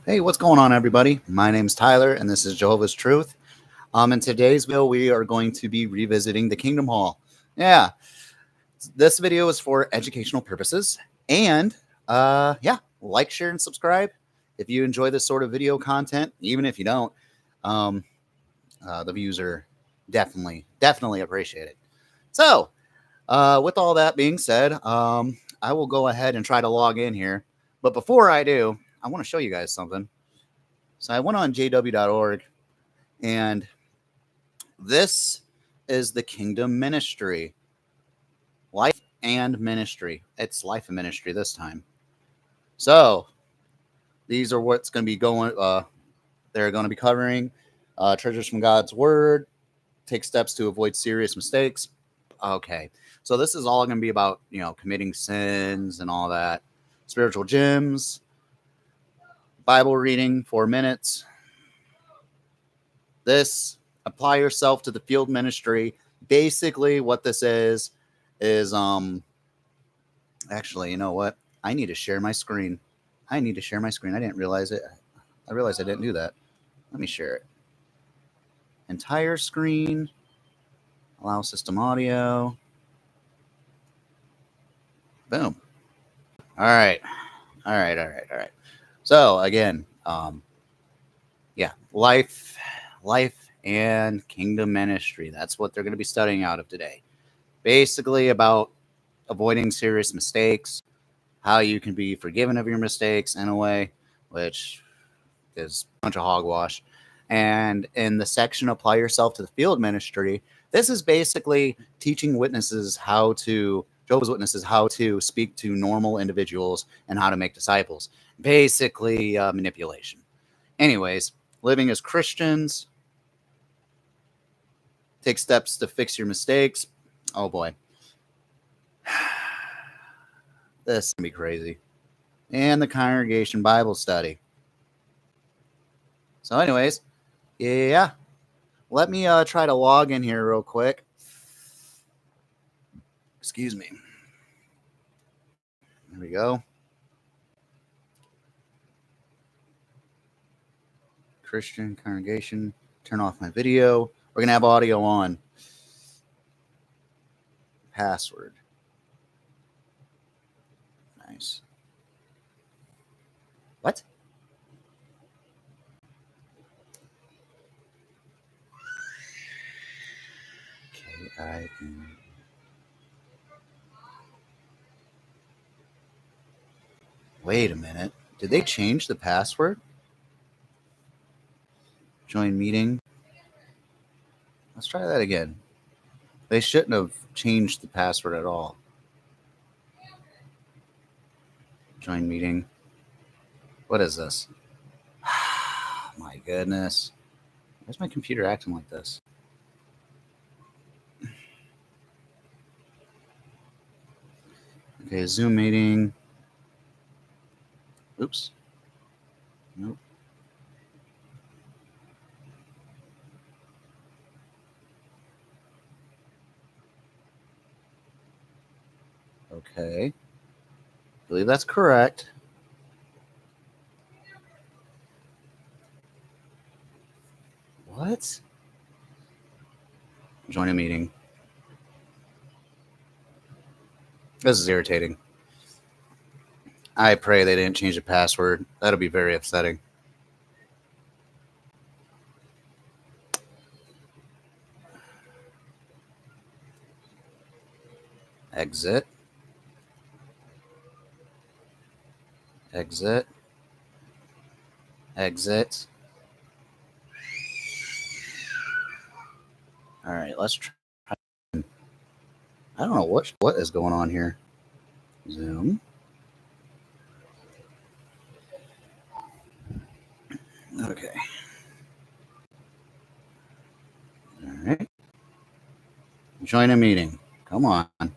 Hey, what's going on, everybody? My name's Tyler, and this is Jehovah's Truth. In today's video, we are going to be revisiting the Kingdom Hall. Yeah, this video is for educational purposes, and like, share, and subscribe if you enjoy this sort of video content. Even if you don't, um, the views are definitely appreciated. So, with all that being said, I will go ahead and try to log in here. But before I do, I want to show you guys something. So I went on jw.org, and this is the Kingdom Ministry. Life and Ministry. It's Life and Ministry this time. So these are what's going to be going, they're going to be covering treasures from God's Word, take steps to avoid serious mistakes. Okay. So this is all going to be about, committing sins and all that. Spiritual gems, Bible reading, 4 minutes. This, apply yourself to the field ministry. Basically what this is actually, you know what? I need to share my screen. I didn't realize it. I realized I didn't do that. Let me share it. Entire screen. Allow system audio. Boom. All right. So again, life and kingdom ministry. That's what they're going to be studying out of today. Basically about avoiding serious mistakes, how you can be forgiven of your mistakes in a way, which is a bunch of hogwash. And in the section apply yourself to the field ministry, this is basically teaching Jehovah's Witnesses how to speak to normal individuals and how to make disciples. Basically manipulation. Anyways, living as Christians, take steps to fix your mistakes. Oh boy. This is going to be crazy. And the congregation Bible study. So anyways, yeah, let me try to log in here real quick. Excuse me. There we go. Christian congregation. Turn off my video. We're going to have audio on. Password. Nice. What? K-I-N. Wait a minute. Did they change the password? Join meeting. Let's try that again. They shouldn't have changed the password at all. Join meeting. What is this? My goodness. Why's my computer acting like this? Okay, Zoom meeting. Oops. Nope. Okay. I believe that's correct. What? Join a meeting. This is irritating. I pray they didn't change the password. That'll be very upsetting. Exit. Exit. Exit. All right, let's try. I don't know what is going on here. Zoom. Okay. All right. Join a meeting. Come on. It's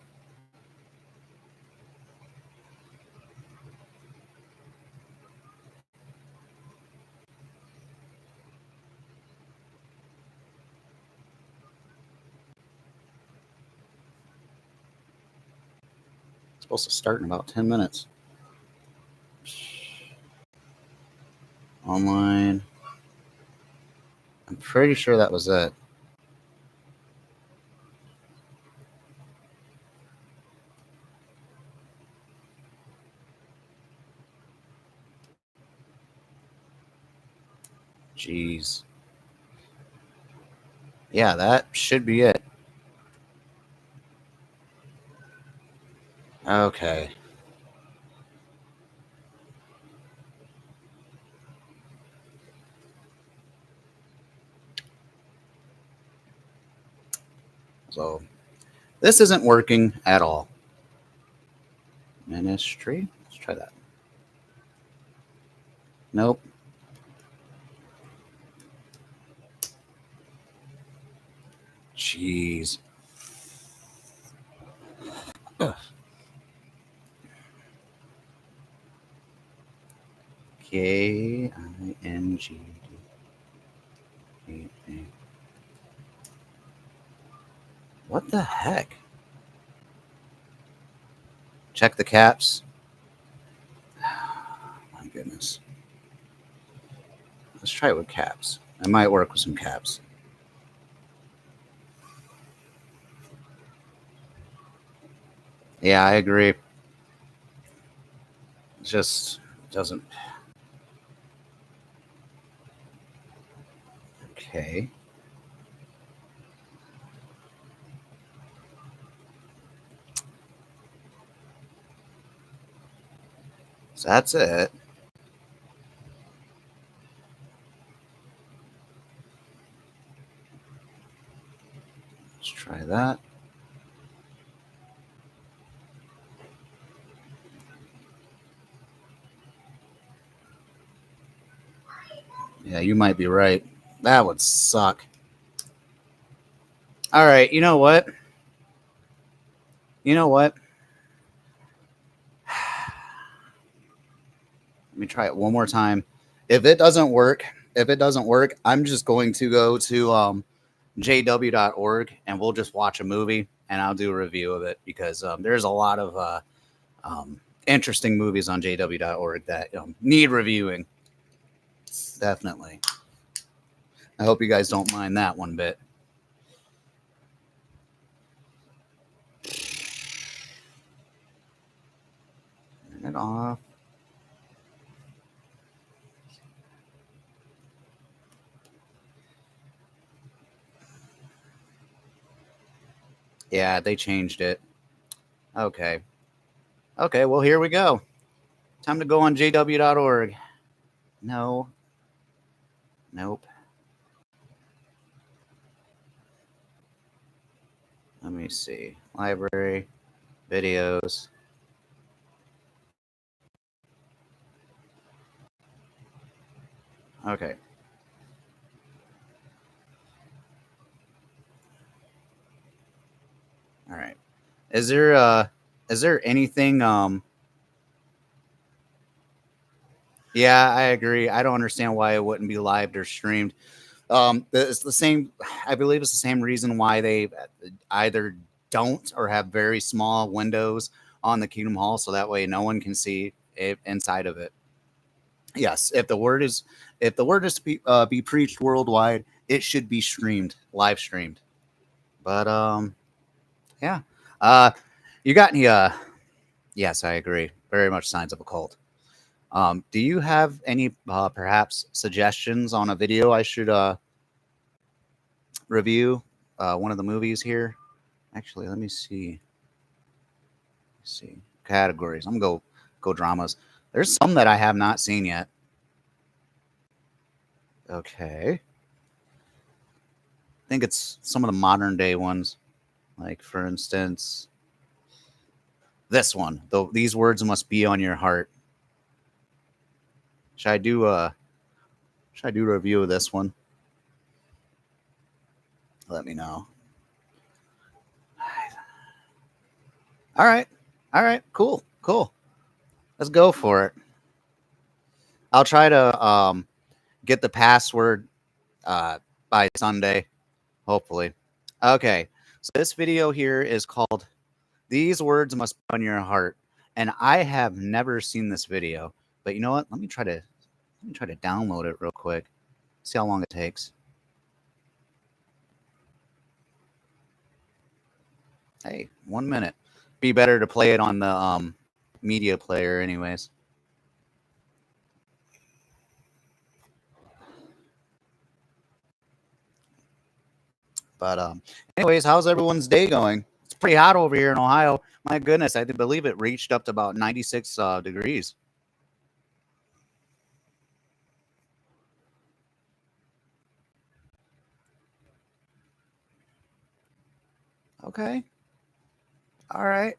supposed to start in about 10 minutes. Online. I'm pretty sure that was it. Jeez. Yeah, that should be it. Okay. So this isn't working at all. Ministry. Let's try that. Nope. Jeez. Ugh. K-I-N-G-D. What the heck? Check the caps. My goodness. Let's try it with caps. It might work with some caps. Yeah, I agree. It just doesn't. Okay. So that's it. Let's try that. Yeah, you might be right. That would suck. All right, you know what? You know what? Let me try it one more time. If it doesn't work, I'm just going to go to jw.org and we'll just watch a movie and I'll do a review of it because there's a lot of interesting movies on jw.org that need reviewing. Definitely. I hope you guys don't mind that one bit. Turn it off. Yeah, they changed it. Okay. Okay, well, here we go. Time to go on jw.org. No. Nope. Let me see. Library, videos. Okay. All right. Is there anything yeah, I agree. I don't understand why it wouldn't be live or streamed. It's the same. I believe it's the same reason why they either don't or have very small windows on the Kingdom Hall, so that way no one can see it inside of it. Yes, if the word is to be preached worldwide, it should be streamed, live streamed. But yeah. Uh, you got any? Yes, I agree. Very much signs of a cult. Do you have any perhaps suggestions on a video I should review? One of the movies here. Actually, let me see. Let's see categories. I'm gonna go dramas. There's some that I have not seen yet. Okay, I think it's some of the modern day ones. Like for instance, this one. Though these words must be on your heart. Should I do a review of this one? Let me know. All right. All right. Cool. Cool. Let's go for it. I'll try to get the password by Sunday, hopefully. Okay. So this video here is called These Words Must Be on Your Heart. And I have never seen this video. But you know what? Let me try to Let me try to download it real quick. See how long it takes. Hey, 1 minute. Be better to play it on the media player anyways. But anyways, how's everyone's day going? It's pretty hot over here in Ohio. My goodness, I believe it reached up to about 96 degrees. Okay. All right.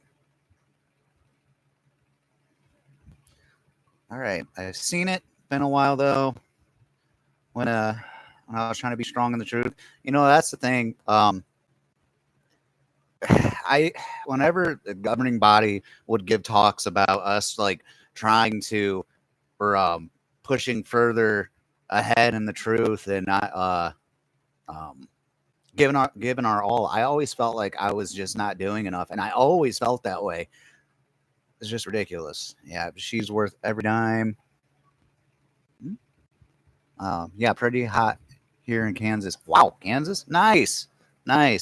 All right. I've seen it. Been a while though. When I was trying to be strong in the truth. You know, that's the thing. Whenever the governing body would give talks about us like trying to or pushing further ahead in the truth and not giving our all, I always felt like I was just not doing enough, and I always felt that way. It's just ridiculous. Yeah, she's worth every dime. Yeah, pretty hot here in Kansas. Wow, Kansas, nice. I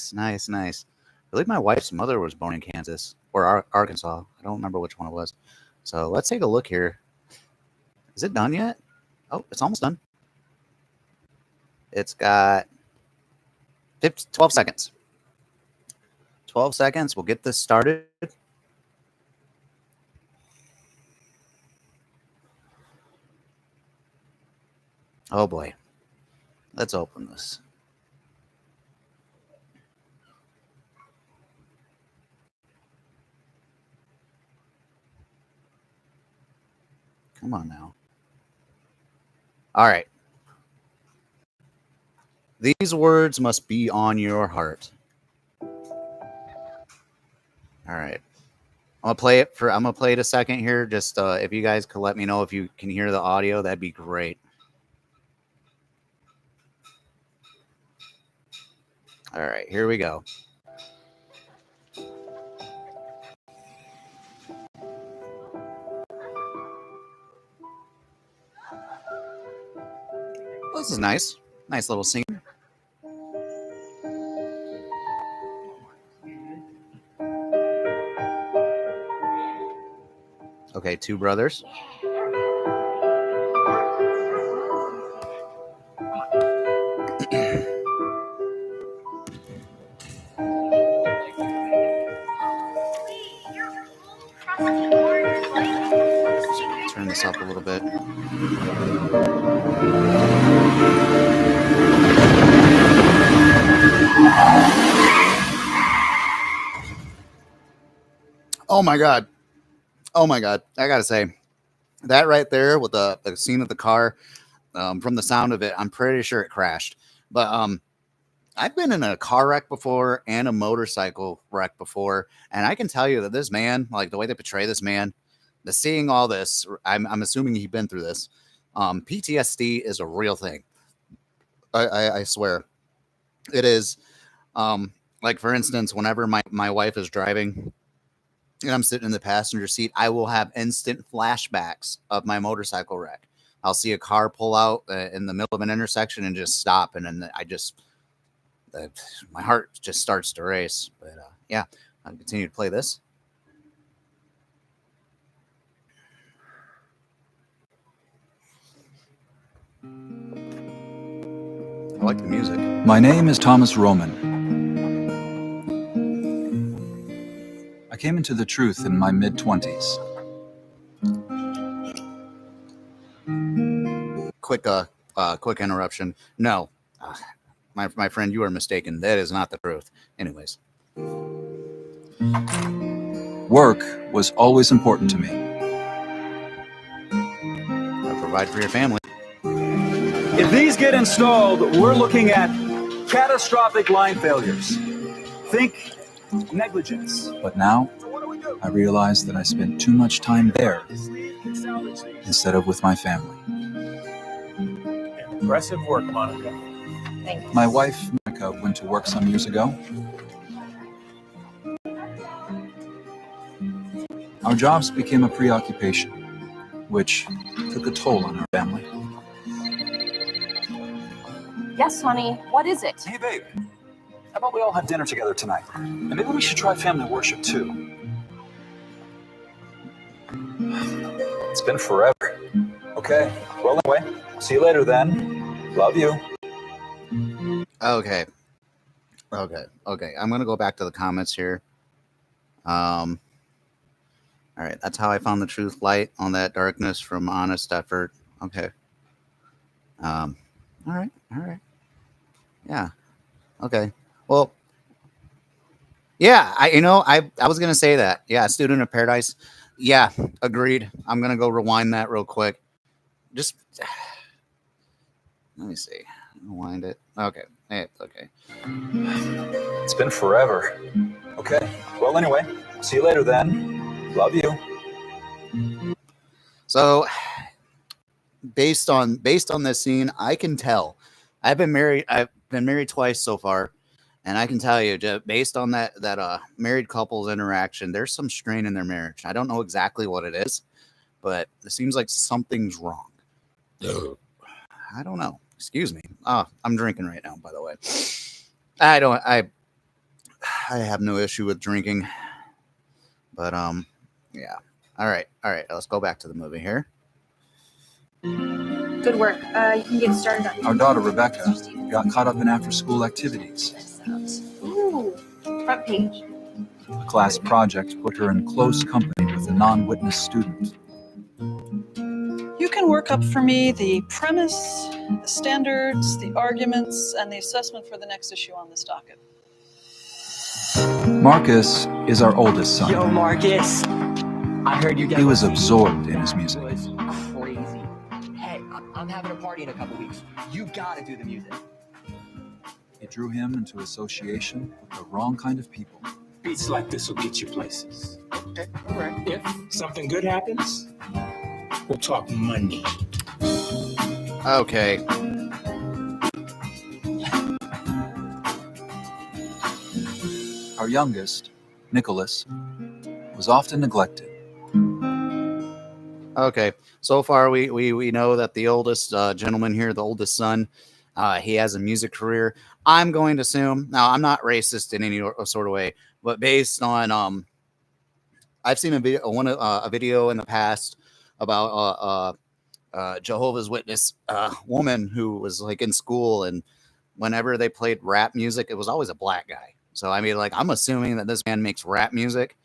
believe my wife's mother was born in Kansas or Arkansas. I don't remember which one it was. So let's take a look here. Is it done yet? Oh, it's almost done. It's got 12 seconds. 12 seconds. We'll get this started. Oh boy. Let's open this. Come on now. All right. These words must be on your heart. All right. I'm gonna play it a second here. Just if you guys could let me know if you can hear the audio, that'd be great. All right, here we go. Well, this is nice. Nice little scene. Okay, two brothers. Turn this up a little bit. Oh my god. Oh my god. I gotta say, that right there with the scene of the car, from the sound of it, I'm pretty sure it crashed. But I've been in a car wreck before and a motorcycle wreck before, and I can tell you that this man, like the way they portray this man, the seeing all this, I'm assuming he's been through this. PTSD is a real thing. I swear, it is. Like for instance, whenever my wife is driving and I'm sitting in the passenger seat, I will have instant flashbacks of my motorcycle wreck. I'll see a car pull out in the middle of an intersection and just stop, and then my heart just starts to race. But yeah, I'll continue to play this. I like the music. My name is Thomas Roman. I came into the truth in my mid-20s. Quick interruption. No, my friend, you are mistaken. That is not the truth. Anyways. Work was always important to me. I provide for your family. If these get installed, we're looking at catastrophic line failures. Think negligence. But now, I realize that I spent too much time there instead of with my family. Impressive work, Monica. Thanks. My wife, Monica, went to work some years ago. Our jobs became a preoccupation, which took a toll on our family. Yes, honey. What is it? Hey, babe. How about we all have dinner together tonight? And maybe we should try family worship too. It's been forever. Okay. Well, anyway, see you later then. Love you. Okay. I'm gonna go back to the comments here. All right, that's how I found the truth, light on that darkness from honest effort. Okay. All right. Yeah. Okay. Well, yeah, I was gonna say that. Yeah, Student of Paradise. Yeah, agreed. I'm gonna go rewind that real quick. Just let me see. Rewind it. Okay. Hey, okay. It's been forever. Okay. Well, anyway, see you later then. Love you. So, based on this scene, I can tell. I've been married twice so far, and I can tell you, just based on that married couple's interaction, there's some strain in their marriage. I don't know exactly what it is, but it seems like something's wrong. I don't know. Excuse me. I'm drinking right now, by the way. I have no issue with drinking, but yeah. All right. Let's go back to the movie here. Good work. You can get started on Our daughter, Rebecca, got caught up in after-school activities. Ooh, front page. A class project put her in close company with a non-witness student. You can work up for me the premise, the standards, the arguments, and the assessment for the next issue on this docket. Marcus is our oldest son. Yo, Marcus. I heard you guys. He was absorbed in his music. It was crazy. Hey, I'm having a party in a couple weeks. You gotta do the music. It drew him into association with the wrong kind of people. Beats like this will get you places. Okay, all right. If something good happens, we'll talk money. Okay. Our youngest, Nicholas, was often neglected. Okay. So far, we know that the oldest gentleman here, the oldest son, he has a music career. I'm going to assume. Now, I'm not racist in any sort of way, but based on I've seen a video in the past about Jehovah's Witness woman who was like in school, and whenever they played rap music, it was always a black guy. So I mean, like, I'm assuming that this man makes rap music.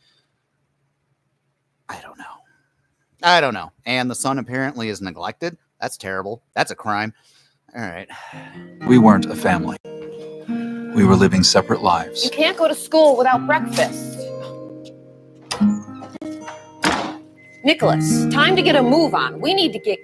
I don't know. And the son apparently is neglected. That's terrible. That's a crime. All right. We weren't a family. We were living separate lives. You can't go to school without breakfast. Nicholas, time to get a move on. We need to get...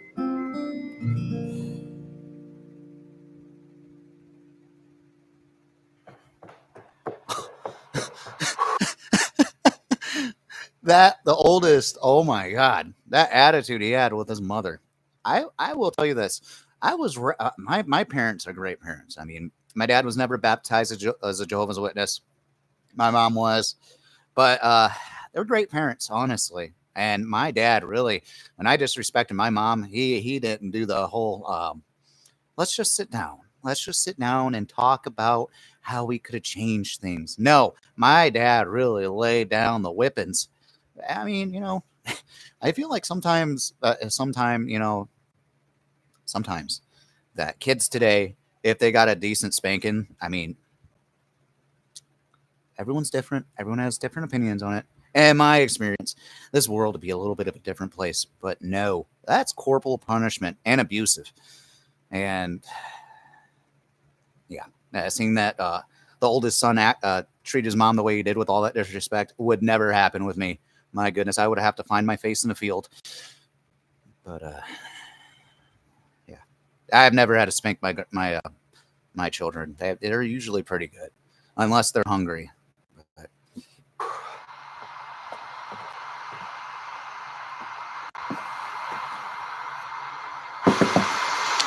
The oldest, oh my God, that attitude he had with his mother. I will tell you this. My parents are great parents. I mean, my dad was never baptized as a Jehovah's Witness. My mom was, but they're great parents, honestly. And my dad, really, when I disrespected my mom, he didn't do the whole, let's just sit down and talk about how we could have changed things. No, my dad really laid down the whippings. I mean, I feel like sometimes that kids today, if they got a decent spanking, I mean, everyone's different. Everyone has different opinions on it. In my experience, this world would be a little bit of a different place. But no, that's corporal punishment and abusive. And yeah, seeing that the oldest son treat his mom the way he did with all that disrespect would never happen with me. My goodness, I would have to find my face in the field. But yeah, I've never had to spank my children. They're usually pretty good, unless they're hungry. But,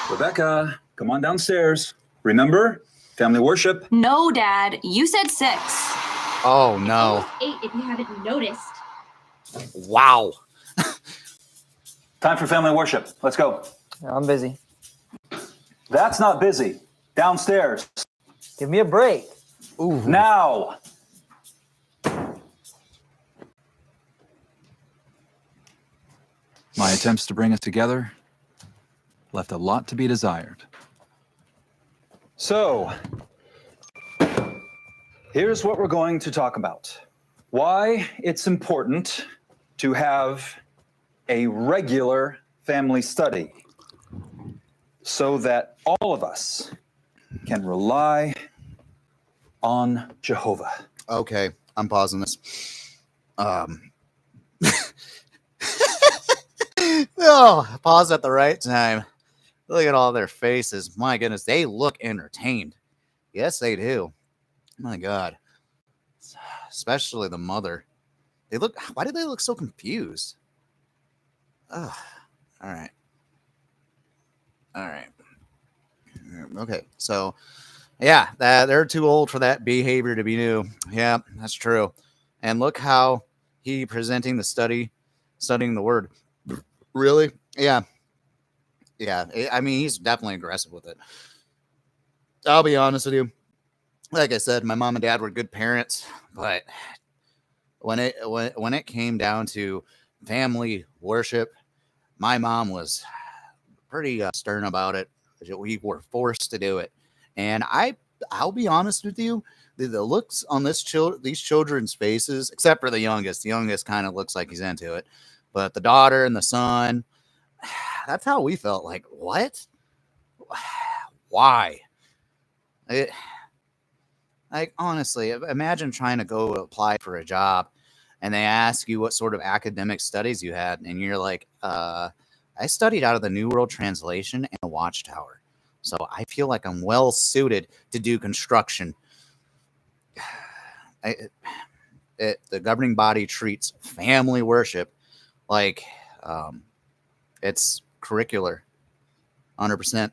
Rebecca, come on downstairs. Remember, family worship. No, Dad. You said 6. oh no! 8 if you haven't noticed. Wow. Time for family worship. Let's go. I'm busy. That's not busy. Downstairs. Give me a break. Ooh. Now. My attempts to bring us together left a lot to be desired. So, here's what we're going to talk about. Why it's important to have a regular family study so that all of us can rely on Jehovah. Okay, I'm pausing this. Oh, pause at the right time. Look at all their faces. My goodness, they look entertained. Yes, they do. My God. Especially the mother. They look, why do they look so confused? Oh, all right. All right. Okay, so yeah, they're too old for that behavior to be new. Yeah, that's true. And look how he presenting the studying the word. Really? Yeah. Yeah. I mean, he's definitely aggressive with it. I'll be honest with you. Like I said, my mom and dad were good parents, but when it came down to family worship, my mom was pretty stern about it. We were forced to do it, and I'll be honest with you. The looks on these children's faces, except for the youngest kind of looks like he's into it, but the daughter and the son, that's how we felt. Like, what? Why? Like, honestly, imagine trying to go apply for a job and they ask you what sort of academic studies you had, and you're like, I studied out of the New World Translation and a Watchtower, so I feel like I'm well suited to do construction. The governing body treats family worship like it's curricular, 100%.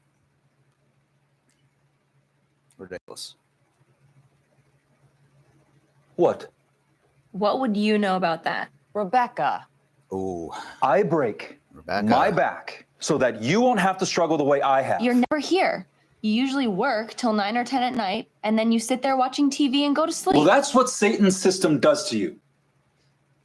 Ridiculous. What? What would you know about that? Rebecca. Ooh, I break Rebecca. my back so that you won't have to struggle the way I have. You're never here. You usually work till 9 or 10 at night, and then you sit there watching TV and go to sleep. Well, that's what Satan's system does to you.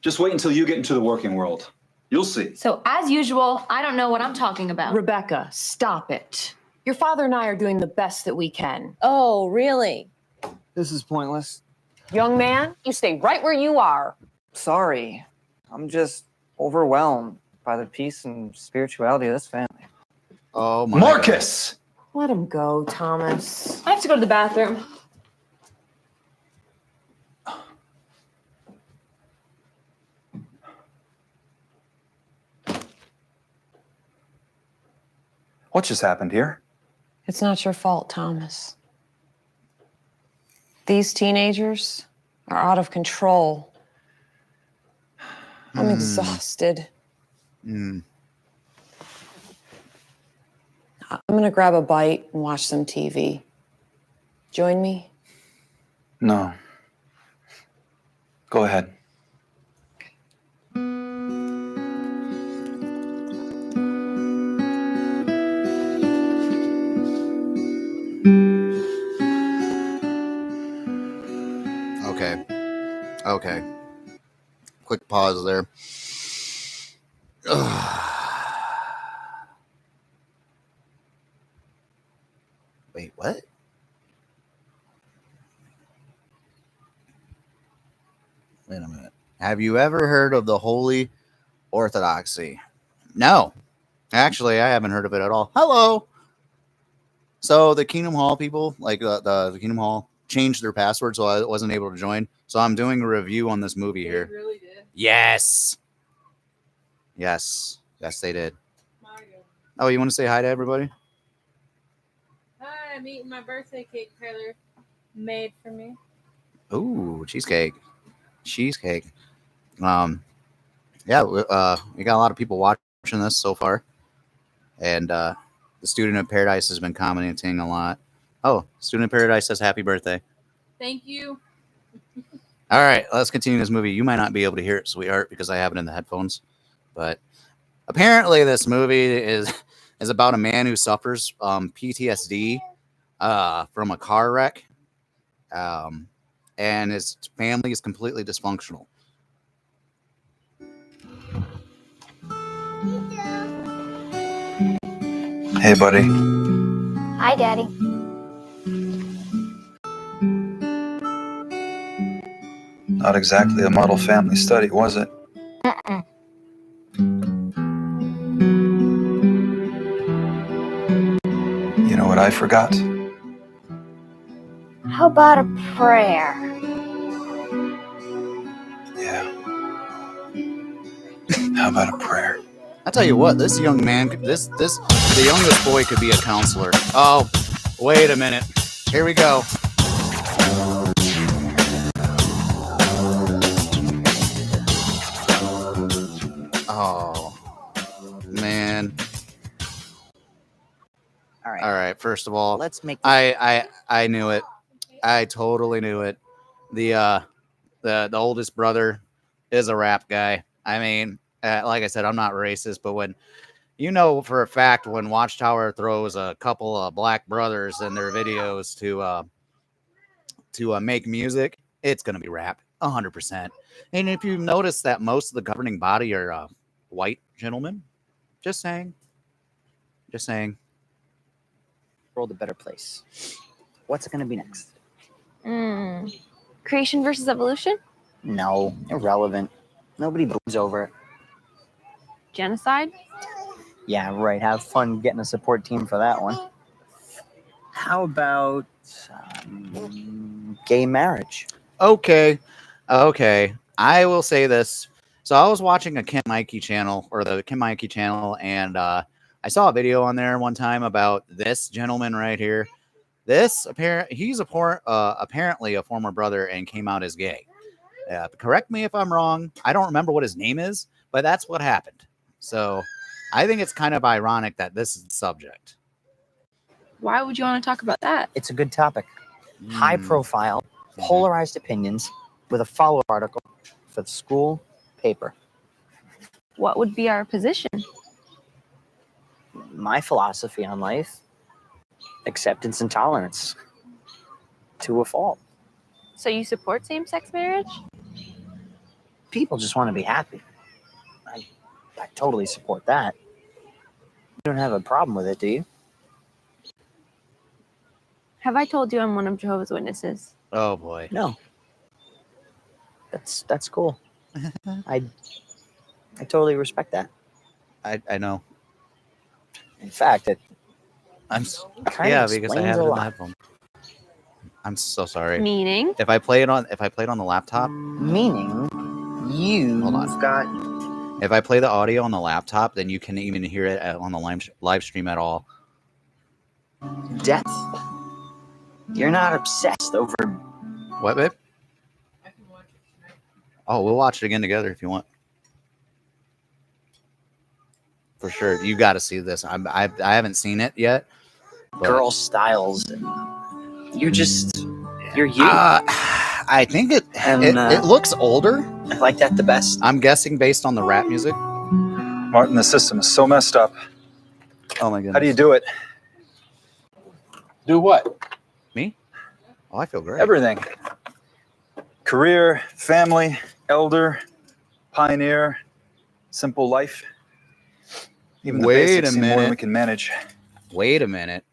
Just wait until you get into the working world. You'll see. So, as usual, I don't know what I'm talking about. Rebecca, stop it. Your father and I are doing the best that we can. Oh, really? This is pointless. Young man, you stay right where you are. Sorry. I'm just overwhelmed by the peace and spirituality of this family. Oh my Marcus! Let him go, Thomas. I have to go to the bathroom. What just happened here? It's not your fault, Thomas. These teenagers are out of control. I'm exhausted. Mm. I'm gonna grab a bite and watch some TV. Join me? No. Go ahead. Okay. Quick pause there. Wait, what? Wait a minute. Have you ever heard of the Holy Orthodoxy? No. Actually, I haven't heard of it at all. Hello. So the Kingdom Hall people, like the Kingdom Hall, changed their password, so I wasn't able to join. So I'm doing a review on this movie here. They really did. Yes. Yes, they did. Oh, you want to say hi to everybody? Hi, I'm eating my birthday cake Tyler made for me. Ooh, cheesecake. Yeah, we got a lot of people watching this so far, and the Student of Paradise has been commenting a lot. Oh, Student of Paradise says happy birthday. Thank you. All right, let's continue this movie. You might not be able to hear it, sweetheart, because I have it in the headphones, but apparently this movie is about a man who suffers PTSD from a car wreck, and his family is completely dysfunctional. Hey, buddy. Hi, Daddy. Not exactly a model family study, was it? Mm-mm. You know what I forgot? How about a prayer? Yeah. How about a prayer? I tell you what, this young man, the youngest boy could be a counselor. Oh, wait a minute. Here we go. Oh, man. All right. All right. First of all, Let's make. I knew it. I totally knew it. The oldest brother is a rap guy. I mean, like I said, I'm not racist, but when you know for a fact when Watchtower throws a couple of black brothers in their videos to make music, it's gonna be rap, 100%. And if you notice that most of the governing body are white gentlemen, just saying, just saying. World a better place. What's it going to be next? Creation versus evolution? No, irrelevant. Nobody believes over it. Genocide? Yeah, right. Have fun getting a support team for that one. How about gay marriage? Okay. I will say this. So I was watching a Kim Mikey channel, or the Kim Mikey channel, and I saw a video on there one time about this gentleman right here. He's apparently a former brother and came out as gay. Correct me if I'm wrong. I don't remember what his name is, but that's what happened. So I think it's kind of ironic that this is the subject. Why would you want to talk about that? It's a good topic. High profile, polarized opinions with a follow-up article for the school paper. What would be our position? My philosophy on life: acceptance and tolerance to a fault. So you support same-sex marriage? People just want to be happy. I totally support that. You don't have a problem with it, do you? Have I told you I'm one of Jehovah's Witnesses? Oh boy. No. That's cool. I totally respect that. I know. In fact, it Because I explains have a it in the lot. headphone. I'm so sorry. Meaning? If I play it on the laptop, Meaning, you've got if I play the audio on the laptop, then you can even hear it on the live stream at all. death. You're not obsessed over. What, babe? Oh, we'll watch it again together if you want. For sure, you got to see this. I haven't seen it yet. Girl styles. You're you. I think it looks older. I like that the best. I'm guessing based on the rap music. Martin, the system is so messed up. Oh my goodness. How do you do it? Do what? Me? Oh, I feel great. Everything. Career, family, elder, pioneer, simple life. Even the Wait basics a seem more than minute. we can manage. Wait a minute.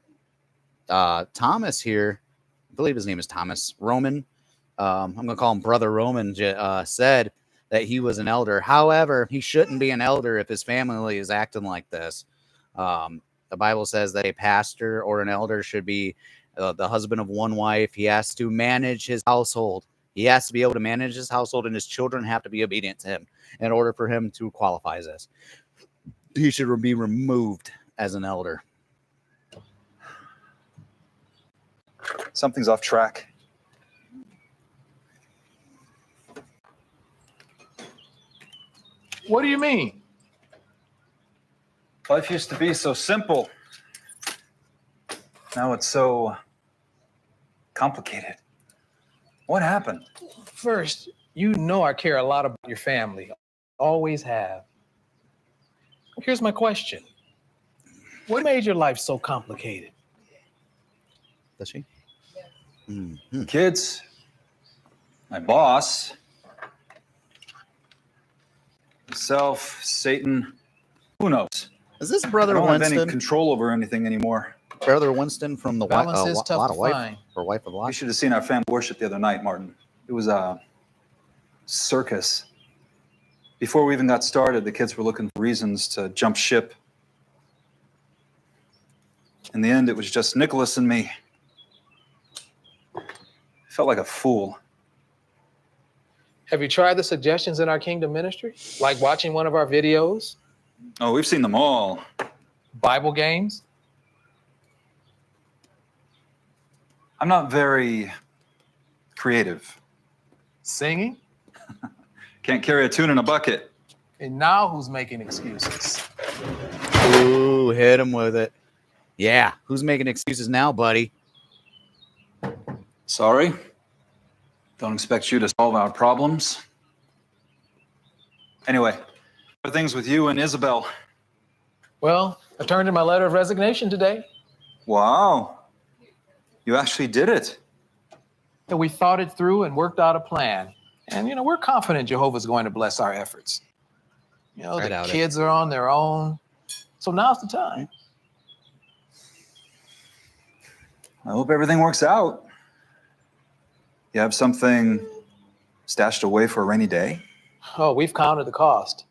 Thomas here, I believe his name is Thomas Roman. I'm going to call him Brother Roman, said that he was an elder. However, he shouldn't be an elder if his family is acting like this. The Bible says that a pastor or an elder should be the husband of one wife. He has to manage his household. He has to be able to manage his household, and his children have to be obedient to him in order for him to qualify as this. He should be removed as an elder. Something's off track. What do you mean? Life used to be so simple. Now it's so complicated. What happened? First, you know I care a lot about your family. Always have. Here's my question. What made your life so complicated? Does she? Mhm. Kids, my boss, myself, Satan, who knows? Is this I Brother don't have any Winston? control over anything anymore. Brother Winston from the Balance is tough lot to of wife find. or wife of You Lot? should have seen our family worship the other night, Martin. It was a circus. Before we even got started, the kids were looking for reasons to jump ship. In the end, it was just Nicholas and me. I felt like a fool. Have you tried the suggestions in our Kingdom ministry? Like watching one of our videos? Oh, we've seen them all. Bible games? I'm not very creative. Singing? Can't carry a tune in a bucket. And now who's making excuses? Ooh, hit him with it. Yeah, who's making excuses now, buddy? Sorry. Don't expect you to solve our problems. Anyway, how are things with you and Isabel? Well, I turned in my letter of resignation today. Wow. You actually did it. And we thought it through and worked out a plan. And, we're confident Jehovah's going to bless our efforts. The kids are on their own. So now's the time. I hope everything works out. You have something stashed away for a rainy day? Oh, we've counted the cost.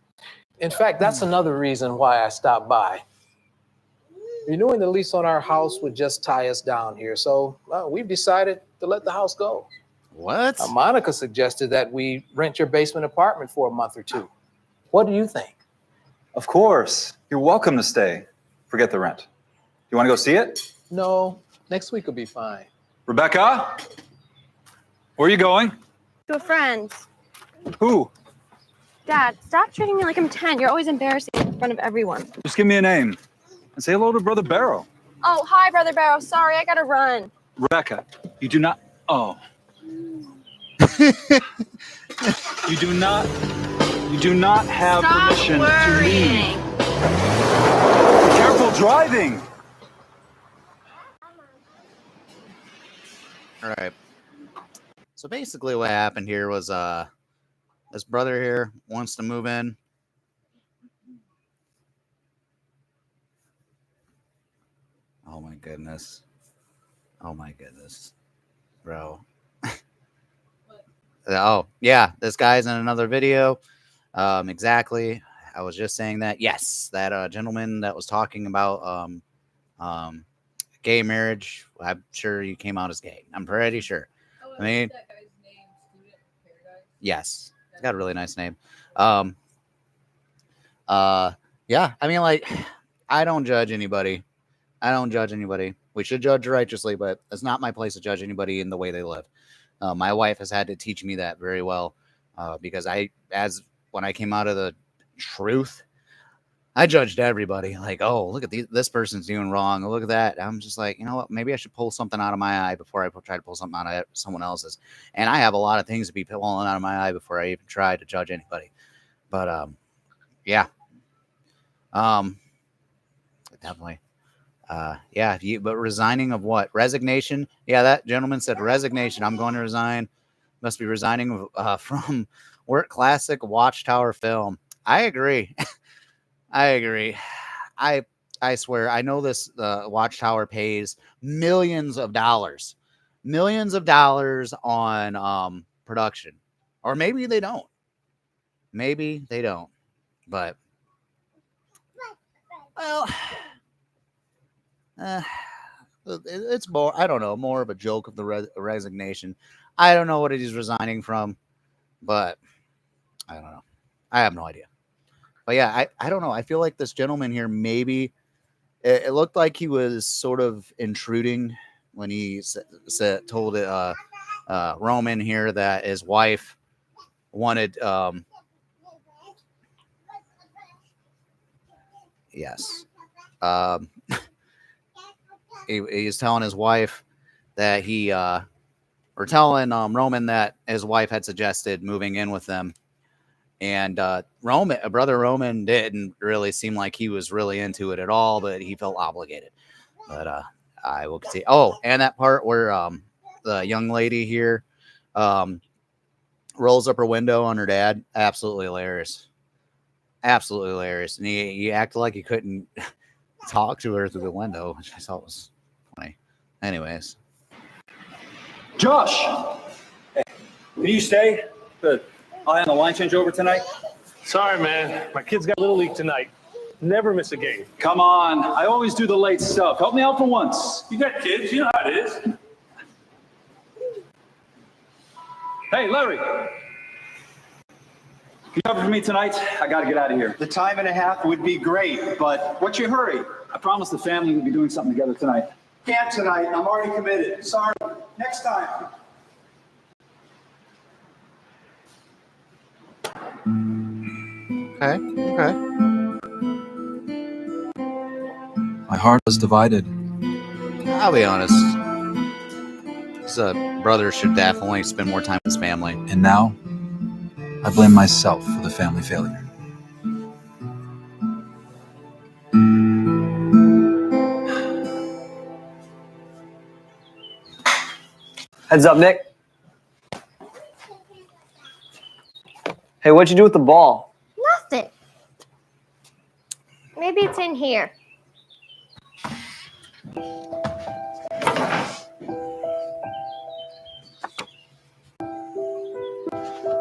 In fact, that's another reason why I stopped by. Renewing the lease on our house would just tie us down here. So we've decided to let the house go. What? Monica suggested that we rent your basement apartment for a month or two. What do you think? Of course. You're welcome to stay. Forget the rent. You want to go see it? No, next week will be fine. Rebecca? Where are you going? To a friend. Who? Dad, stop treating me like I'm 10. You're always embarrassing in front of everyone. Just give me a name and say hello to Brother Barrow. Oh, hi, Brother Barrow. Sorry, I gotta run. Rebecca, you do not. Oh. You do not have Stop permission worrying. to leave. Careful driving. All right. So basically what happened here was this brother here wants to move in. Oh my goodness. Oh my goodness. Bro. Oh, yeah, this guy's in another video. Exactly. I was just saying that. Yes, that gentleman that was talking about gay marriage. I'm sure he came out as gay. I'm pretty sure. I mean, that guy's name? Student Paradise? yes, he's got a really nice name. Yeah, I mean, like, I don't judge anybody. We should judge righteously, but it's not my place to judge anybody in the way they live. My wife has had to teach me that very well, because when I came out of the truth, I judged everybody. Like, oh, look at this person's doing wrong. Look at that. I'm just like, you know what? Maybe I should pull something out of my eye before I try to pull something out of someone else's. And I have a lot of things to be pulling out of my eye before I even try to judge anybody. But yeah, definitely. Yeah. But resigning of what? Resignation. Yeah, that gentleman said resignation. I'm going to resign. Must be resigning from Work Classic Watchtower Film. I agree. I agree. I swear, I know this Watchtower pays millions of dollars on production, or maybe they don't. But well, it's more. I don't know. More of a joke of the resignation. I don't know what he's resigning from, but I don't know. I have no idea. But yeah, I don't know. I feel like this gentleman here, maybe it looked like he was sort of intruding when he told Roman here that his wife wanted. Yes. He's telling his wife that or telling Roman that his wife had suggested moving in with them. And Brother Roman didn't really seem like he was really into it at all, but he felt obligated. But I will see. Oh, and that part where the young lady here rolls up her window on her dad, absolutely hilarious. Absolutely hilarious. And he acted like he couldn't talk to her through the window, which I thought was funny. Anyways. Josh! Hey, can you stay? The eye on the line change over tonight? Sorry, man. My kid's got a little league tonight. Never miss a game. Come on. I always do the late stuff. Help me out for once. You got kids. You know how it is. Hey, Larry. You cover for me tonight? I got to get out of here. The time and a half would be great, but what's your hurry? I promised the family we'd be doing something together tonight. Can't tonight. I'm already committed. Sorry. Next time. Okay. My heart was divided. I'll be honest. This brother should definitely spend more time with his family. And now, I blame myself for the family failure. Heads up, Nick. Hey, what'd you do with the ball? Nothing. Maybe it's in here.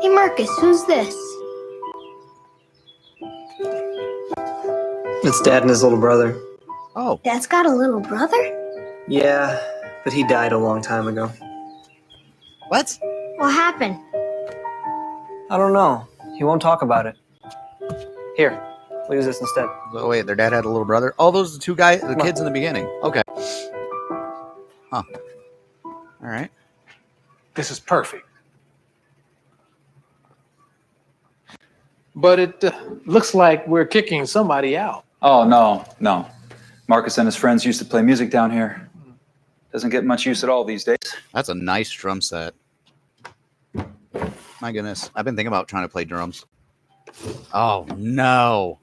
Hey, Marcus, who's this? It's Dad and his little brother. Oh. Dad's got a little brother? Yeah, but he died a long time ago. What? What happened? I don't know. He won't talk about it. Here, we'll use this instead. Oh, wait, their dad had a little brother? Oh, those are the two guys, the kids in the beginning. Okay. Huh. All right. This is perfect. But it looks like we're kicking somebody out. Oh, no. Marcus and his friends used to play music down here. Doesn't get much use at all these days. That's a nice drum set. My goodness. I've been thinking about trying to play drums. Oh, no.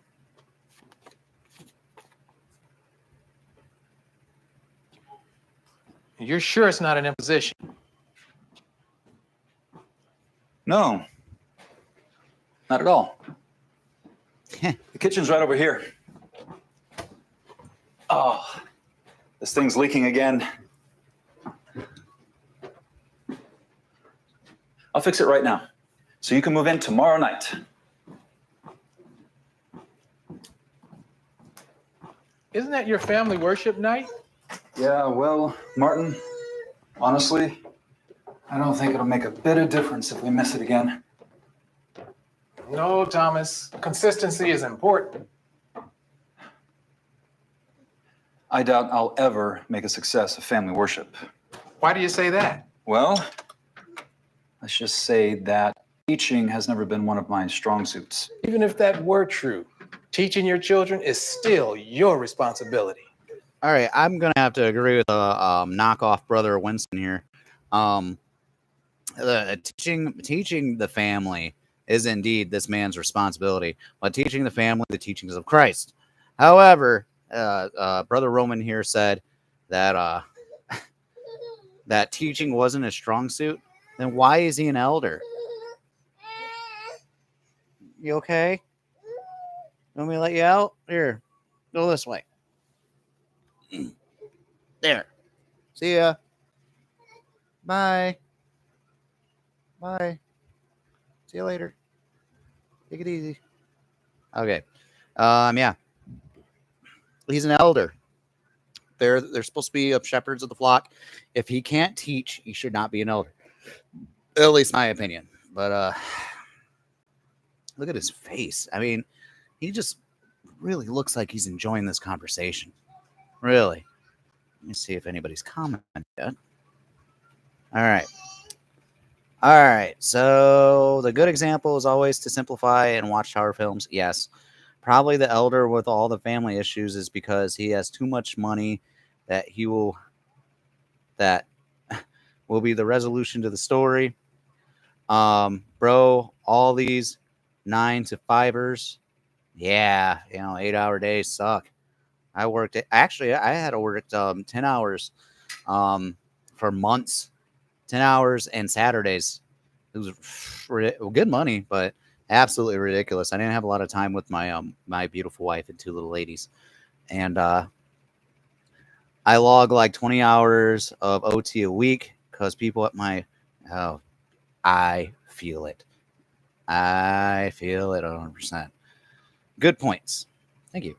You're sure it's not an imposition? No. Not at all. The kitchen's right over here. Oh, this thing's leaking again. I'll fix it right now, so you can move in tomorrow night. Isn't that your family worship night? Yeah, well, Martin, honestly, I don't think it'll make a bit of difference if we miss it again. No, Thomas. Consistency is important. I doubt I'll ever make a success of family worship. Why do you say that? Well, let's just say that teaching has never been one of my strong suits. Even if that were true, teaching your children is still your responsibility. All right, I'm going to have to agree with the knockoff brother Winston here. Teaching the family is indeed this man's responsibility, but teaching the family the teachings of Christ. However, Brother Roman here said that that teaching wasn't a strong suit. Then why is he an elder? You okay? Want me to let you out? Here, go this way. There. See ya. Bye. Bye. See you later. Take it easy. Okay. Yeah. He's an elder. They're supposed to be shepherds of the flock. If he can't teach, he should not be an elder. At least my opinion. But look at his face. I mean, he just really looks like he's enjoying this conversation. Really. Let me see if anybody's commented yet. All right. So the good example is always to simplify and watch Tower films. Yes. Probably the elder with all the family issues is because he has too much money that will be the resolution to the story. Bro, all these 9 to 5ers. Yeah, 8-hour days suck. I worked actually I had to work 10 hours for months, 10 hours and Saturdays. It was good money, but absolutely ridiculous. I didn't have a lot of time with my my beautiful wife and two little ladies. And I log like 20 hours of OT a week because people at my I feel it. I feel it 100%. Good points. Thank you.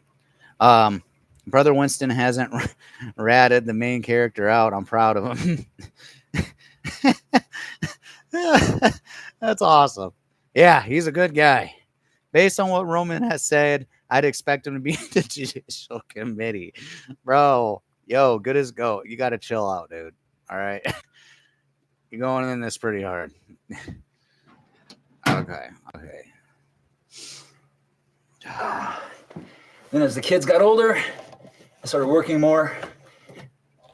Brother Winston hasn't ratted the main character out. I'm proud of him. That's awesome. Yeah, he's a good guy. Based on what Roman has said, I'd expect him to be in the judicial committee. Bro, yo, good as go. You got to chill out, dude. All right. You're going in this pretty hard. Okay. Then as the kids got older, I started working more.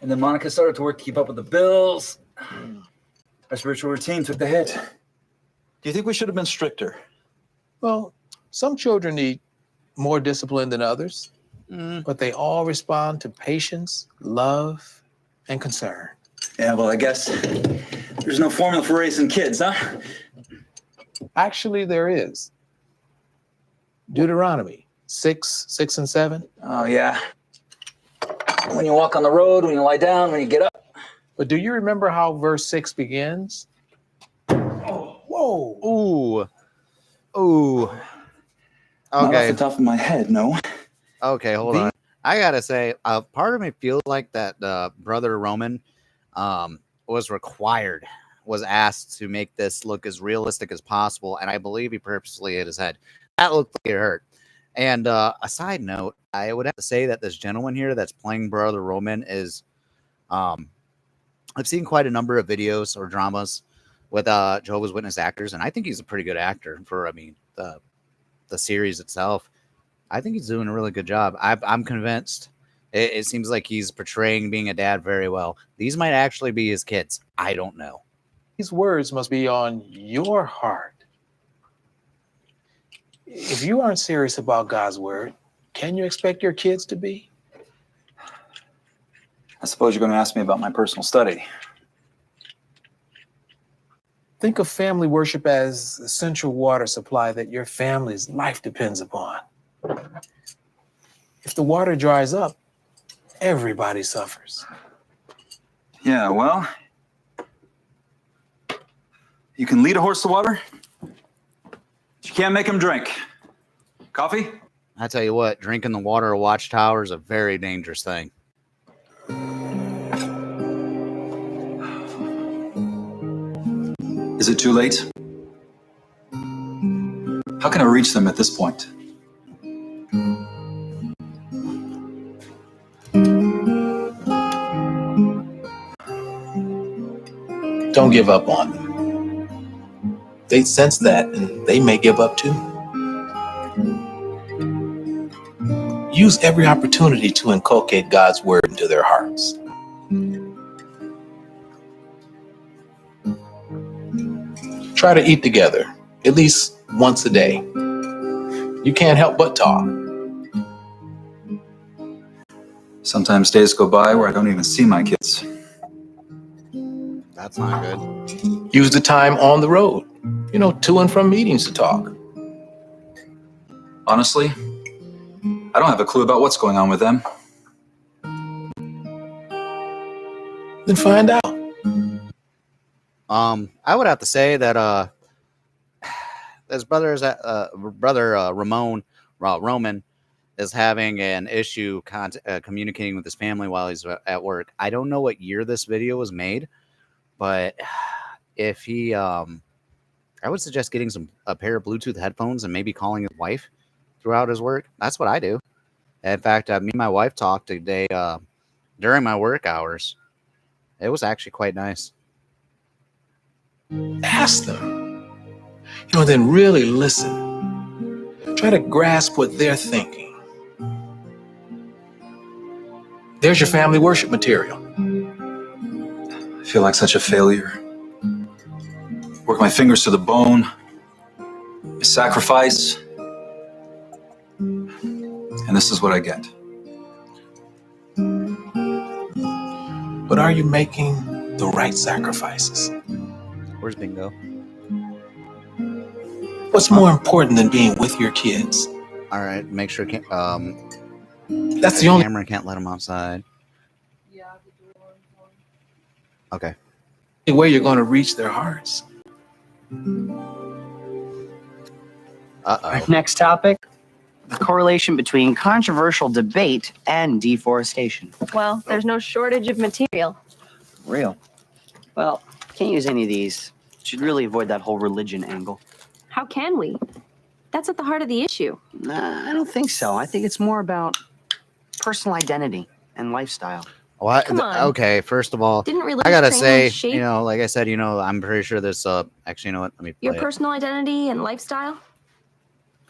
And then Monica started to work to keep up with the bills. Our spiritual routine took the hit. Do you think we should have been stricter? Well, some children need more discipline than others, but they all respond to patience, love, and concern. Yeah, well, I guess there's no formula for raising kids, huh? Actually, there is. Deuteronomy 6 and 7. Oh, yeah. When you walk on the road, when you lie down, when you get up. But do you remember how verse 6 begins? Oh, whoa. Ooh. Okay. Not off the top of my head, no. Okay, hold on. I gotta say, part of me feels like that Brother Roman was asked to make this look as realistic as possible, and I believe he purposely hit his head. That looked like it hurt. And a side note, I would have to say that this gentleman here that's playing Brother Roman is, I've seen quite a number of videos or dramas with Jehovah's Witness actors, and I think he's a pretty good actor for, the series itself. I think he's doing a really good job. I'm convinced. It seems like he's portraying being a dad very well. These might actually be his kids. I don't know. These words must be on your heart. If you aren't serious about God's word, can you expect your kids to be? I suppose you're going to ask me about my personal study. Think of family worship as essential water supply that your family's life depends upon. If the water dries up, everybody suffers. Yeah, well, you can lead a horse to water, but you can't make him drink. Coffee? I tell you what, drinking the water of Watchtower is a very dangerous thing. Is it too late? How can I reach them at this point? Don't give up on them. They sense that, and they may give up too. Use every opportunity to inculcate God's word into their hearts. Try to eat together, at least once a day. You can't help but talk. Sometimes days go by where I don't even see my kids. That's not good. Use the time on the road, to and from meetings to talk. Honestly, I don't have a clue about what's going on with them. Then find out. I would have to say that his brother Roman is having an issue communicating with his family while he's at work. I don't know what year this video was made, but if he, I would suggest getting a pair of Bluetooth headphones and maybe calling his wife throughout his work. That's what I do. In fact, me and my wife talked today during my work hours. It was actually quite nice. Ask them. Then really listen. Try to grasp what they're thinking. There's your family worship material. I feel like such a failure. Work my fingers to the bone. I sacrifice. And this is what I get. But are you making the right sacrifices? Where's Bingo? What's more important than being with your kids? All right, make sure That's the only camera can't let him outside. Okay. way you're going to reach their hearts. Our next topic, the correlation between controversial debate and deforestation. Well, there's no shortage of material. Real. Well, can't use any of these. Should really avoid that whole religion angle. How can we? That's at the heart of the issue. Nah, I don't think so. I think it's more about personal identity and lifestyle. What? Come on. Okay, first of all, Didn't religious I gotta training say, shape you know, like I said, you know, I'm pretty sure this. Actually, you know what? Let me your play it. personal identity and lifestyle?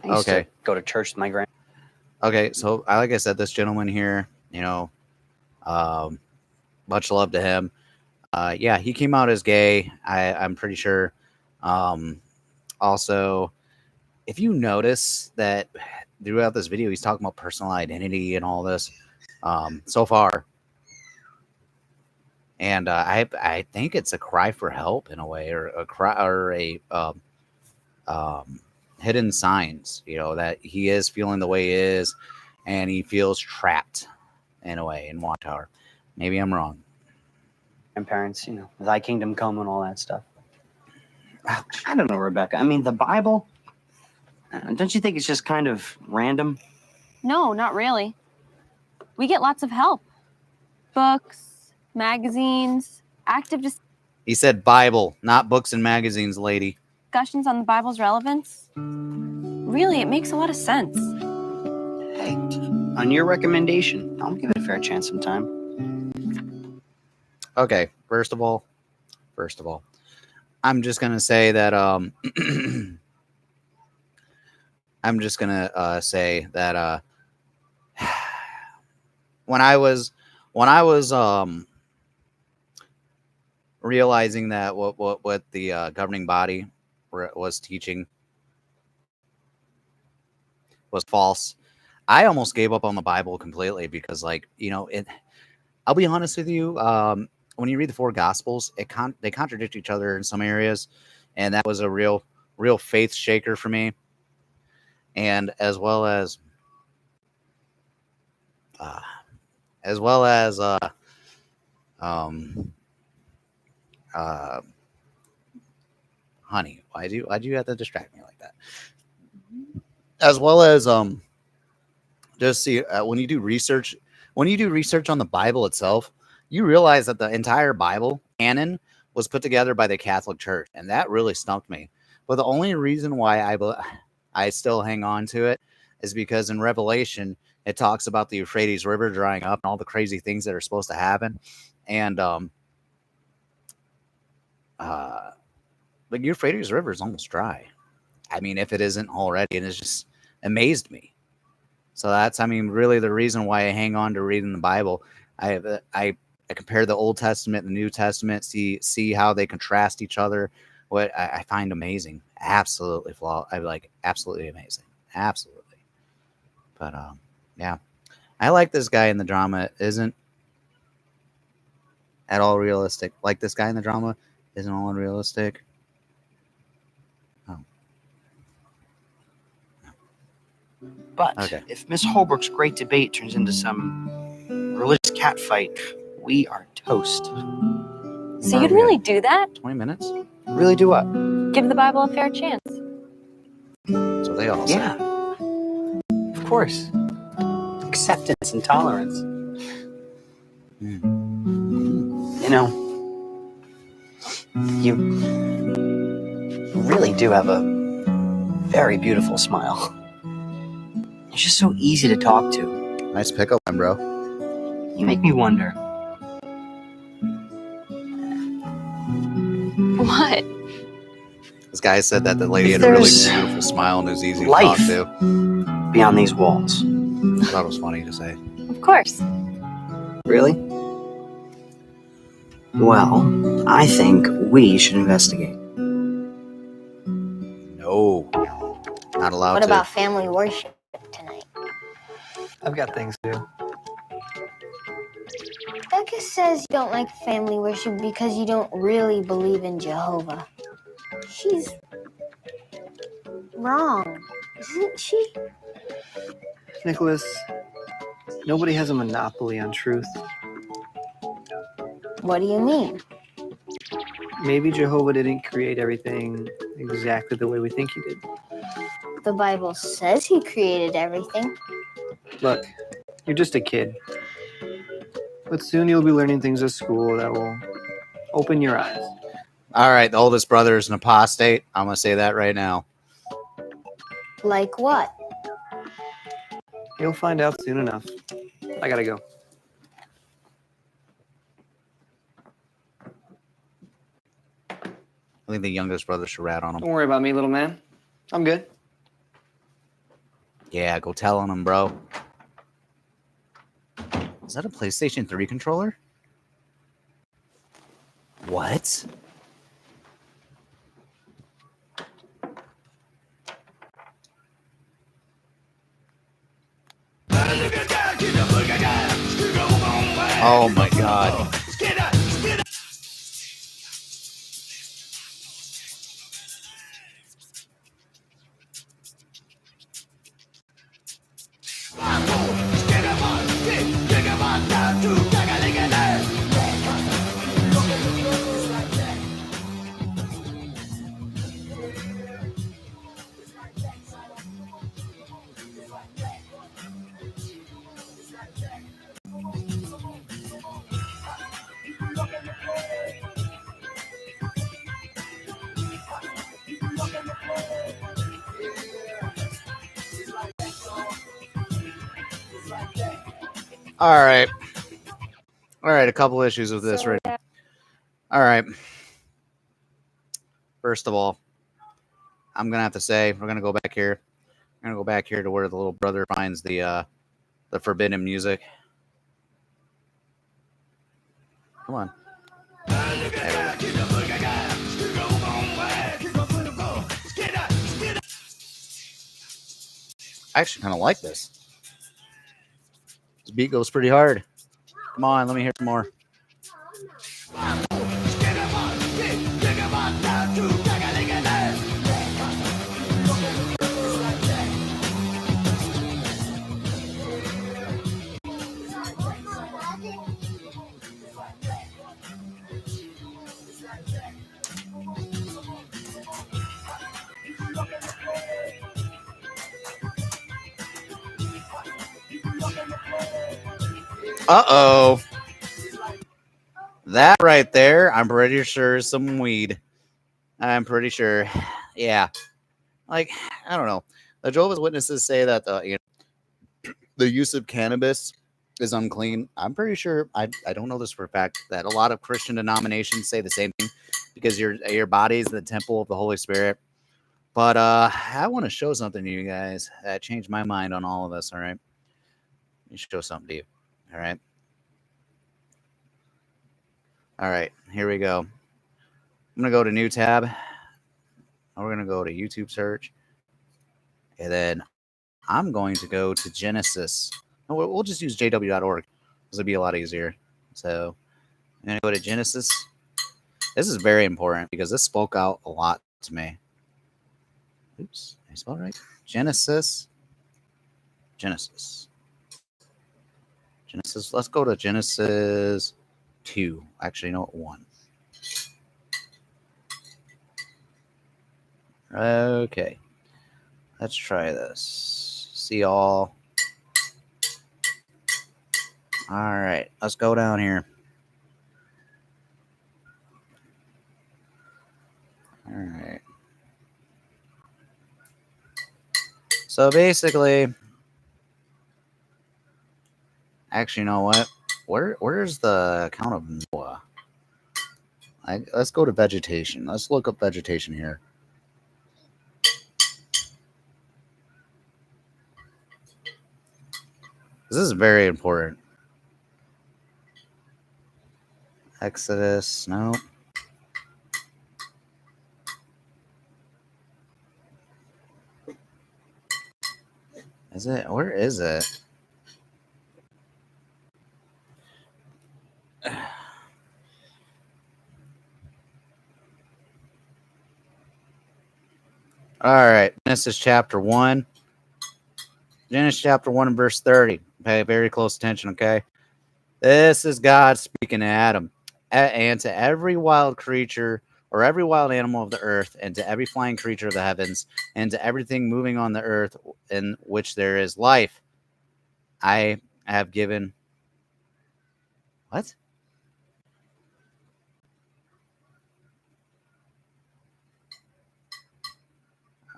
I used Okay. to go to church with my grand. Okay, so like I said, this gentleman here, you know, much love to him. Yeah, he came out as gay. I'm pretty sure. Also, if you notice that throughout this video, he's talking about personal identity and all this so far. And I think it's a cry for help in a way, or a cry, or a hidden signs, you know, that he is feeling the way he is, and he feels trapped in a way in Watchtower. Maybe I'm wrong. Grandparents, you know, thy kingdom come and all that stuff. I don't know, Rebecca. I mean, the Bible, don't you think it's just kind of random? No, not really. We get lots of help. Books, magazines, active He said Bible, not books and magazines, lady. discussions on the Bible's relevance. Really, it makes a lot of sense. Hey, on your recommendation, I'll give it a fair chance sometime. Okay, first of all, I'm just gonna say that I'm just gonna say that when I was realizing that what the governing body was teaching was false, I almost gave up on the Bible completely, because, like, you know, I'll be honest with you, when you read the four Gospels, they contradict each other in some areas, and that was a real faith shaker for me. And as well as honey, why'd you have to distract me like that? As well as just see, when you do research on the Bible itself, you realize that the entire Bible canon was put together by the Catholic Church, and that really stumped me. But the only reason why I still hang on to it is because in Revelation it talks about the Euphrates River drying up and all the crazy things that are supposed to happen, and the Euphrates River is almost dry. I mean, if it isn't already, and it's just amazed me. So that's, I mean, really the reason why I hang on to reading the Bible. I compare the Old Testament and the New Testament, see how they contrast each other. What I find amazing, absolutely flawed. I like absolutely amazing, absolutely. But yeah, I like this guy in the drama. Isn't at all realistic. Like, this guy in the drama isn't all unrealistic. But Okay. if Miss Holbrook's great debate turns into some religious catfight, we are toast. So you'd really do that? 20 minutes? Really do what? Give the Bible a fair chance. So they all say. Yeah. Of course. Acceptance and tolerance. You know, you really do have a very beautiful smile. You're just so easy to talk to. Nice pickup line, bro. You make me wonder. What? This guy said that the lady had a really There's beautiful smile and was easy to life talk to. beyond these walls. I thought it was funny to say. Of course. Really? Well, I think we should investigate. No. Not allowed What to. about family worship tonight? I've got things to do. Monica says you don't like family worship because you don't really believe in Jehovah. She's wrong, isn't she? Nicholas, nobody has a monopoly on truth. What do you mean? Maybe Jehovah didn't create everything exactly the way we think he did. The Bible says he created everything. Look, you're just a kid. But soon you'll be learning things at school that will open your eyes. All right, the oldest brother is an apostate. I'm going to say that right now. Like what? You'll find out soon enough. I gotta go. I think the youngest brother should rat on him. Don't worry about me, little man. I'm good. Yeah, go tell on him, bro. Is that a PlayStation 3 controller? What? Oh my god. All right. All right, a couple issues with this right now. All right. First of all, I'm going to have to say, we're going to go back here. I'm going to go back here to where the little brother finds the forbidden music. Come on. I actually kind of like this. This beat goes pretty hard. Come on, let me hear some more. Uh-oh. That right there, I'm pretty sure is some weed. I'm pretty sure. Yeah. Like, I don't know. The Jehovah's Witnesses say that the use of cannabis is unclean. I'm pretty sure, I don't know this for a fact, that a lot of Christian denominations say the same thing because your body is the temple of the Holy Spirit. But I want to show something to you guys that changed my mind on all of this, all right? Let me show something to you, all right? All right, here we go. I'm going to go to new tab. We're going to go to YouTube search. And then I'm going to go to Genesis. We'll just use jw.org. This will be a lot easier. So I'm going to go to Genesis. This is very important because this spoke out a lot to me. Oops, did I spell it right? Genesis. Let's go to Genesis 2. Actually, no, 1. Okay. Let's try this. See all. All right. Let's go down here. All right. So basically, actually, you know what? Where's the account of Noah? Let's go to vegetation. Let's look up vegetation here. This is very important. Exodus, no. Is it? Where is it? All right, Genesis chapter 1. Genesis chapter 1 and verse 30. Pay very close attention, okay? This is God speaking to Adam. And to every wild creature or every wild animal of the earth, and to every flying creature of the heavens, and to everything moving on the earth in which there is life, I have given. What?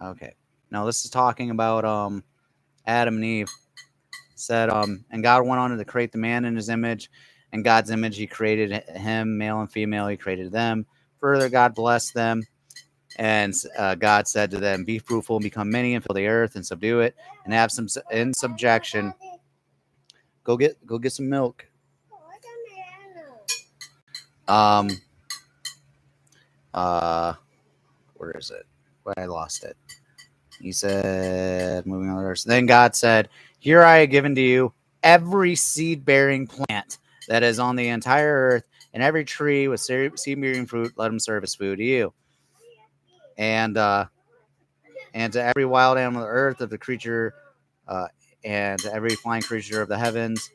Okay. No, this is talking about Adam and Eve. Said and God went on to create the man in his image. In God's image he created him, male and female, he created them. Further, God blessed them. And God said to them, be fruitful and become many and fill the earth and subdue it and have some in subjection. Go get some milk. Where is it? Where I lost it. He said, moving on the earth. Then God said, here I have given to you every seed-bearing plant that is on the entire earth, and every tree with seed-bearing fruit, let them serve as food to you. And to every wild animal of the earth, of the creature, and to every flying creature of the heavens,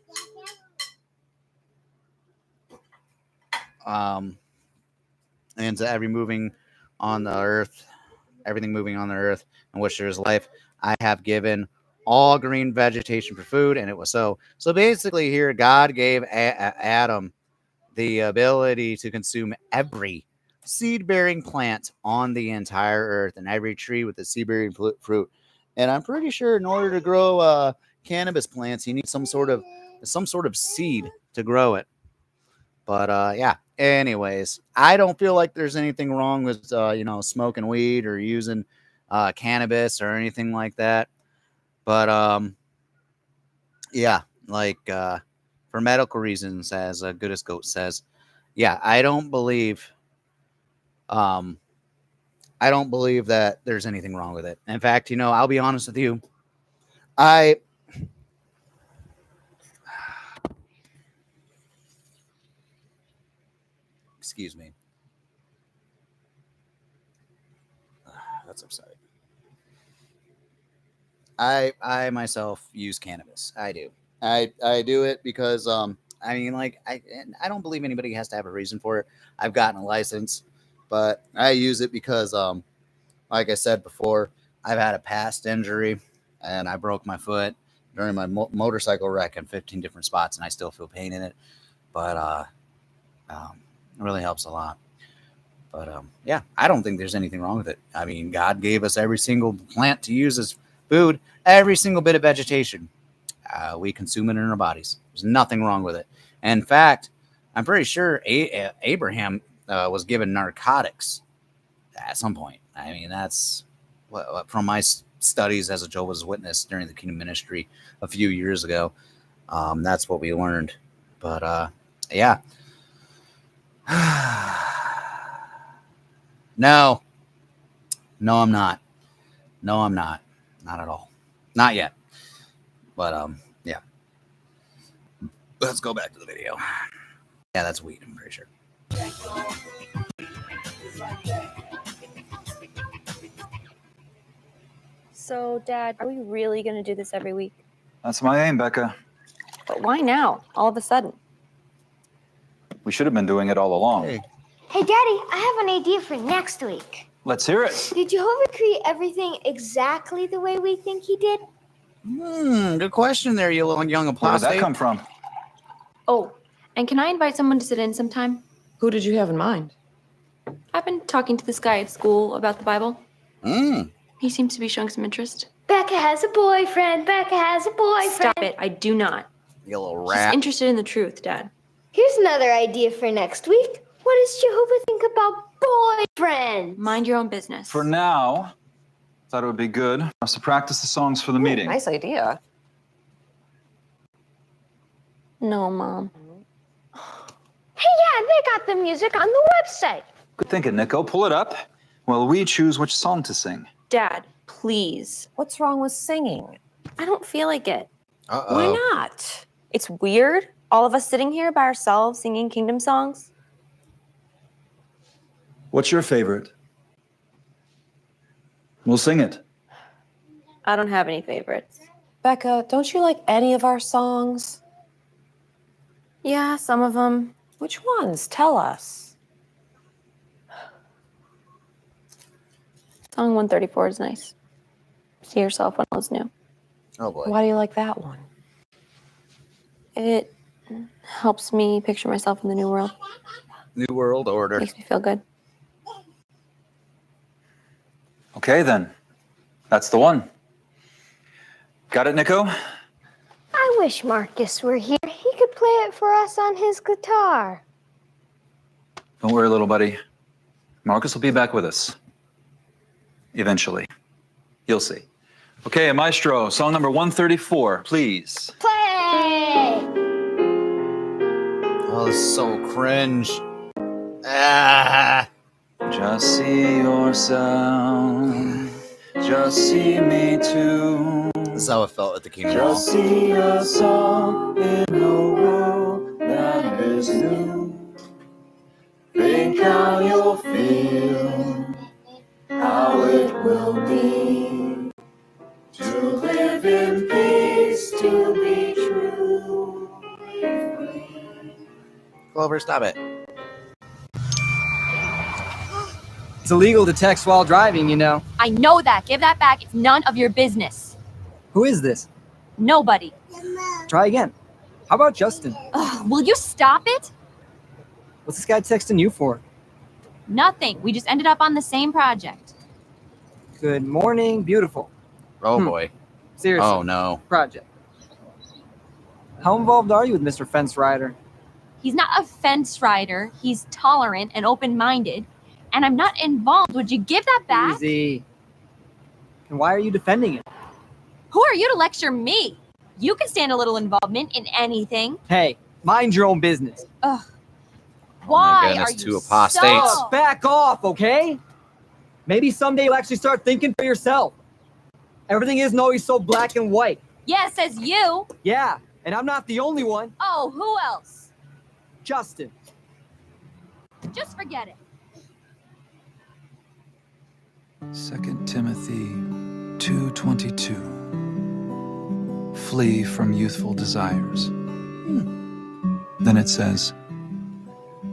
and to every moving on the earth, everything moving on the earth in which there is life, I have given all green vegetation for food. And it was so. So basically here, God gave Adam the ability to consume every seed-bearing plant on the entire earth and every tree with the seed-bearing fruit. And I'm pretty sure in order to grow cannabis plants, you need some sort of seed to grow it. But yeah. Anyways, I don't feel like there's anything wrong with smoking weed or using cannabis or anything like that. But yeah, like for medical reasons, as Goodest Goat says, yeah, I don't believe that there's anything wrong with it. In fact, I'll be honest with you, excuse me. That's upsetting. I myself use cannabis. I do. I do it because I don't believe anybody has to have a reason for it. I've gotten a license, but I use it because like I said before, I've had a past injury and I broke my foot during my motorcycle wreck in 15 different spots, and I still feel pain in it. But it really helps a lot. But yeah, I don't think there's anything wrong with it. I mean, God gave us every single plant to use as food, every single bit of vegetation. We consume it in our bodies. There's nothing wrong with it. And in fact, I'm pretty sure Abraham was given narcotics at some point. I mean, that's from my studies as a Jehovah's Witness during the Kingdom Ministry a few years ago. That's what we learned. But yeah. No, I'm not. No, I'm not. Not at all. Not yet. But yeah. Let's go back to the video. Yeah, that's weed, I'm pretty sure. So, Dad, are we really going to do this every week? That's my aim, Becca. But why now, all of a sudden? We should have been doing it all along. Hey, Daddy, I have an idea for next week. Let's hear it. Did Jehovah create everything exactly the way we think he did? Good question there, you little young apostate. Where did that come from? Oh, and can I invite someone to sit in sometime? Who did you have in mind? I've been talking to this guy at school about the Bible. He seems to be showing some interest. Becca has a boyfriend. Becca has a boyfriend. Stop it. I do not. You little She's rat. interested in the truth, Dad. Here's another idea for next week. What does Jehovah think about boyfriends? Mind your own business. For now, thought it would be good for us to practice the songs for the meeting. Nice idea. No, Mom. Hey, yeah, they got the music on the website. Good thinking, Nico. Pull it up. Well, we choose which song to sing. Dad, please. What's wrong with singing? I don't feel like it. Why not? It's weird, all of us sitting here by ourselves singing kingdom songs. What's your favorite? We'll sing it. I don't have any favorites. Becca, don't you like any of our songs? Yeah, some of them. Which ones? Tell us. Song 134 is nice. See yourself when all's new. Oh boy. Why do you like that one? It helps me picture myself in the new world. New World Order. Makes me feel good. Okay, then. That's the one. Got it, Nico? I wish Marcus were here. He could play it for us on his guitar. Don't worry, little buddy. Marcus will be back with us. Eventually. You'll see. Okay, Maestro, song number 134, please. Play! Oh, this is so cringe. Ah. Just see yourself. Just see me too. This is how it felt at the Kingdom Hall. Just see us all in a world that is new. Think how you'll feel, how it will be to live in peace, to be true. Clover, stop it. It's illegal to text while driving, you know. I know that. Give that back. It's none of your business. Who is this? Nobody. Try again. How about Justin? Ugh, will you stop it? What's this guy texting you for? Nothing. We just ended up on the same project. Good morning, beautiful. Oh boy. Seriously. Oh no. Project. How involved are you with Mr. Fence Rider? He's not a fence rider. He's tolerant and open-minded. And I'm not involved. Would you give that back? Easy. And why are you defending it? Who are you to lecture me? You can stand a little involvement in anything. Hey, mind your own business. Ugh. Oh Why my goodness, are you two apostates. so... Back off, okay? Maybe someday you'll actually start thinking for yourself. Everything isn't always so black and white. Yeah, says you. Yeah, and I'm not the only one. Oh, who else? Justin. Just forget it. 2 Timothy 2:22. Flee from youthful desires. Then it says,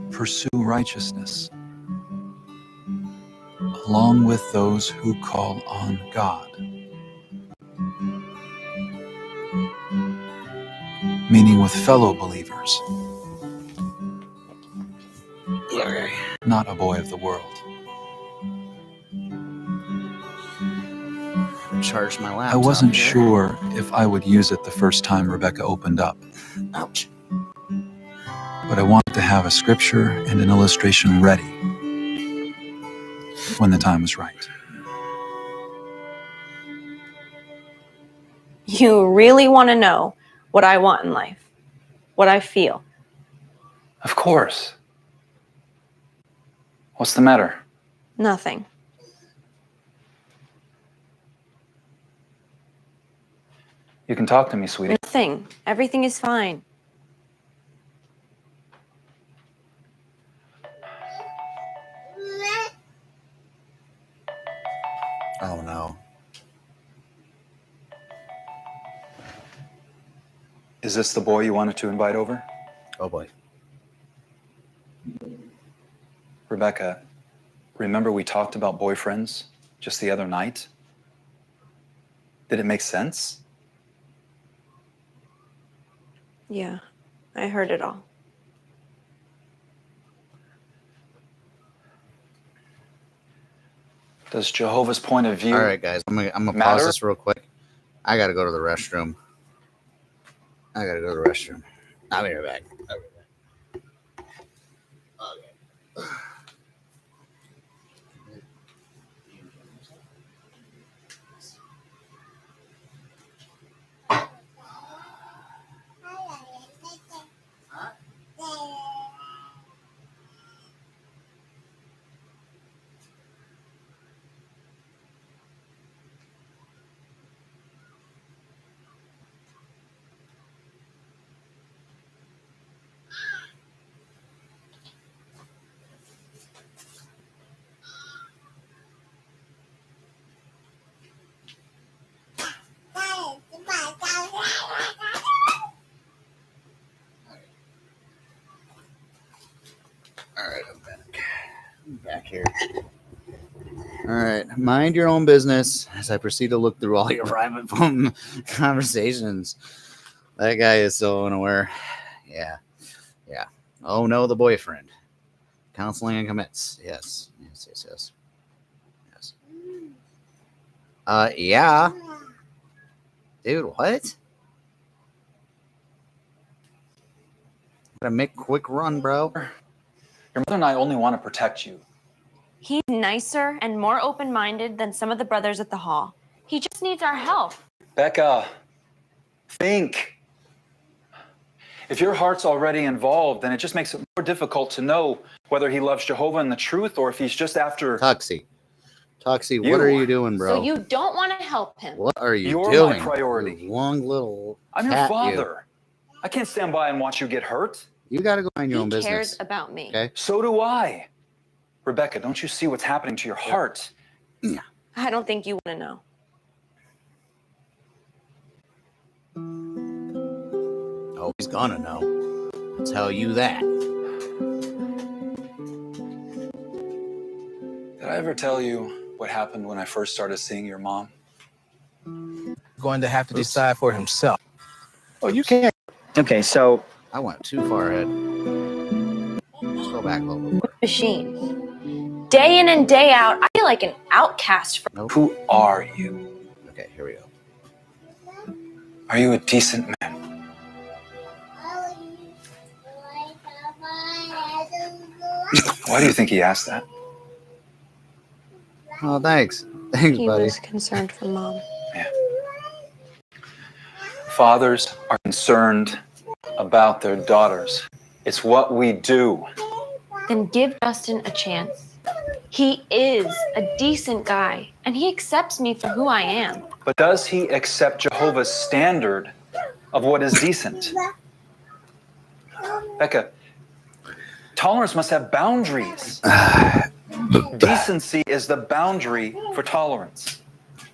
pursue righteousness, along with those who call on God. Meaning with fellow believers. Not a boy of the world. Charged my laptop. I wasn't here. sure if I would use it the first time Rebecca opened up. Ouch. But I wanted to have a scripture and an illustration ready when the time was right. You really want to know what I want in life, what I feel. Of course. What's the matter? Nothing. You can talk to me, sweetie. Nothing. Everything is fine. Oh no. Is this the boy you wanted to invite over? Oh boy. Rebecca, remember we talked about boyfriends just the other night? Did it make sense? Yeah, I heard it all. Does Jehovah's point of view All right, guys. I'm gonna pause matter? this real quick. I gotta go to the restroom. I'll be right back. I'll be right back. Okay. here. All right, mind your own business as I proceed to look through all your private phone conversations. That guy is so unaware. Yeah. Oh no, the boyfriend. Counseling and commits. Yes. Yeah. Dude, what? Gotta make a quick run, bro. Your mother and I only want to protect you. He's nicer and more open-minded than some of the brothers at the hall. He just needs our help. Becca, think. If your heart's already involved, then it just makes it more difficult to know whether he loves Jehovah and the truth or if he's just after... Toxie, what are you doing, bro? So you don't want to help him. What are you You're doing? my priority. You long little I'm your cat, father. I can't stand by and watch you get hurt. You gotta go mind your own business. He cares about me. Okay. So do I. Rebecca, don't you see what's happening to your heart? Yeah. I don't think you want to know. Oh, he's gonna know. I'll tell you that. Did I ever tell you what happened when I first started seeing your mom? Going to have to decide for himself. Oh, you can't. Okay, so I went too far ahead. Just go back a little bit. Machine. Day in and day out, I feel like an outcast. Nope. Who are you? Okay, here we go. Are you a decent man? Why do you think he asked that? Oh, thanks. Thanks, He buddy. was concerned for Mom. Fathers are concerned about their daughters. It's what we do. Then give Justin a chance. He is a decent guy, and he accepts me for who I am. But does he accept Jehovah's standard of what is decent? Becca, tolerance must have boundaries. Decency is the boundary for tolerance.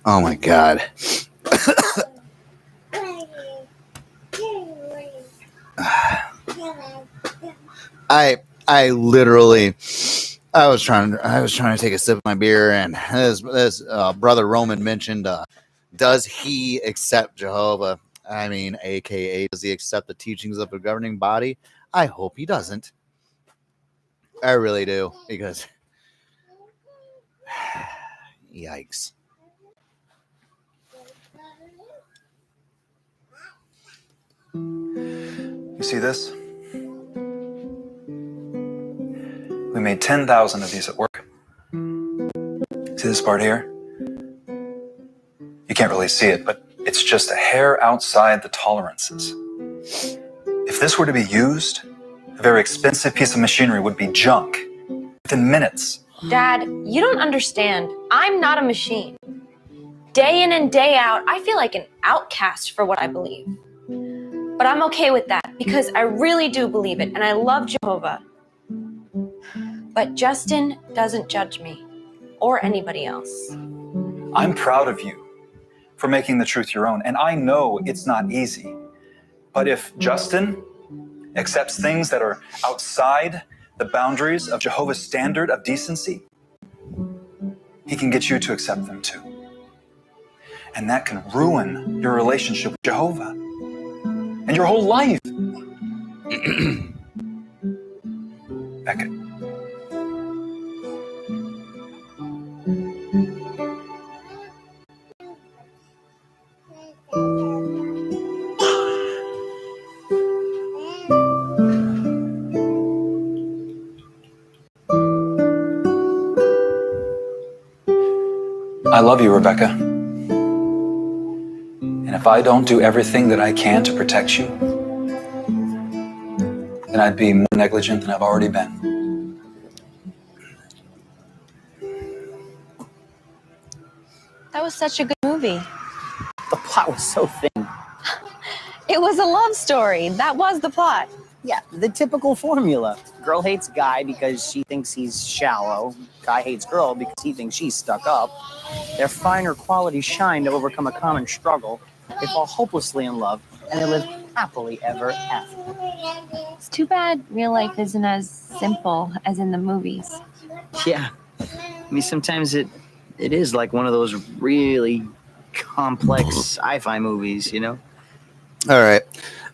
Oh my God. I literally, I was trying to take a sip of my beer, and this brother Roman mentioned, does he accept Jehovah? I mean, AKA, does he accept the teachings of a governing body? I hope he doesn't. I really do, because yikes. You see this? We made 10,000 of these at work. See this part here? You can't really see it, but it's just a hair outside the tolerances. If this were to be used, a very expensive piece of machinery would be junk within minutes. Dad, you don't understand. I'm not a machine. Day in and day out, I feel like an outcast for what I believe. But I'm okay with that because I really do believe it and I love Jehovah. But Justin doesn't judge me or anybody else. I'm proud of you for making the truth your own, and I know it's not easy. But if Justin accepts things that are outside the boundaries of Jehovah's standard of decency, he can get you to accept them too. And that can ruin your relationship with Jehovah and your whole life. Beckett. I love you, Rebecca. And if I don't do everything that I can to protect you, then I'd be more negligent than I've already been. That was such a good movie. the plot was so thin. It was a love story. That was the plot. Yeah, the typical formula. Girl hates guy because she thinks he's shallow. Guy hates girl because he thinks she's stuck up. Their finer qualities shine to overcome a common struggle. They fall hopelessly in love, and they live happily ever after. It's too bad real life isn't as simple as in the movies. Yeah, I mean, sometimes it is like one of those really complex sci-fi movies, you know? All right.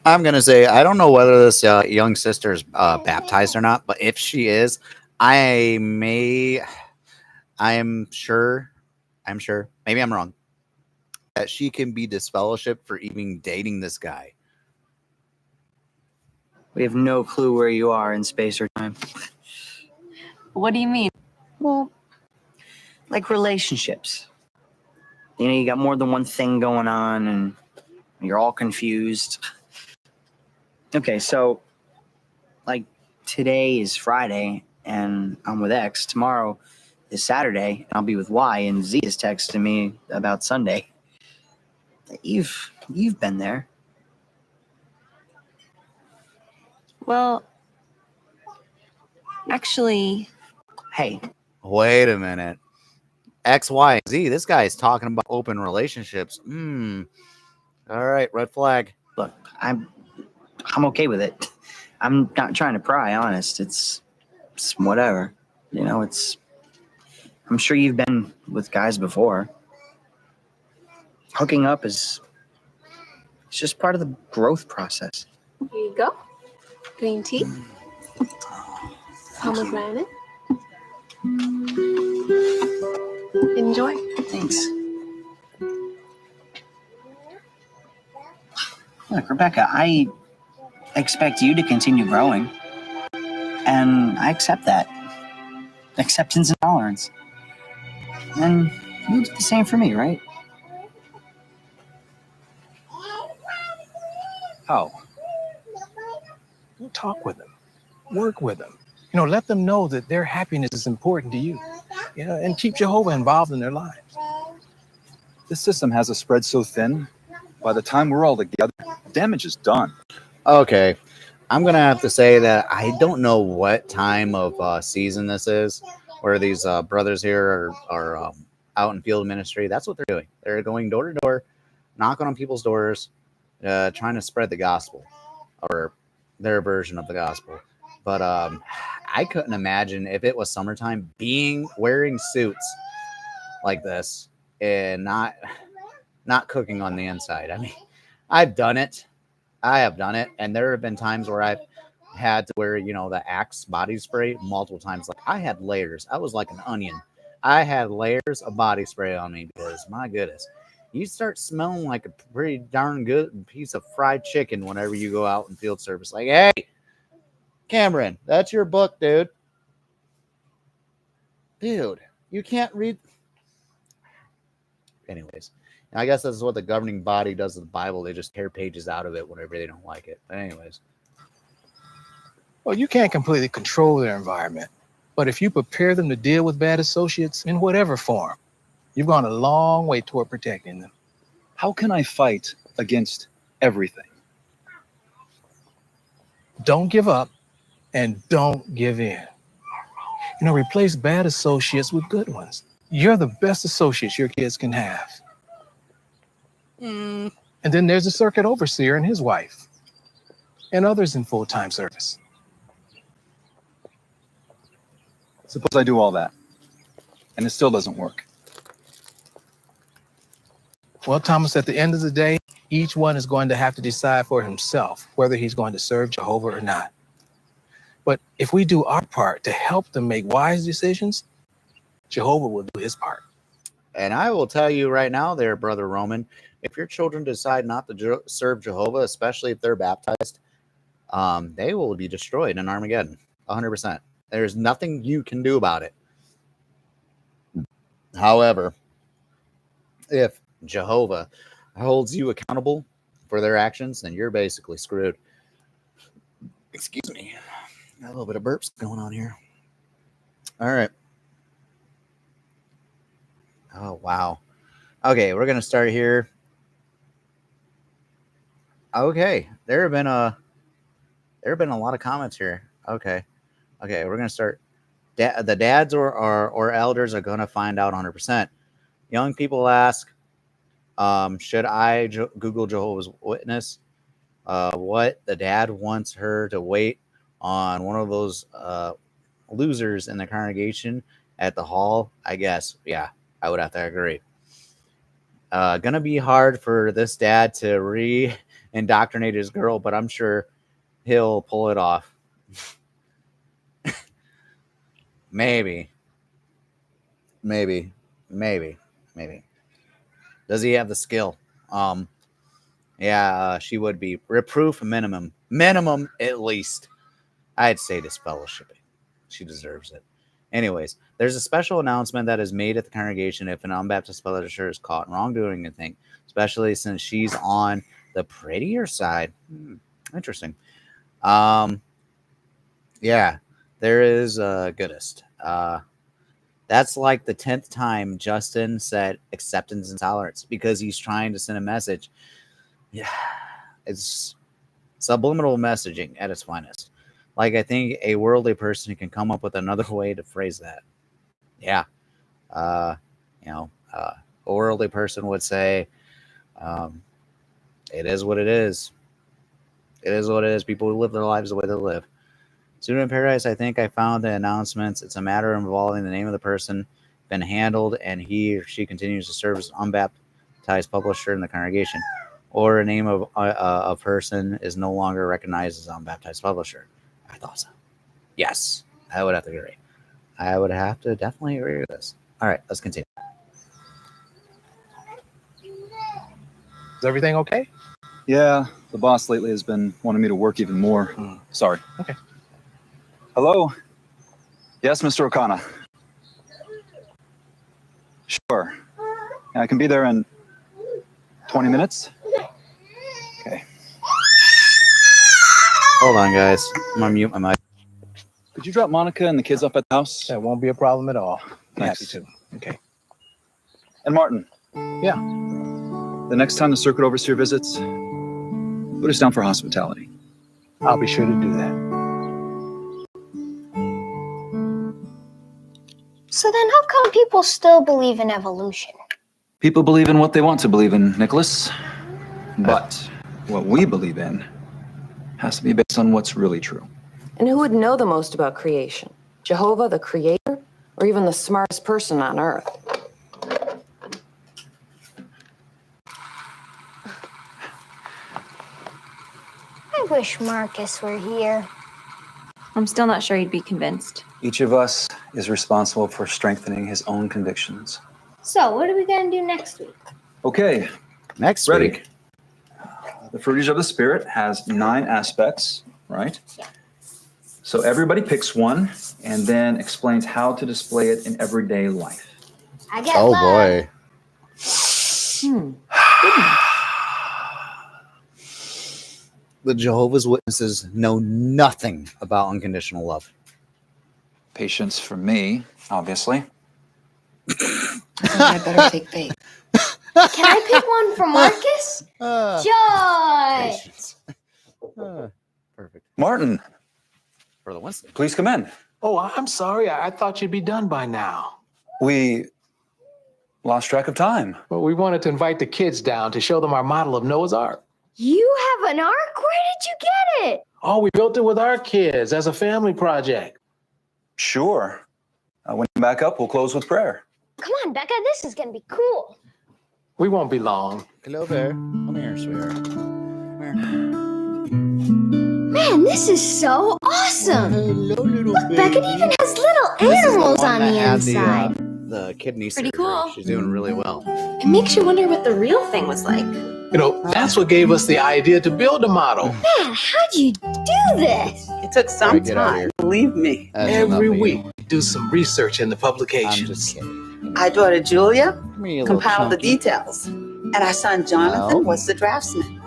I'm going to say, I don't know whether this young sister is baptized or not, but if she is, I'm sure, maybe I'm wrong, that she can be disfellowshipped for even dating this guy. We have no clue where you are in space or time. What do you mean? Well, like relationships. You know, you got more than one thing going on and you're all confused. Okay, so like today is Friday and I'm with X. Tomorrow is Saturday and I'll be with Y, and Z is texting me about Sunday. You've been there. Well, actually, Hey, wait a minute. X, Y, Z. This guy is talking about open relationships. All right, red flag. Look, I'm okay with it. I'm not trying to pry, honest. It's whatever. You know, I'm sure you've been with guys before. Hooking up it's just part of the growth process. Here you go. Green tea. Pomegranate. Enjoy. Thanks. Look, Rebecca, I expect you to continue growing. And I accept that. Acceptance and tolerance. And you do the same for me, right? How? Go talk with them. Work with them. You know, let them know that their happiness is important to you. You know, and keep Jehovah involved in their lives. This system has us spread so thin, by the time we're all together, damage is done. Okay. I'm going to have to say that I don't know what time of season this is, where these brothers here are out in field ministry. That's what they're doing. They're going door to door, knocking on people's doors, trying to spread the gospel, or their version of the gospel. But I couldn't imagine if it was summertime wearing suits like this and not cooking on the inside. I mean, I've done it. I have done it, and there have been times where I've had to wear, the Axe body spray multiple times. Like, I had layers. I was like an onion. I had layers of body spray on me because, my goodness, you start smelling like a pretty darn good piece of fried chicken whenever you go out in field service. Like, hey, Cameron, that's your book, dude. Dude, you can't read. Anyways, I guess that's what the governing body does to the Bible. They just tear pages out of it whenever they don't like it. But anyways. Well, you can't completely control their environment. But if you prepare them to deal with bad associates in whatever form, you've gone a long way toward protecting them. How can I fight against everything? Don't give up and don't give in. You know, replace bad associates with good ones. You're the best associates your kids can have. And then there's the circuit overseer and his wife, and others in full-time service. Suppose I do all that, and it still doesn't work. Well, Thomas, at the end of the day, each one is going to have to decide for himself whether he's going to serve Jehovah or not. But if we do our part to help them make wise decisions, Jehovah will do his part. And I will tell you right now there, Brother Roman, if your children decide not to serve Jehovah, especially if they're baptized, they will be destroyed in Armageddon, 100%. There's nothing you can do about it. However, if Jehovah holds you accountable for their actions, then you're basically screwed. Excuse me. Got a little bit of burps going on here. All right. Oh, wow. Okay, we're going to start here. Okay, there have been a lot of comments here. Okay, we're going to start. The dads or elders are going to find out 100%. Young people ask, should I Google Jehovah's Witness? What? The dad wants her to wait on one of those losers in the congregation at the hall, I guess. Yeah, I would have to agree. Gonna be hard for this dad to re-indoctrinate his girl, but I'm sure he'll pull it off. Maybe. Does he have the skill? Yeah, she would be. Reproof minimum. Minimum, at least. I'd say disfellowshipping. She deserves it. Anyways, there's a special announcement that is made at the congregation if an unbaptized publisher is caught wrongdoing anything, especially since she's on the prettier side. Interesting. Yeah, there is a goodest. That's like the 10th time Justin said acceptance and tolerance because he's trying to send a message. Yeah, it's subliminal messaging at its finest. Like, I think a worldly person can come up with another way to phrase that. Yeah. A worldly person would say, it is what it is. It is what it is. People live their lives the way they live. Student in Paradise, I think I found the announcements. It's a matter involving the name of the person been handled, and he or she continues to serve as an unbaptized publisher in the congregation, or a name of a person is no longer recognized as an unbaptized publisher. I thought so. Yes, I would have to agree. I would have to definitely agree with this. All right, let's continue. Is everything okay? Yeah, the boss lately has been wanting me to work even more. Sorry. Okay. Hello? Yes, Mr. O'Connor. Sure. I can be there in 20 minutes. Okay. Hold on, guys. I'm going to mute my mic. Could you drop Monica and the kids off at the house? That won't be a problem at all. Thanks. Happy to. Okay. And Martin. Yeah. The next time the circuit overseer visits, put us down for hospitality. I'll be sure to do that. So then how come people still believe in evolution? People believe in what they want to believe in, Nicholas. But what we believe in has to be based on what's really true. And who would know the most about creation? Jehovah, the creator, or even the smartest person on earth? I wish Marcus were here. I'm still not sure he'd be convinced. Each of us is responsible for strengthening his own convictions. So what are we gonna do next week? Okay. Next Ready. week. The fruitage of the Spirit has 9 aspects, right? Yeah. So everybody picks one and then explains how to display it in everyday life. I get love. Boy. The Jehovah's Witnesses know nothing about unconditional love. Patience for me, obviously. I better take faith. Can I pick one for Marcus? Joy! Perfect. Martin, For the Winston. please come in. Oh, I'm sorry. I thought you'd be done by now. We lost track of time. Well, we wanted to invite the kids down to show them our model of Noah's Ark. You have an ark? Where did you get it? Oh, we built it with our kids as a family project. Sure. When you back up, we'll close with prayer. Come on, Becca, this is gonna be cool. We won't be long. Clover, come here, sweetheart. Come here. Man, this is so awesome. Hello, little Look, baby. Becca even has little This is the animals one on that the had inside. The kidney Pretty surgery. cool. She's doing really well. It makes you wonder what the real thing was like. You know, that's what gave us the idea to build a model. Man, how'd you do this? It took some Alright, get out of time, here. believe me. That's enough Every of you. week, we do some research in the I'm publications. just kidding. Our daughter Julia Come here, you little compiled the chunky. details. And our son Jonathan No. was the draftsman.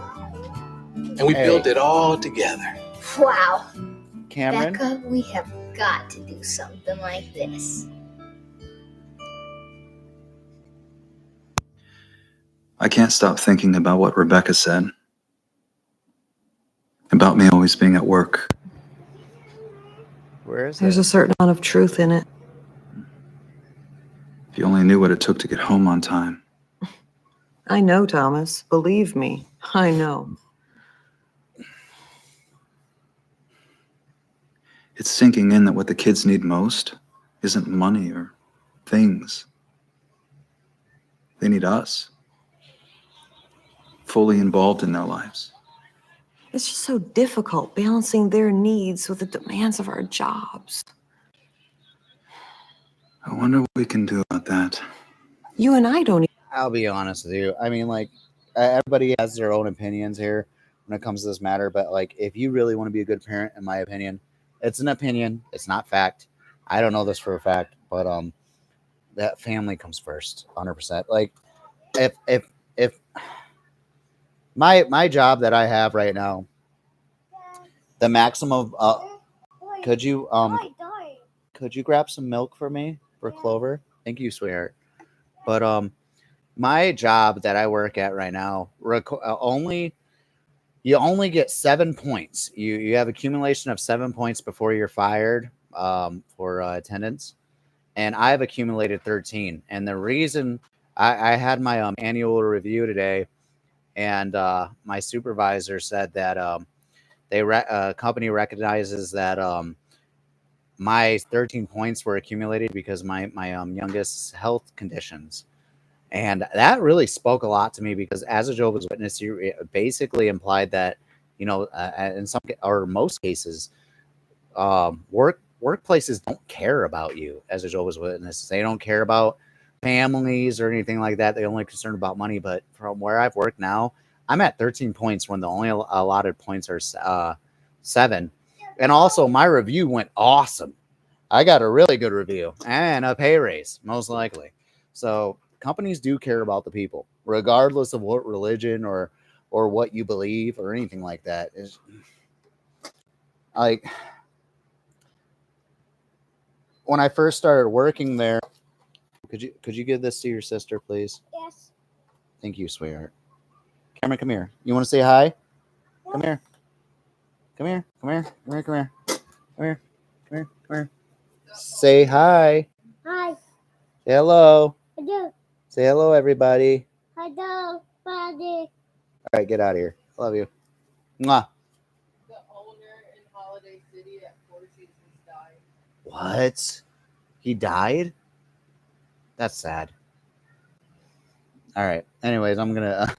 And we built it all together. Wow. Cameron? Becca, we have got to do something like this. I can't stop thinking about what Rebecca said. About me always being at work. Where is There's it? a certain amount of truth in it. If you only knew what it took to get home on time. I know, Thomas. Believe me, I know. It's sinking in that what the kids need most isn't money or things. They need us, fully involved in their lives. It's just so difficult balancing their needs with the demands of our jobs. I wonder what we can do about that. You and I don't. I'll be honest with you. I mean, like, everybody has their own opinions here when it comes to this matter. But, like, if you really want to be a good parent, in my opinion, it's an opinion. It's not fact. I don't know this for a fact, but that family comes first, 100%. Like, if my job that I have right now, the maximum. Could you grab some milk for me for Clover? Thank you, sweetheart. But my job that I work at right now, you only get 7 points. You have accumulation of 7 points before you're fired for attendance, and I've accumulated 13. And the reason I had my annual review today, and my supervisor said that company recognizes that my 13 points were accumulated because my youngest's health conditions. And that really spoke a lot to me, because as a Jehovah's Witness, you basically implied that, in some or most cases, workplaces don't care about you as a Jehovah's Witness. They don't care about families or anything like that. They're only concerned about money. But from where I've worked now, I'm at 13 points when the only allotted points are 7. And also, my review went awesome. I got a really good review and a pay raise, most likely. So companies do care about the people, regardless of what religion or what you believe or anything like that. Is like, when I first started working there, could you give this to your sister, please? Yes. Thank you, sweetheart. Cameron, come here. You want to say hi? Come here. Come here. Come here. Come here. Come here. Come here. Come here. Come here. Say hi. Hi. Say hello. Hello. Say hello, everybody. Hello, buddy. All right, get out of here. Love you. Mwah. The owner in Holiday City at Four Seasons died. What? He died? That's sad. All right. Anyways, I'm going to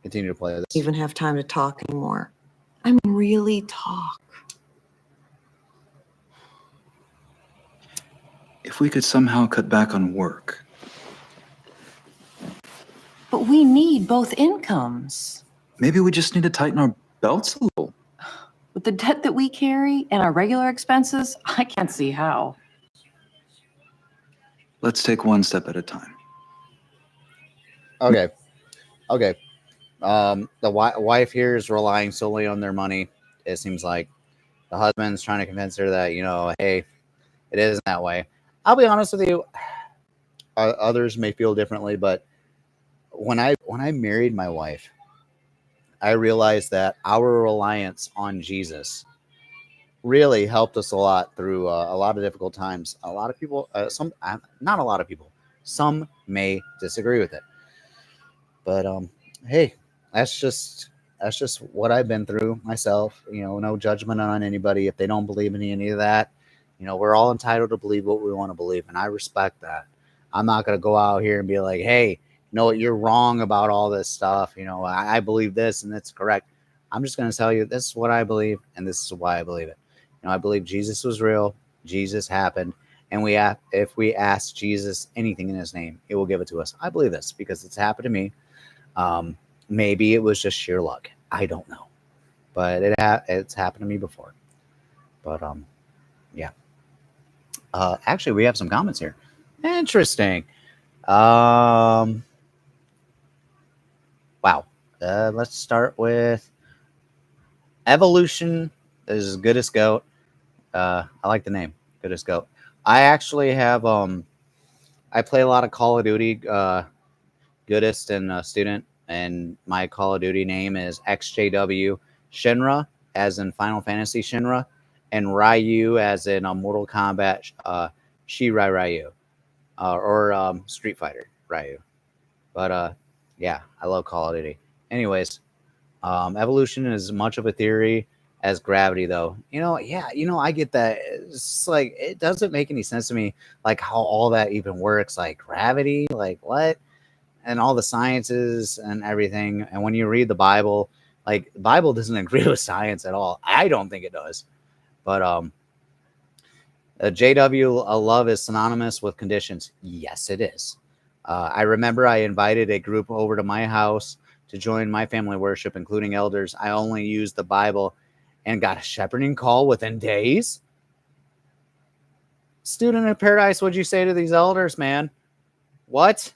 continue to play this. Even have time to talk anymore. I mean, really talk. If we could somehow cut back on work. But we need both incomes. Maybe we just need to tighten our belts a little. With the debt that we carry and our regular expenses, I can't see how. Let's take one step at a time. Okay. The wife here is relying solely on their money. It seems like the husband's trying to convince her that, hey, it isn't that way. I'll be honest with you. Others may feel differently, but when I married my wife, I realized that our reliance on Jesus really helped us a lot through a lot of difficult times. A lot of people, not a lot of people, some may disagree with it, but hey, that's just what I've been through myself. No judgment on anybody if they don't believe in any of that. We're all entitled to believe what we want to believe, and I respect that. I'm not going to go out here and be like, hey, what, you're wrong about all this stuff. I believe this and that's correct. I'm just going to tell you, this is what I believe, and this is why I believe it. I believe Jesus was real. Jesus happened. And if we ask Jesus anything in his name, he will give it to us. I believe this because it's happened to me. Maybe it was just sheer luck. I don't know. But it's happened to me before. But yeah. Actually, we have some comments here. Interesting. Wow. Let's start with Evolution is Goodest Goat. I like the name, Goodest Goat. I actually have I play a lot of Call of Duty, Goodest and Student, and my Call of Duty name is XJW Shinra, as in Final Fantasy Shinra, and Ryu as in Mortal Kombat Shirai Ryu, or Street Fighter Ryu. But yeah, I love Call of Duty. Anyways, evolution is much of a theory as gravity, though. Yeah, I get that. It's like it doesn't make any sense to me, like how all that even works, like gravity, like what, and all the sciences and everything. And when you read the Bible, like the Bible doesn't agree with science at all. I don't think it does. But JW, love is synonymous with conditions. Yes, it is. I remember I invited a group over to my house to join my family worship, including elders. I only used the Bible and got a shepherding call within days. Student of Paradise, what'd you say to these elders, man? What?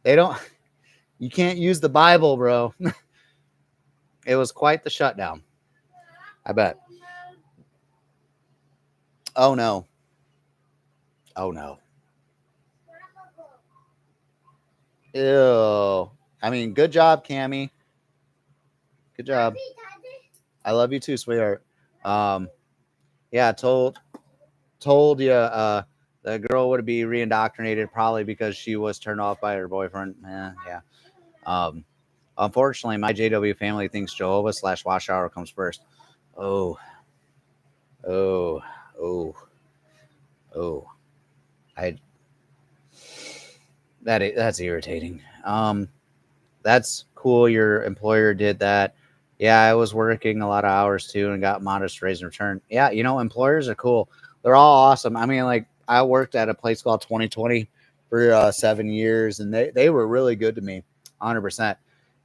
You can't use the Bible, bro. It was quite the shutdown, I bet. Oh, no. Oh, no. Ew. I mean, good job, Cammy. Good job. I love you too, sweetheart. Yeah, told you the girl would be reindoctrinated probably because she was turned off by her boyfriend. Yeah. Unfortunately, my JW family thinks Jehovah / Watch Hour comes first. Oh. That's irritating. That's cool. Your employer did that. Yeah, I was working a lot of hours too and got modest raise in return. Yeah, employers are cool. They're all awesome. I mean, like I worked at a place called 2020 for 7 years, and they were really good to me, 100%.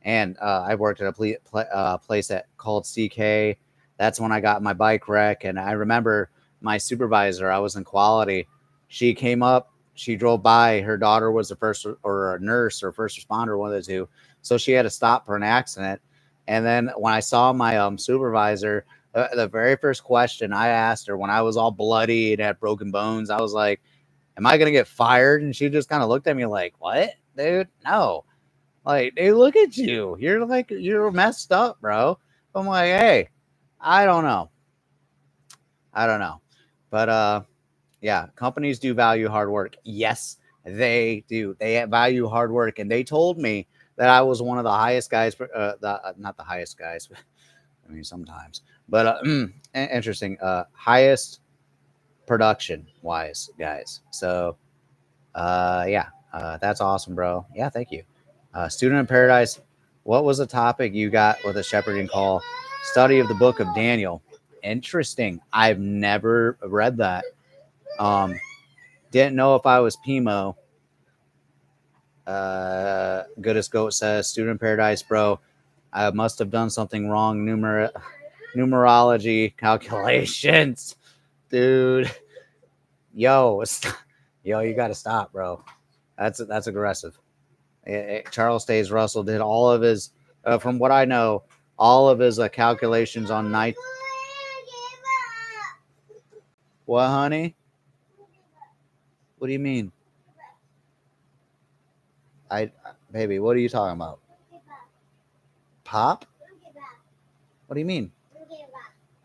And I worked at a place called CK. That's when I got my bike wreck, and I remember my supervisor. I was in quality. She came up. She drove by. Her daughter was a first or a nurse or first responder, one of the two. So she had to stop for an accident. And then when I saw my supervisor, the very first question I asked her when I was all bloody and had broken bones, I was like, am I going to get fired? And she just kind of looked at me like, what, dude? No. Like, dude, look at you. You're messed up, bro. I'm like, hey, I don't know. But, yeah, companies do value hard work. Yes, they do. They value hard work. And they told me that I was one of the highest guys, not the highest guys, I mean, sometimes, but interesting, highest production wise guys. So, yeah, that's awesome, bro. Yeah, thank you. Student in Paradise, what was the topic you got with a shepherding call? Study of the book of Daniel. Interesting. I've never read that. Didn't know if I was Pimo. Goodest Goat says, Student in Paradise, bro. I must have done something wrong. Numerology calculations, dude. Yo, you got to stop, bro. That's aggressive. Charles Taze Russell did all of his, from what I know, all of his calculations on night. What, honey? What do you mean? Baby, what are you talking about? Pop? What do you mean?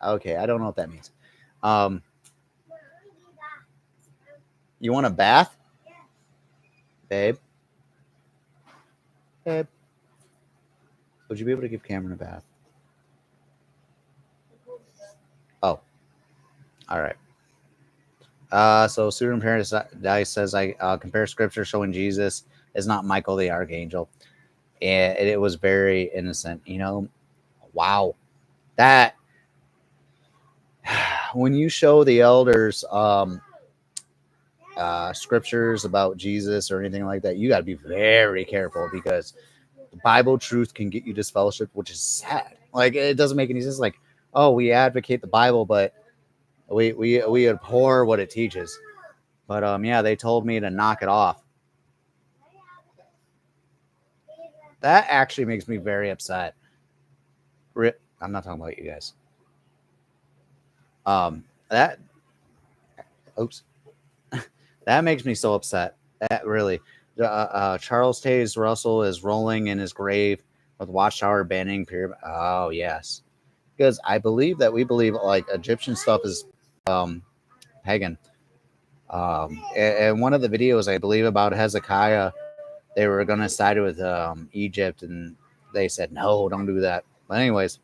Okay, I don't know what that means. You want a bath? Babe? Babe? Would you be able to give Cameron a bath? Oh. All right. So Student Paradise says I compare scripture showing Jesus is not Michael the Archangel. And it was very innocent, Wow. That when you show the elders scriptures about Jesus or anything like that, you got to be very careful because the Bible truth can get you disfellowshipped, which is sad. Like, it doesn't make any sense. Like, oh, we advocate the Bible, but we abhor what it teaches. But yeah, they told me to knock it off. That actually makes me very upset. I'm not talking about you guys. Oops. That makes me so upset. That really. Charles Taze Russell is rolling in his grave with Watchtower banning pyramid. Oh, yes. Because I believe that we believe like Egyptian stuff is pagan. And one of the videos I believe about Hezekiah, they were going to side with Egypt, and they said, no, don't do that. But anyways,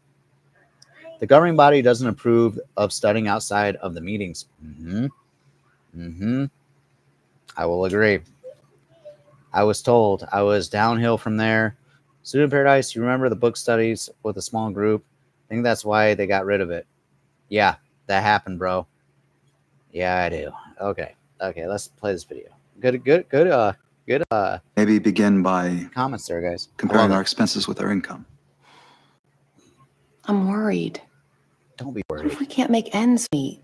The governing body doesn't approve of studying outside of the meetings. I will agree. I was told I was downhill from there. Student Paradise, you remember the book studies with a small group? I think that's why they got rid of it. Yeah, that happened, bro. Yeah, I do. Okay, let's play this video. Good. Maybe begin by comments there, guys. comparing our expenses with our income. I'm worried. Don't be What worried. if we can't make ends meet?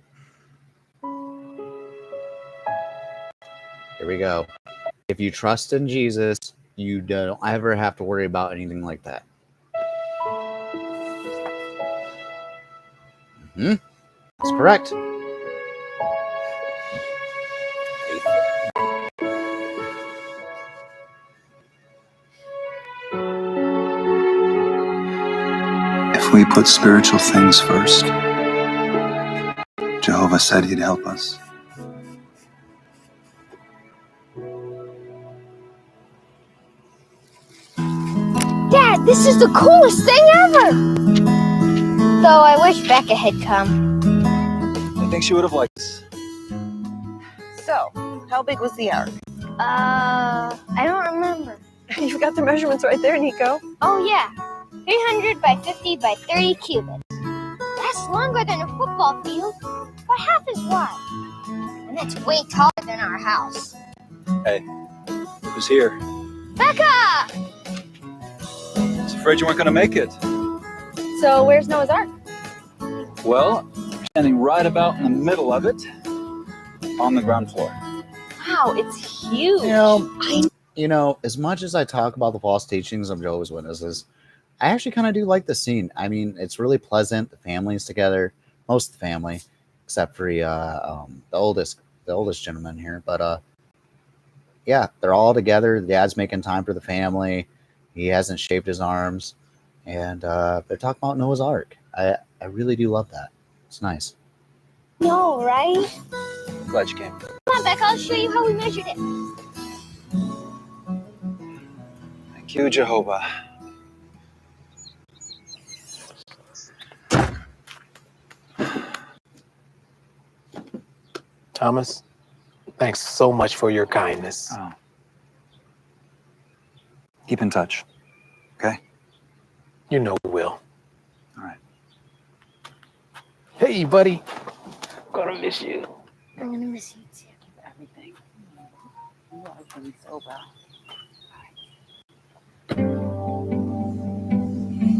Here we go. If you trust in Jesus, you don't ever have to worry about anything like that. That's correct. If we put spiritual things first, Jehovah said he'd help us. Dad, this is the coolest thing ever! Though I wish Becca had come. I think she would have liked us. So, how big was the ark? I don't remember. You've got the measurements right there, Nico. Oh yeah, 300 by 50 by 30 cubits. That's longer than a football field, but half as wide. And that's way taller than our house. Hey, who's here? Becca! I was afraid you weren't going to make it. So where's Noah's Ark? Well, we're standing right about in the middle of it, on the ground floor. Wow, it's huge. You know, as much as I talk about the false teachings of Jehovah's Witnesses, I actually kind of do like the scene. I mean, it's really pleasant. The family's together, most of the family, except for the oldest gentleman here. But yeah, they're all together. The dad's making time for the family. He hasn't shaved his arms, and they're talking about Noah's Ark. I really do love that. It's nice. No, right? Glad you came. Come on, Becca, I'll show you how we measured it. Thank you, Jehovah. Thomas, thanks so much for your kindness. Oh. Keep in touch, okay? You know we will. All right. Hey, buddy. Gonna miss you. I'm gonna miss you too. Everything. You are doing so well.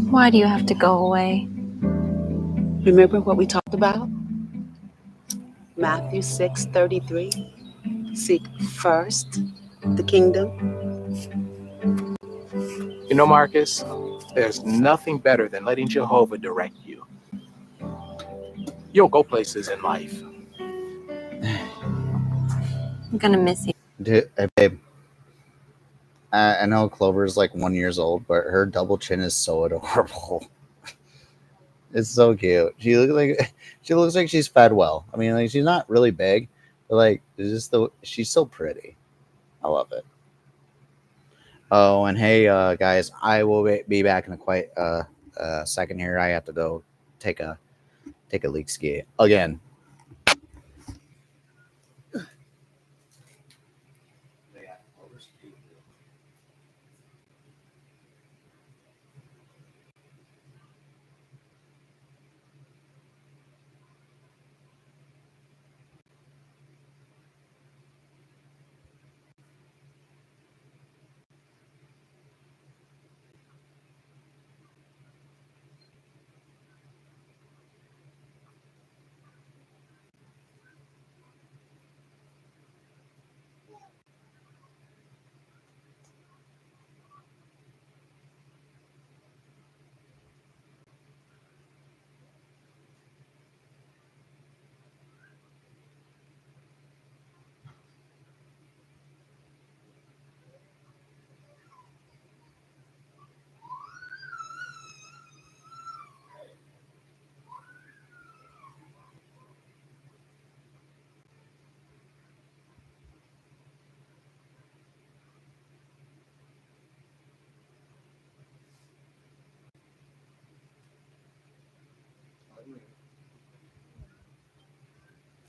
Why do you have to go away? Remember what we talked about? Matthew 6:33. Seek first the kingdom. You know, Marcus, there's nothing better than letting Jehovah direct you. You'll go places in life. I'm gonna miss you. Dude, hey, babe. I know Clover's like 1 year old, but her double chin is so adorable. It's so cute. She looks like she's fed well. I mean, like, she's not really big, but like it's just she's so pretty. I love it. Oh, and hey, guys, I will be back in a quite second here. I have to go take a leak ski again.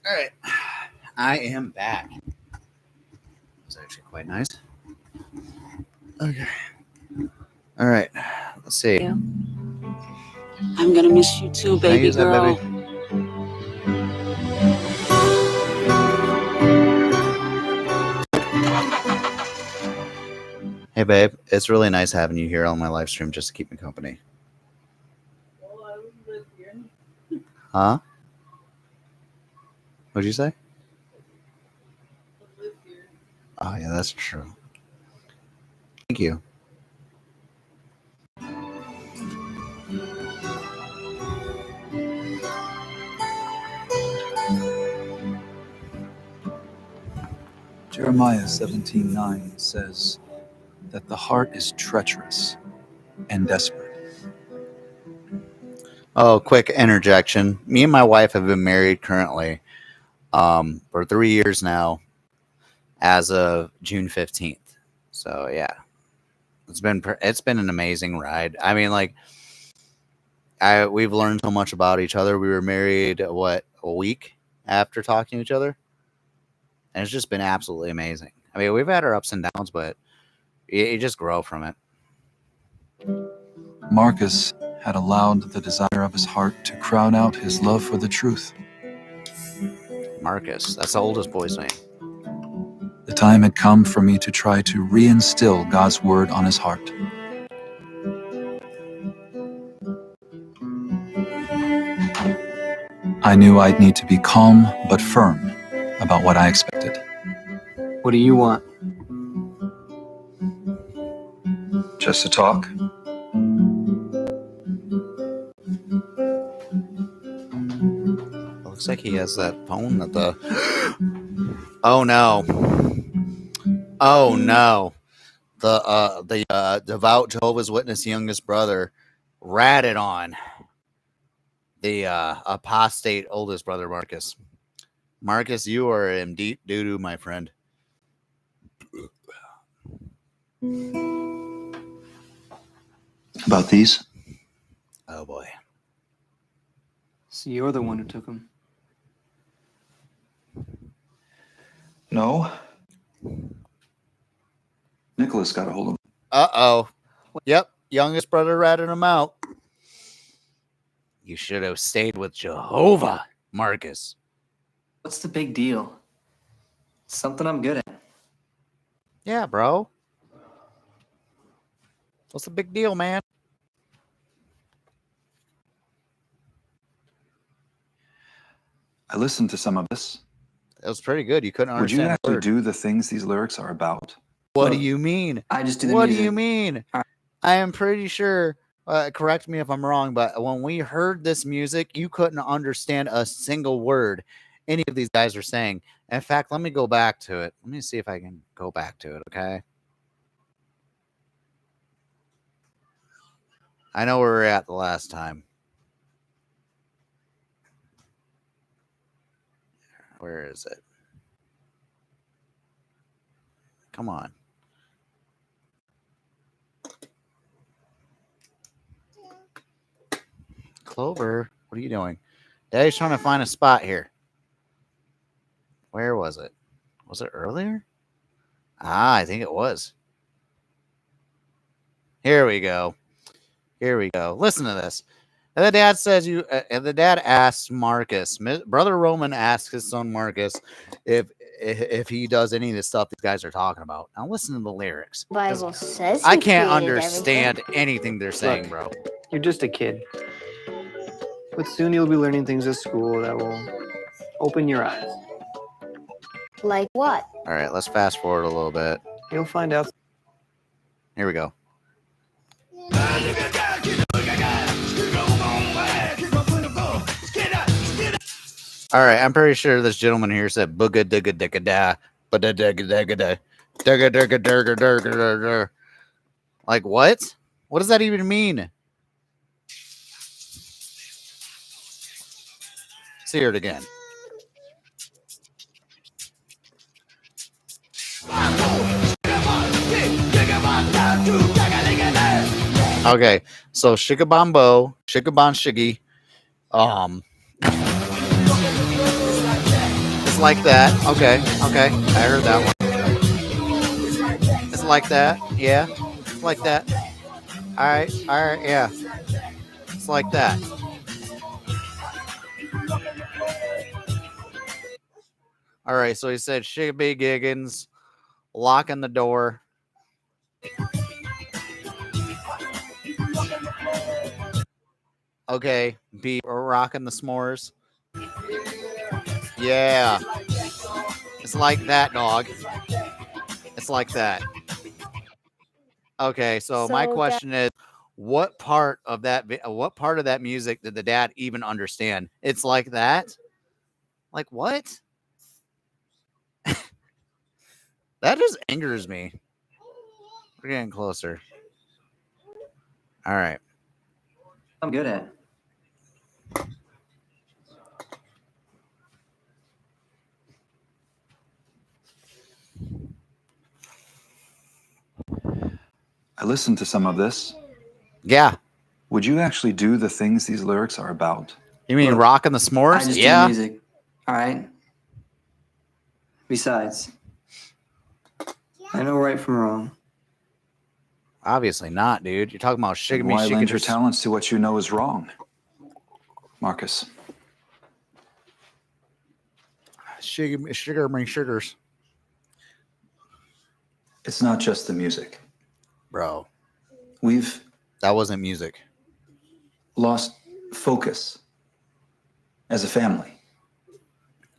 All right. I am back. It's actually quite nice. Okay. All right. Let's see. Yeah. I'm gonna miss you too, Can I baby use that, girl. baby? Hey, babe. It's really nice having you here on my live stream just to keep me company. Huh? What'd you say? Oh, yeah, that's true. Thank you. Jeremiah 17:9 says that the heart is treacherous and desperate. Oh, quick interjection. Me and my wife have been married currently for 3 years now as of June 15th. So, yeah. It's been an amazing ride. I mean, like, we've learned so much about each other. We were married, a week after talking to each other? And it's just been absolutely amazing. I mean, we've had our ups and downs, but you just grow from it. Marcus had allowed the desire of his heart to crowd out his love for the truth. Marcus, that's the oldest boy's name. The time had come for me to try to reinstill God's word on his heart. I knew I'd need to be calm but firm about what I expected. What do you want? Just to talk. Looks like he has that phone at the... Oh, no. Oh, no. The devout Jehovah's Witness youngest brother ratted on the apostate oldest brother, Marcus. Marcus, you are in deep doo-doo, my friend. About these? Oh, boy. So you're the one who took him. No. Nicholas got a hold of them. Uh-oh. Yep, youngest brother ratted him out. You should have stayed with Jehovah, Marcus. What's the big deal? It's something I'm good at. Yeah, bro. What's the big deal, man? I listened to some of this. It was pretty good. You couldn't Would you understand a actually word. do the things these lyrics are about? What do you mean? I just do the What music. do you mean? I am pretty sure, correct me if I'm wrong, but when we heard this music, you couldn't understand a single word any of these guys are saying. In fact, let me go back to it. Let me see if I can go back to it, okay? I know where we were at the last time. Where is it? Come on. Clover, what are you doing? Daddy's trying to find a spot here. Where was it? Was it earlier? Ah, I think it was. Here we go. Here we go. Listen to this. And the dad says and the dad asks Marcus, Brother Roman asks his son Marcus if he does any of the stuff these guys are talking about. Now listen to the lyrics. Bible says I he can't created understand everything. anything they're saying, bro. You're just a kid. But soon you'll be learning things at school that will open your eyes. Like what? All right, let's fast forward a little bit. You'll find out. Here we go. All right, I'm pretty sure this gentleman here said booga digga digga da, ba da digga digga da, digga digga digga digga digga. Like what? What does that even mean? Let's hear it again. Okay, so Shikabambo, Shikaban Shiggy, It's like that. Okay. I heard that one. It's like that. Yeah. It's like that. All right. Yeah. It's like that. All right. So he said, Shigby Giggins, locking the door. Okay. B, rocking the s'mores. Yeah. It's like that, dog. It's like that. Okay, so my question is, what part of that music did the dad even understand? It's like that? Like what? That just angers me. We're getting closer. All right. I'm good at. I listened to some of this. Yeah. Would you actually do the things these lyrics are about? You mean rocking the s'mores? I just Yeah. do music. All right. Besides, I know right from wrong. Obviously not, dude. You're talking about And shiggy why lend shiggy. your talents to what you know is wrong? Marcus. Sugars. It's not just the music. Bro. That wasn't music. Lost focus as a family.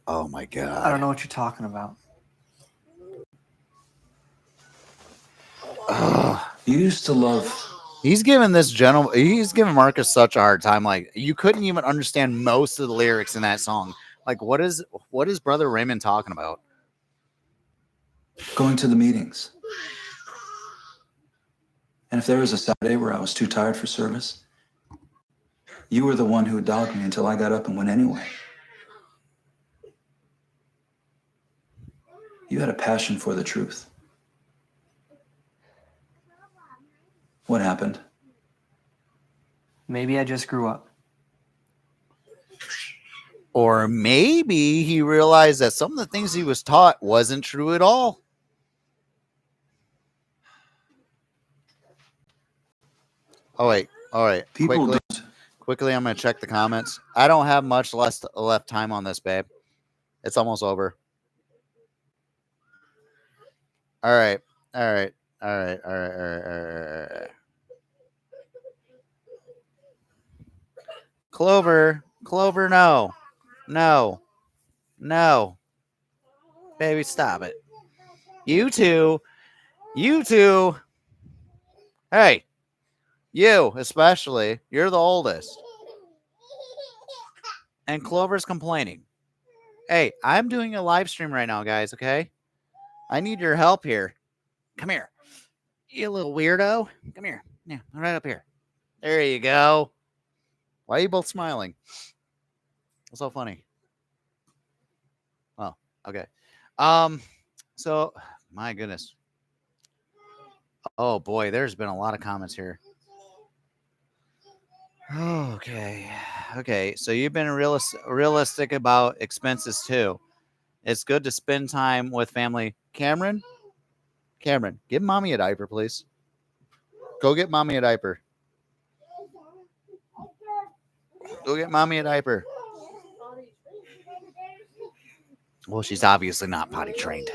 Oh my God. I don't know what you're talking about. You used to love. He's giving Marcus such a hard time. Like, you couldn't even understand most of the lyrics in that song. Like, what is Brother Raymond talking about? Going to the meetings. And if there was a Saturday where I was too tired for service, you were the one who dogged me until I got up and went anyway. You had a passion for the truth. What happened? Maybe I just grew up. Or maybe he realized that some of the things he was taught wasn't true at all. Oh, wait. All right. Quickly, I'm going to check the comments. I don't have much left time on this, babe. It's almost over. All right. Clover, no. Baby, stop it. You two. Hey, you especially. You're the oldest. And Clover's complaining. Hey, I'm doing a live stream right now, guys, okay? I need your help here. Come here. You little weirdo. Come here. Yeah, right up here. There you go. Why are you both smiling? What's so funny? Oh, okay. So my goodness. Oh boy, there's been a lot of comments here. Okay. So you've been realistic about expenses too. It's good to spend time with family. Cameron, give mommy a diaper, please. Go get mommy a diaper. Well, she's obviously not potty trained.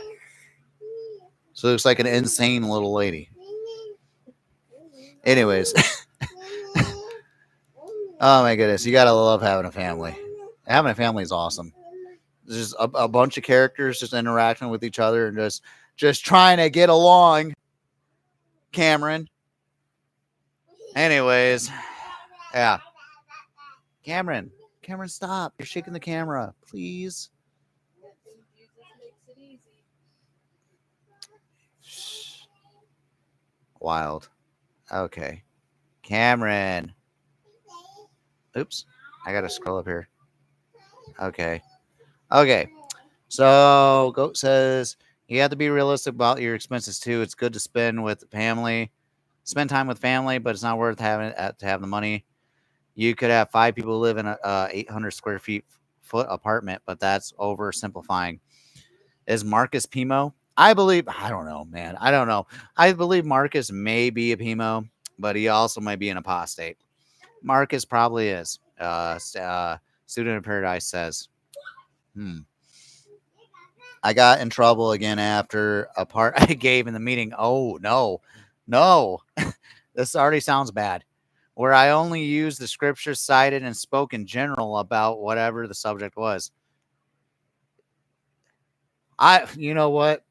So it looks like an insane little lady. Anyways. Oh my goodness. You got to love having a family. Having a family is awesome. There's just a bunch of characters just interacting with each other and just trying to get along. Cameron. Anyways. Yeah. Cameron, stop. You're shaking the camera. Please. Wild. Okay. Cameron. Oops. I got to scroll up here. Okay. So, Goat says, you have to be realistic about your expenses too. It's good to spend time with family, but it's not worth having to have the money. You could have 5 people live in a 800 square foot apartment, but that's oversimplifying. Is Marcus Pimo? I don't know, man. I don't know. I believe Marcus may be a Pimo, but he also might be an apostate. Marcus probably is. Student of Paradise says, I got in trouble again after a part I gave in the meeting. Oh, no. This already sounds bad. Where I only used the scripture cited and spoke in general about whatever the subject was. You know what?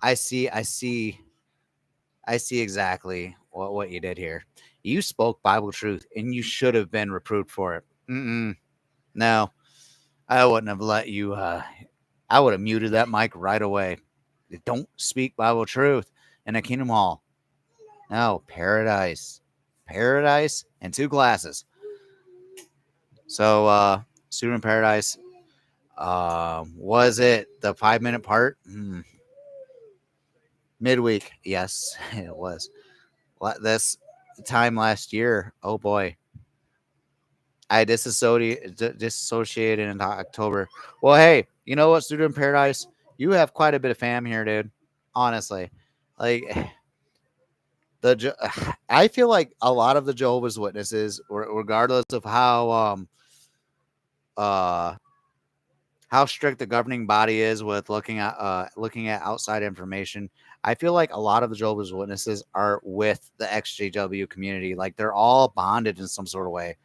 I see exactly what you did here. You spoke Bible truth, and you should have been reproved for it. No, I wouldn't have let you. I would have muted that mic right away. Don't speak Bible truth in a Kingdom Hall. No, paradise, and 2 classes. So, Student in Paradise. Was it the 5-minute part? Midweek, yes, it was. This time last year, oh boy, I disassociated in October. Well, hey, you know what, Student in Paradise? You have quite a bit of fam here, dude. Honestly, like I feel like a lot of the Jehovah's Witnesses, regardless of how strict the governing body is with looking at outside information, I feel like a lot of the Jehovah's Witnesses are with the XJW community. Like they're all bonded in some sort of way.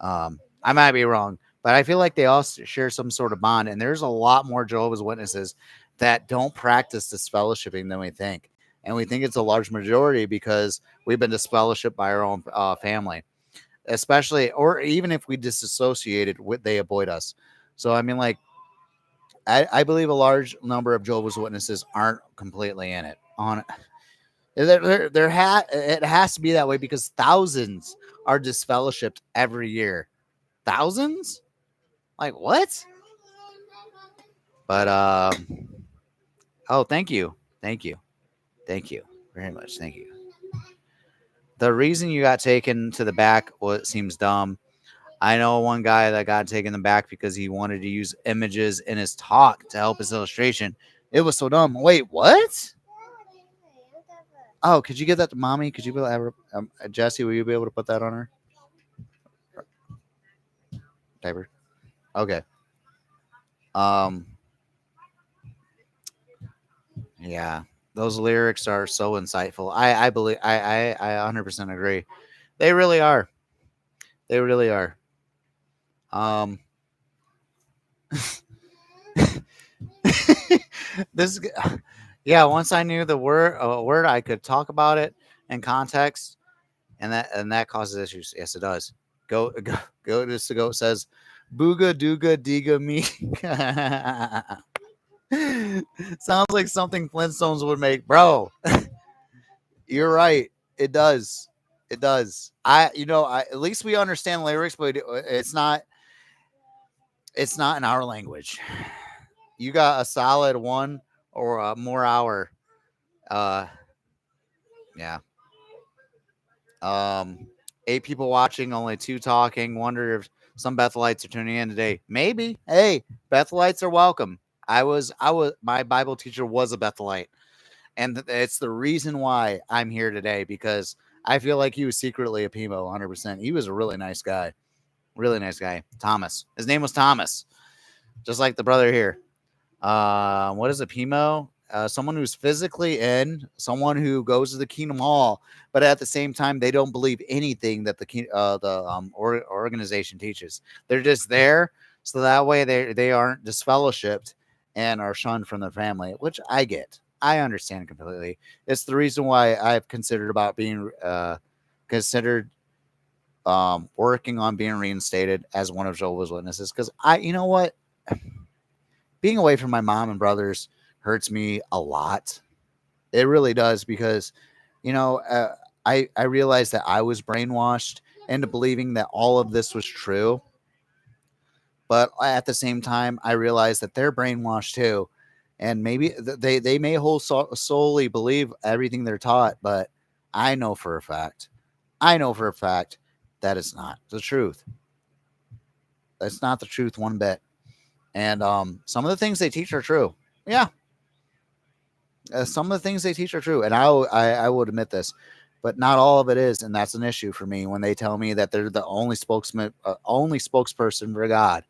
I might be wrong, but I feel like they all share some sort of bond. And there's a lot more Jehovah's Witnesses that don't practice this fellowshipping than we think. And we think it's a large majority because we've been disfellowshipped by our own family, especially, or even if we disassociated, they avoid us. So, I mean, like, I believe a large number of Jehovah's Witnesses aren't completely in it. It has to be that way because thousands are disfellowshipped every year. Thousands? Like what? But oh, thank you very much. Thank you. The reason you got taken to the back seems dumb. I know one guy that got taken in the back because he wanted to use images in his talk to help his illustration. It was so dumb. Wait, what? Oh, could you give that to mommy? Could you be able to, Jesse, will you be able to put that on her? Diaper. Okay. Yeah, those lyrics are so insightful. I believe I 100% agree. They really are. They really are. This, yeah. Once I knew the word, I could talk about it in context, and that causes issues. Yes, it does. Go. This the goat says, "Booga dooga diga me." Sounds like something Flintstones would make, bro. You're right. It does. It does. At least we understand lyrics, but it's not in our language. You got a solid 1 or more hour. Yeah. 8 people watching, only 2 talking. Wonder if some Bethelites are tuning in today. Maybe. Hey, Bethelites are welcome. My Bible teacher was a Bethelite. And it's the reason why I'm here today, because I feel like he was secretly a Pimo 100%. He was a really nice guy. Really nice guy. Thomas. His name was Thomas. Just like the brother here. What is a Pimo? Someone who's physically in, someone who goes to the Kingdom Hall, but at the same time, they don't believe anything that the organization teaches. They're just there, so that way they aren't disfellowshipped and are shunned from the family, which I get. I understand completely. It's the reason why I've considered about being working on being reinstated as one of Jehovah's Witnesses, because you know what, being away from my mom and brothers hurts me a lot. It really does, because I realized that I was brainwashed into believing that all of this was true, but at the same time I realized that they're brainwashed too, and maybe they may solely believe everything they're taught, but I know for a fact I know for a fact that is not the truth. That's not the truth one bit. And some of the things they teach are true. Yeah. Some of the things they teach are true. And I would admit this, but not all of it is. And that's an issue for me when they tell me that they're the only spokesperson for God.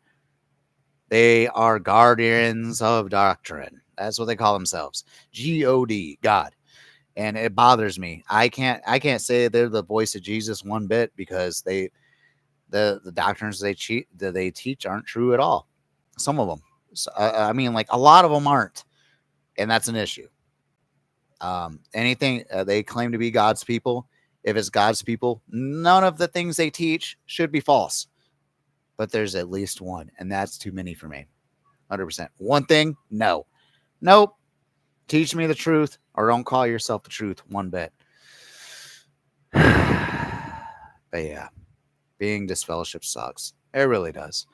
They are guardians of doctrine. That's what they call themselves. God, God. And it bothers me. I can't say they're the voice of Jesus one bit, because the doctrines they teach aren't true at all. Some of them. So, I mean, like, a lot of them aren't, and that's an issue. Anything they claim to be God's people, if it's God's people, none of the things they teach should be false. But there's at least one, and that's too many for me. 100%. One thing, no. Nope. Teach me the truth, or don't call yourself the truth one bit. But yeah, being disfellowship sucks. It really does.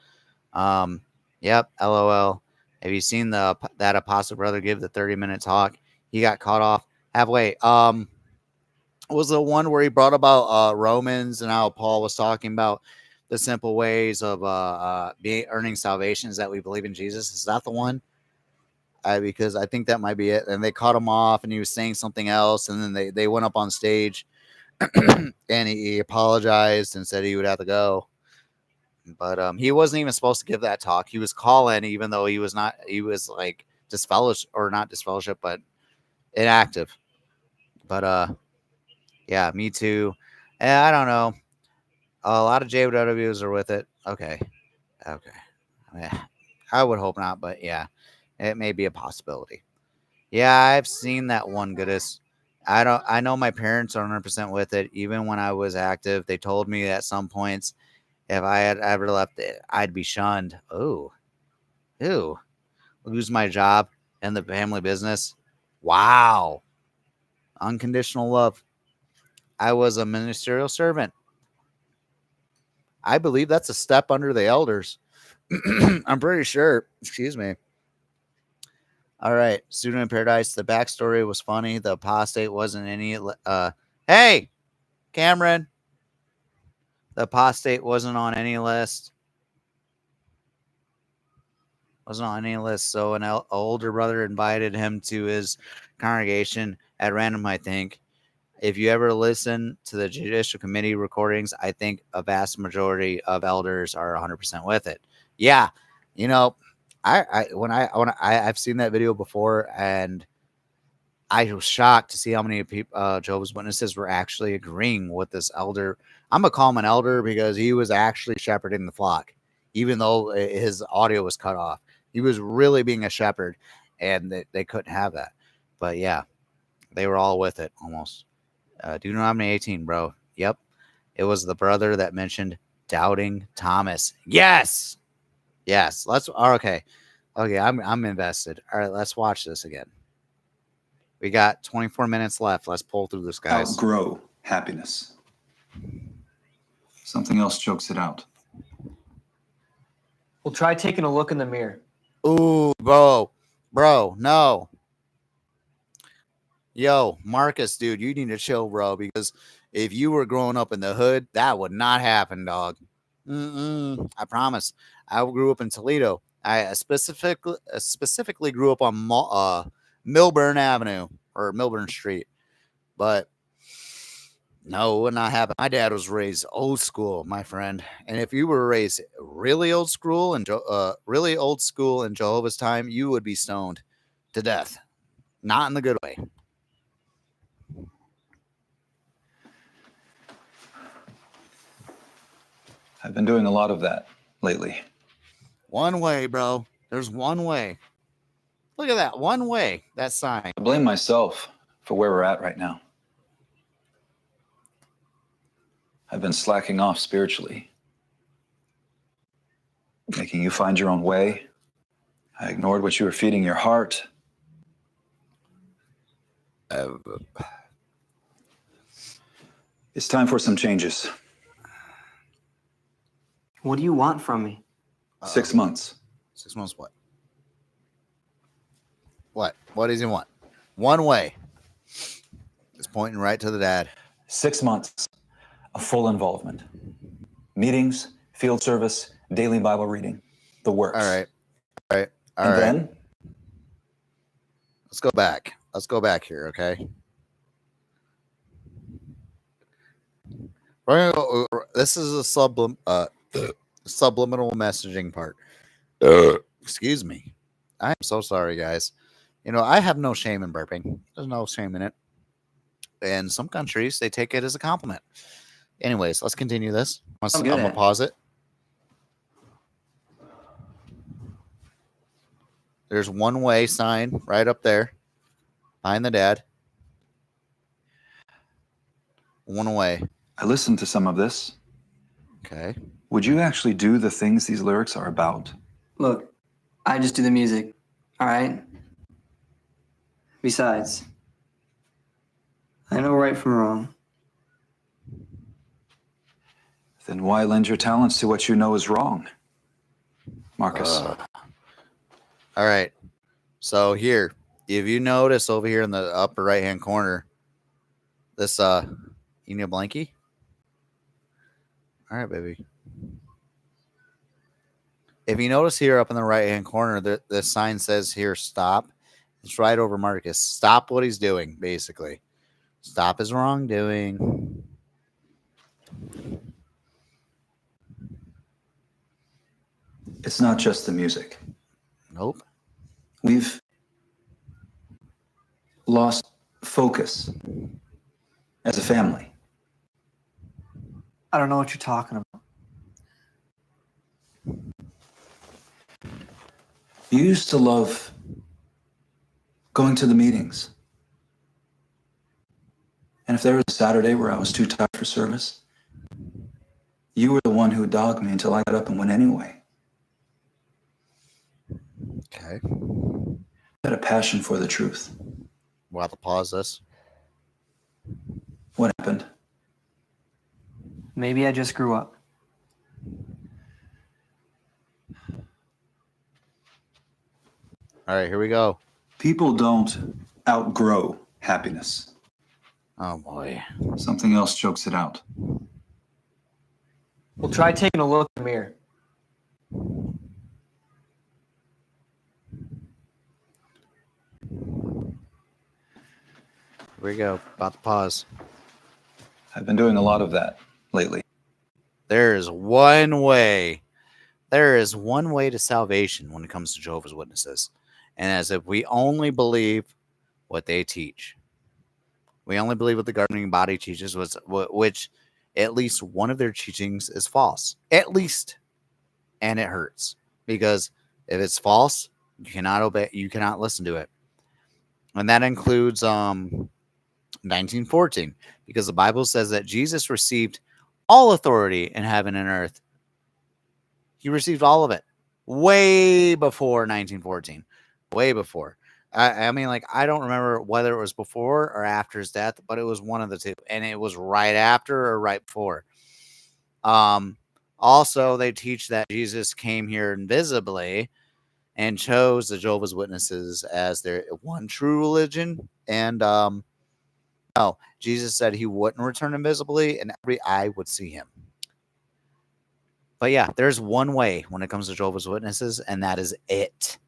Yep, LOL. Have you seen that apostle brother give the 30-minute talk? He got caught off halfway. Was the one where he brought about Romans and how Paul was talking about the simple ways of earning salvation, is that we believe in Jesus? Is that the one? Because I think that might be it. And they caught him off, and he was saying something else, and then they went up on stage and he apologized and said he would have to go. But he wasn't even supposed to give that talk. He was calling, even though he was not. He was like disfellowship, or not disfellowship, but inactive. But yeah, me too. And I don't know. A lot of JWs are with it. Okay. Yeah, I would hope not, but yeah, it may be a possibility. Yeah, I've seen that one, Goodness. I know my parents are 100% with it. Even when I was active, they told me at some points, if I had ever left it, I'd be shunned. Ooh. Lose my job and the family business. Wow. Unconditional love. I was a ministerial servant. I believe that's a step under the elders. I'm pretty sure. Excuse me. All right. Student in Paradise. The backstory was funny. The apostate wasn't any. Hey, Cameron. The apostate wasn't on any list. Wasn't on any list. So an older brother invited him to his congregation at random, I think. If you ever listen to the Judicial Committee recordings, I think a vast majority of elders are 100% with it. Yeah, you know, I've seen that video before, and I was shocked to see how many people, Jehovah's Witnesses, were actually agreeing with this elder. I'm gonna call him an elder because he was actually shepherding the flock, even though his audio was cut off. He was really being a shepherd, and they couldn't have that. But yeah, they were all with it almost. Deuteronomy 18, bro. Yep. It was the brother that mentioned doubting Thomas. Yes. Let's. Okay. I'm invested. All right. Let's watch this again. We got 24 minutes left. Let's pull through this, guys. Outgrow happiness. Something else chokes it out. Well, try taking a look in the mirror. Ooh, bro, no. Yo, Marcus, dude, you need to chill, bro, because if you were growing up in the hood, that would not happen, dog. I promise. I grew up in Toledo. I specifically grew up on Milburn Avenue, or Milburn Street. But no, it would not happen. My dad was raised old school, my friend. And if you were raised really old school in Jehovah's time, you would be stoned to death. Not in the good way. I've been doing a lot of that lately. One way, bro. There's one way. Look at that. One way. That sign. I blame myself for where we're at right now. I've been slacking off spiritually, making you find your own way. I ignored what you were feeding your heart. It's time for some changes. What do you want from me? 6 months. 6 months what? What does he want? One way. It's pointing right to the dad. 6 months. a full involvement. Meetings, field service, daily Bible reading, the works. All right. All right. All And right. then Let's go back. Let's go back here, okay? This is a subliminal messaging part. Excuse me. I'm so sorry, guys. You know, I have no shame in burping. There's no shame in it. In some countries, they take it as a compliment. Anyways, let's continue this. I'm going to pause it. There's one way sign right up there behind the dad. One way. I listened to some of this. Okay. Would you actually do the things these lyrics are about? Look, I just do the music, all right? Besides, I know right from wrong. Then why lend your talents to what you know is wrong, Marcus? All right. So here, if you notice over here in the upper right-hand corner, this, you need a blankie? All right, baby. If you notice here up in the right-hand corner, the sign says here, stop. It's right over Marcus. Stop what he's doing, basically. Stop his wrongdoing. It's not just the music. Nope. We've lost focus as a family. I don't know what you're talking about. You used to love going to the meetings. And if there was a Saturday where I was too tired for service, you were the one who would dog me until I got up and went anyway. Okay. You had a passion for the truth. We'll have to pause this. What happened? Maybe I just grew up. All right, here we go. People don't outgrow happiness. Oh, boy. Something else chokes it out. Well, try taking a look in the mirror. Here we go. About to pause. I've been doing a lot of that lately. There is one way. There is one way to salvation when it comes to Jehovah's Witnesses. And as if we only believe what they teach. We only believe what the governing body teaches, which at least one of their teachings is false. At least. And it hurts. Because if it's false, you cannot obey, you cannot listen to it. And that includes 1914. Because the Bible says that Jesus received all authority in heaven and earth. He received all of it. Way before 1914. Way before. I mean, like, I don't remember whether it was before or after his death, but it was one of the two. And it was right after or right before. Also, they teach that Jesus came here invisibly and chose the Jehovah's Witnesses as their one true religion. And no, Jesus said he wouldn't return invisibly and every eye would see him. But yeah, there's one way when it comes to Jehovah's Witnesses, and that is it.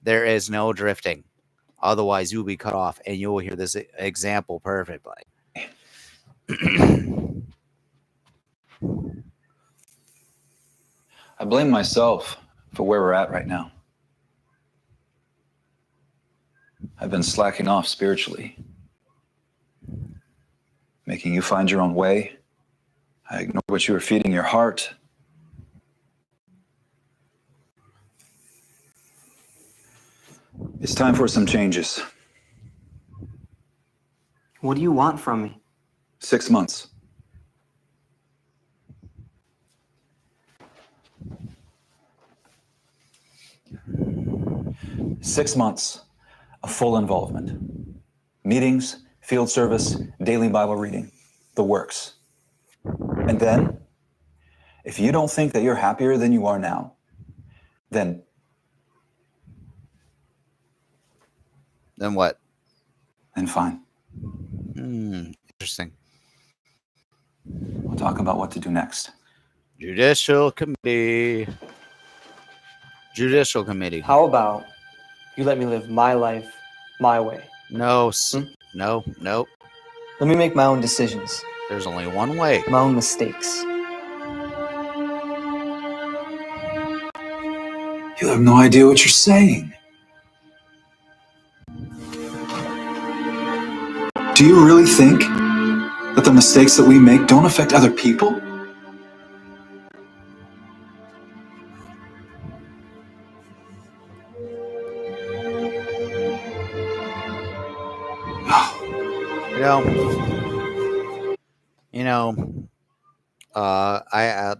There is no drifting. Otherwise, you'll be cut off, and you will hear this example perfectly. I blame myself for where we're at right now. I've been slacking off spiritually, making you find your own way. I ignored what you were feeding your heart. It's time for some changes. What do you want from me? 6 months. Six months of full involvement. Meetings, field service, daily Bible reading, the works. And then, if you don't think that you're happier than you are now, then what? Then fine. Interesting. We'll talk about what to do next. Judicial committee. Judicial committee. How about you let me live my life my way? No, no, nope. Let me make my own decisions. There's only one way. My own mistakes. You have no idea what you're saying. Do you really think that the mistakes that we make don't affect other people?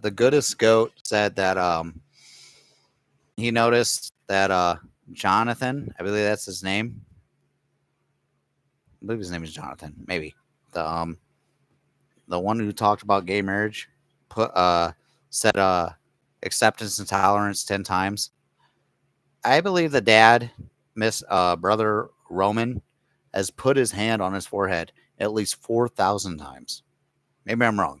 The goodest goat said that he noticed that Jonathan, I believe that's his name. I believe his name is Jonathan. Maybe the one who talked about gay marriage said acceptance and tolerance 10 times. I believe the dad, brother Roman, has put his hand on his forehead at least 4,000 times. Maybe I'm wrong.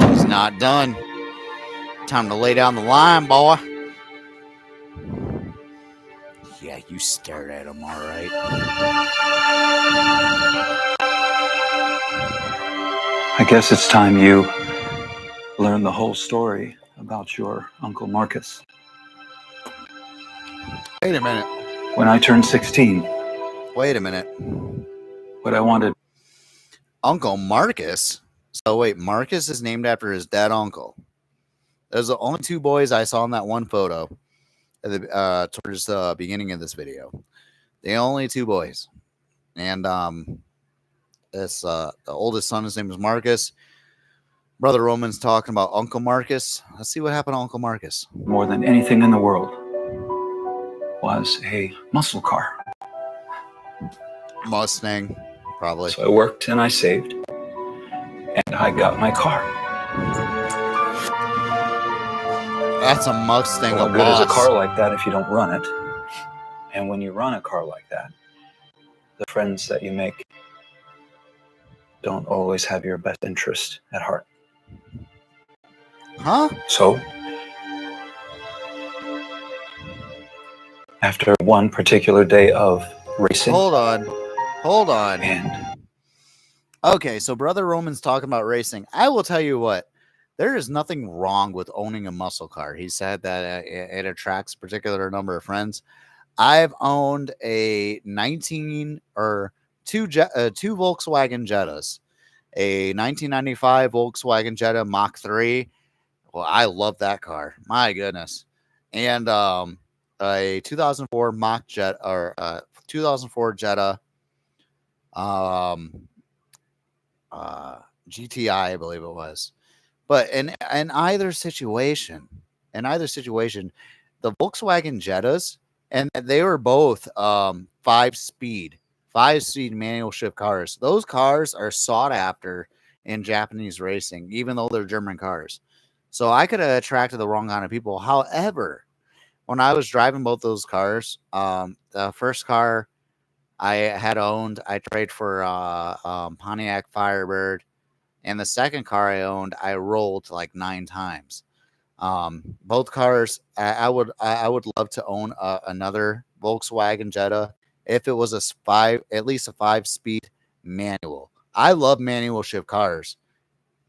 He's not done. Time to lay down the line, boy. Yeah, you stared at him, all right. I guess it's time you learn the whole story about your Uncle Marcus. Wait a minute. When I turned 16. Wait a minute. What I wanted. Uncle Marcus? So wait, Marcus is named after his dead uncle. Those are the only two boys I saw in that one photo towards the beginning of this video. The only two boys. And it's the oldest son, his name is Marcus. Brother Roman's talking about Uncle Marcus. Let's see what happened to Uncle Marcus. More than anything in the world was a muscle car. Mustang, probably. So I worked and I saved. And I got my car. That's a Mustang. Well, good is a car like that if you don't run it. And when you run a car like that, the friends that you make don't always have your best interest at heart. Huh? So, after one particular day of racing. Hold on. And okay, so Brother Roman's talking about racing. I will tell you what, there is nothing wrong with owning a muscle car. He said that it attracts a particular number of friends. I've owned a two Volkswagen Jettas, a 1995 Volkswagen Jetta Mach 3. Well, I love that car. My goodness. And a 2004 Mach Jet or 2004 Jetta GTI, I believe it was. But in either situation, the Volkswagen Jettas, and they were both 5-speed manual shift cars. Those cars are sought after in Japanese racing, even though they're German cars. So I could have attracted the wrong kind of people. However, when I was driving both those cars, the first car I had owned, I traded for Pontiac Firebird, and the second car I owned, I rolled like 9 times. Both cars, I would love to own another Volkswagen Jetta if it was at least a 5-speed manual. I love manual shift cars.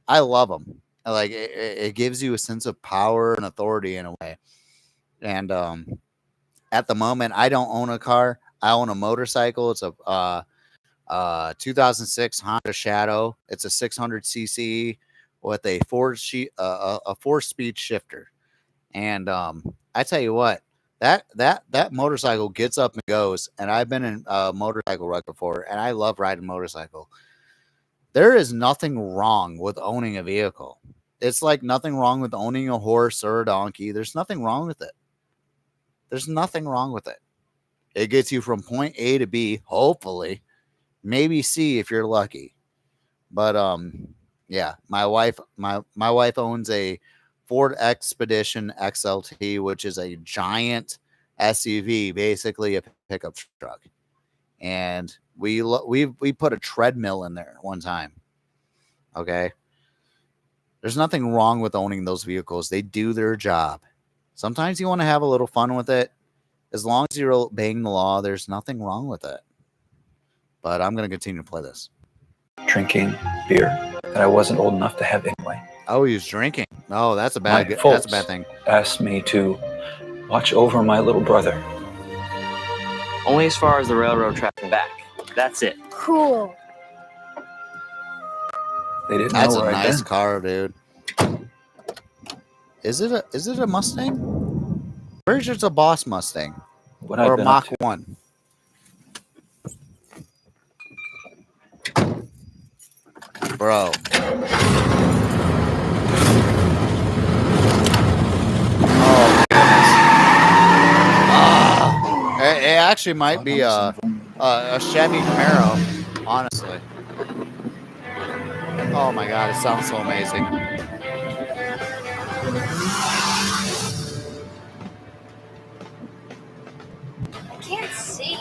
I love them. Like it gives you a sense of power and authority in a way. And at the moment, I don't own a car. I own a motorcycle. It's a 2006 Honda Shadow. It's a 600cc with a 4-speed shifter. And I tell you what, that motorcycle gets up and goes. And I've been in a motorcycle wreck before, and I love riding motorcycle. There is nothing wrong with owning a vehicle. It's like nothing wrong with owning a horse or a donkey. There's nothing wrong with it. There's nothing wrong with it. It gets you from point A to B, hopefully, maybe C if you're lucky. But Yeah, my wife owns a Ford Expedition XLT, which is a giant SUV, basically a pickup truck. And we put a treadmill in there one time. Okay. There's nothing wrong with owning those vehicles. They do their job. Sometimes you want to have a little fun with it. As long as you're obeying the law, there's nothing wrong with it. But I'm going to continue to play this. Drinking beer that I wasn't old enough to have anyway. Oh, he was drinking. Oh, that's a My bad. folks That's a bad thing. asked me to watch over my little brother. Only as far as the railroad track and back. That's it. Cool. They didn't That's know a where I'd nice been. car, dude. Is it a Mustang? Pretty sure it's a Boss Mustang What or I'd a been up Mach 1. Bro. Oh, goodness. It actually might be a Chevy Camaro, honestly. Oh my God, it sounds so amazing. I can't see.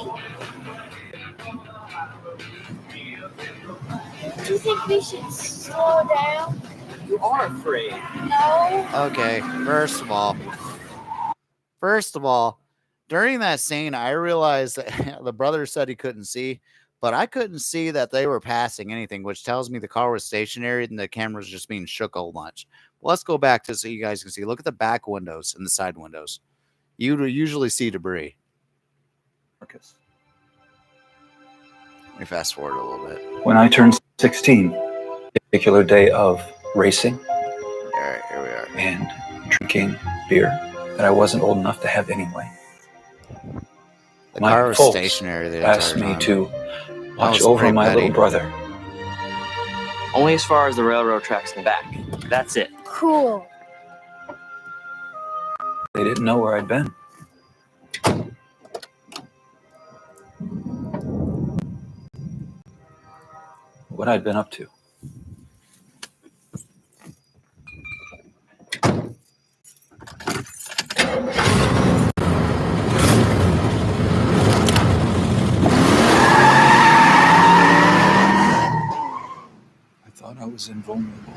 Do you think we should slow down? You are afraid. No. Okay, first of all, during that scene, I realized that the brother said he couldn't see, but I couldn't see that they were passing anything, which tells me the car was stationary and the camera was just being shook a whole bunch. Well, let's go back to so you guys can see. Look at the back windows and the side windows. You usually see debris. Marcus. Let me fast forward a little bit. When I turned 16, a particular day of racing. All right, here we are. And drinking beer that I wasn't old enough to have anyway. The My car was folks stationary the asked entire me time. to watch was over pretty my petty. little brother. Only as far as the railroad tracks and back. That's it. Cool. They didn't know where I'd been. What I'd been up to. I thought I was invulnerable.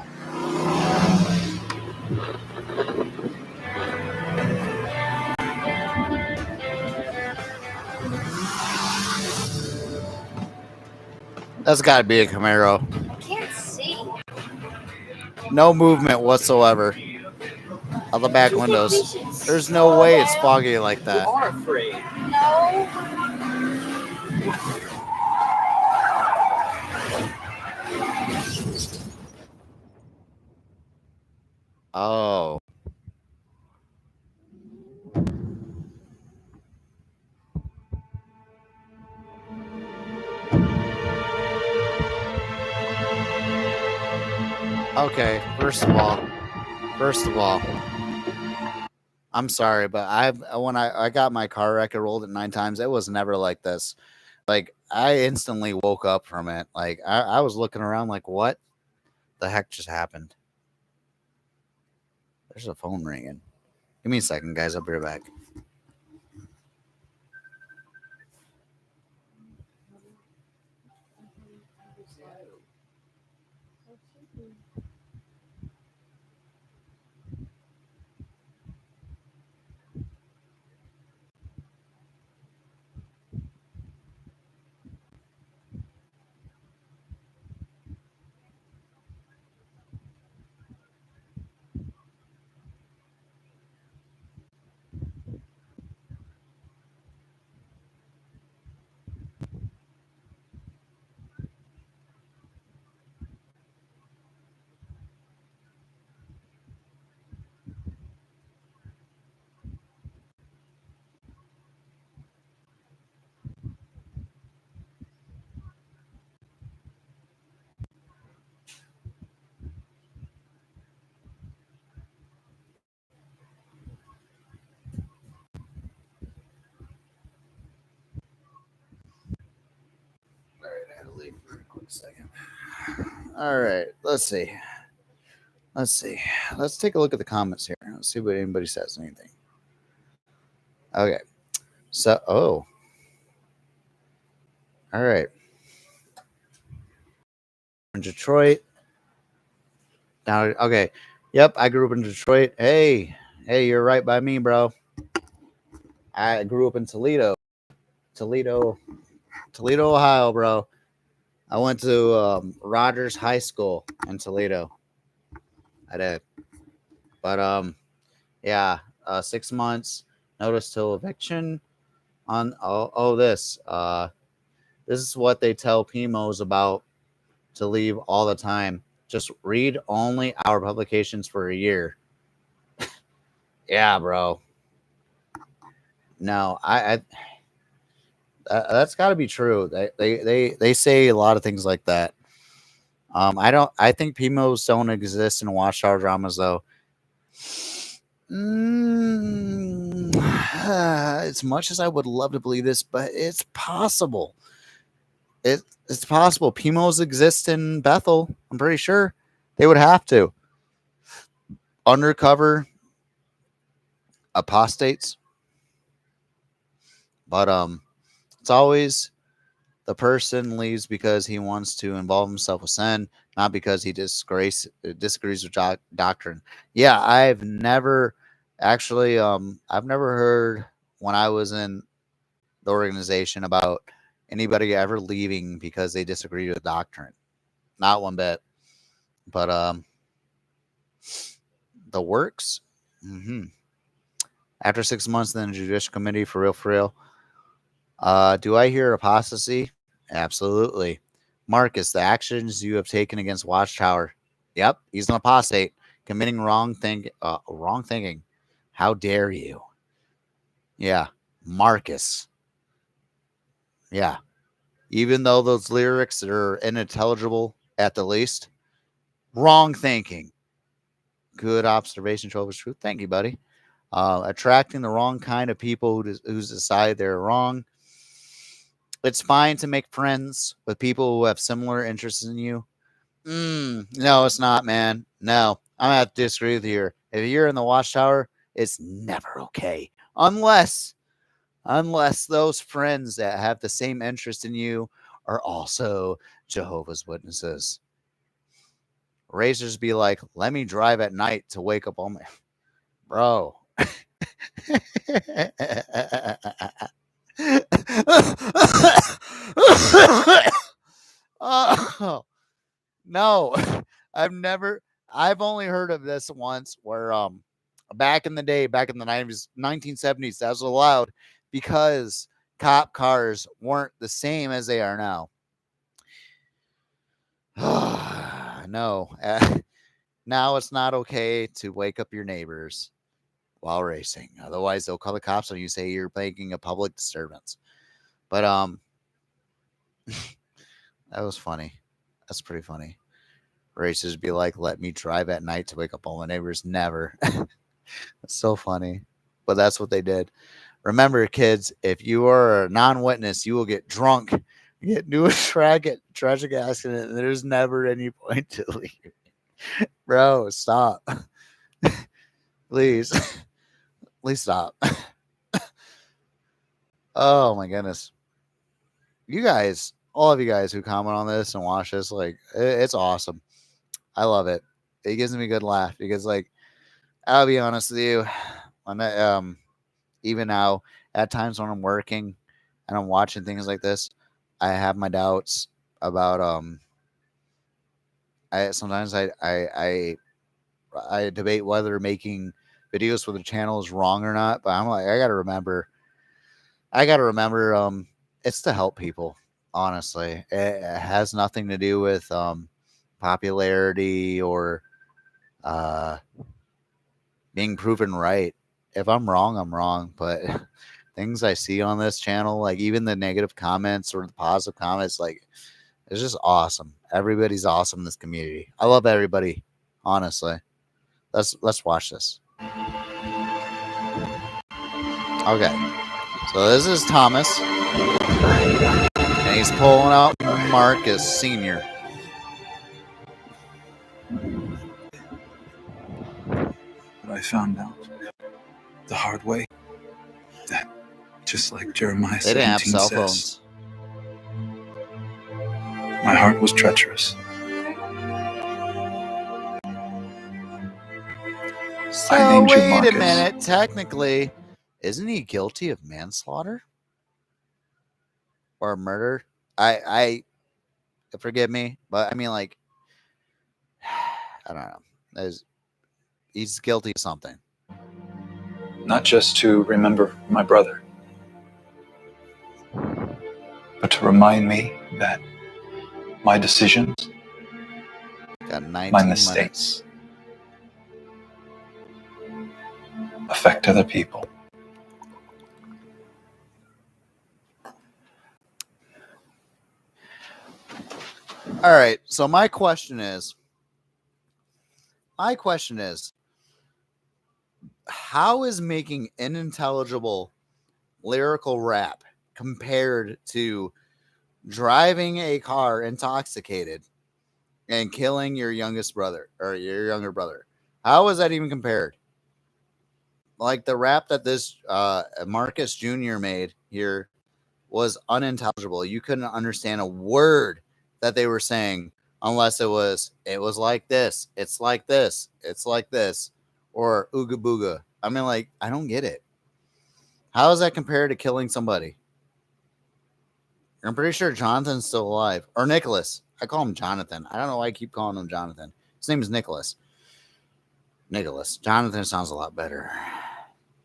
That's got to be a Camaro. I can't see. No movement whatsoever. Of the back windows. There's no way it's foggy like that. You are afraid. No. Oh. Okay, first of all, I'm sorry, but when I got my car wreck, it rolled it 9 times. It was never like this. Like I instantly woke up from it. Like I was looking around like, what the heck just happened? There's a phone ringing. Give me a second, guys. I'll be right back. All right, I had to leave for a quick second. All right, let's see. Let's take a look at the comments here. Let's see what anybody says. Anything. Okay. So, all right. In Detroit. Now, okay. Yep, I grew up in Detroit. Hey, you're right by me, bro. I grew up in Toledo, Ohio, bro. I went to Rogers High School in Toledo. I did. But yeah, 6 months notice till eviction on this is what they tell PMOs about to leave all the time. Just read only our publications for a year. Yeah, bro. No, I that's got to be true. They say a lot of things like that. I think PMOs don't exist in Watchtower dramas though. As much as I would love to believe this, but it's possible. It's possible. PMOs exist in Bethel. I'm pretty sure they would have to. Undercover apostates. But it's always the person leaves because he wants to involve himself with sin, not because he disagrees with doctrine. Yeah, I've never heard when I was in the organization about anybody ever leaving because they disagree with doctrine. Not one bit. But the works. After 6 months in the judicial committee, for real. Do I hear apostasy? Absolutely. Marcus, the actions you have taken against Watchtower. Yep, he's an apostate, committing wrong thinking. How dare you? Yeah, Marcus. Yeah. Even though those lyrics are unintelligible at the least, wrong thinking. Good observation, Jehovah's Truth. Thank you, buddy. Attracting the wrong kind of people who decide they're wrong. It's fine to make friends with people who have similar interests in you. No, it's not, man. No, I'm gonna have to disagree with you here. If you're in the Watchtower, it's never okay. Unless those friends that have the same interest in you are also Jehovah's Witnesses. Racers be like, let me drive at night to wake up all my... Bro. Oh, no, I've only heard of this once where back in the day, back in the 1970s, that was allowed because cop cars weren't the same as they are now. No, now it's not okay to wake up your neighbors while racing. Otherwise, they'll call the cops on you, say you're making a public disturbance. But that was funny. That's pretty funny. Racers be like, let me drive at night to wake up all my neighbors. Never. That's so funny. But that's what they did. Remember, kids, if you are a non-witness, you will get drunk, get into a tragic accident, and there's never any point to leave. Bro, stop. Please. Please stop. Oh, my goodness. You guys, all of you guys who comment on this and watch this, like, it's awesome. I love it. It gives me a good laugh because, like, I'll be honest with you, when even now, at times when I'm working and I'm watching things like this, I have my doubts about sometimes I debate whether making videos for the channel is wrong or not, but I'm like, I gotta remember it's to help people. Honestly, it has nothing to do with popularity or being proven right. If I'm wrong, I'm wrong. But things I see on this channel, like even the negative comments or the positive comments, like it's just awesome. Everybody's awesome in this community. I love everybody. Honestly, let's watch this. Okay, so this is Thomas, and he's pulling out Marcus Sr. I found out the hard way that, just like Jeremiah They didn't have 17 cell says, phones. my heart was treacherous. So I named you wait a Marcus. minute. Technically, isn't he guilty of manslaughter or murder? I forgive me, but I mean, like, I don't know. He's guilty of something. Not just to remember my brother, but to remind me that my decisions, Got 19 my minutes. mistakes, affect other people. All right. So my question is, how is making unintelligible lyrical rap compared to driving a car intoxicated and killing your youngest brother or your younger brother? How is that even compared? Like the rap that this Marcus Jr. made here was unintelligible. You couldn't understand a word that they were saying unless it was like this, it's like this, it's like this, or ooga booga. I mean, like, I don't get it. How is that compared to killing somebody? I'm pretty sure Jonathan's still alive. Or Nicholas. I call him Jonathan. I don't know why I keep calling him Jonathan. His name is Nicholas. Jonathan sounds a lot better.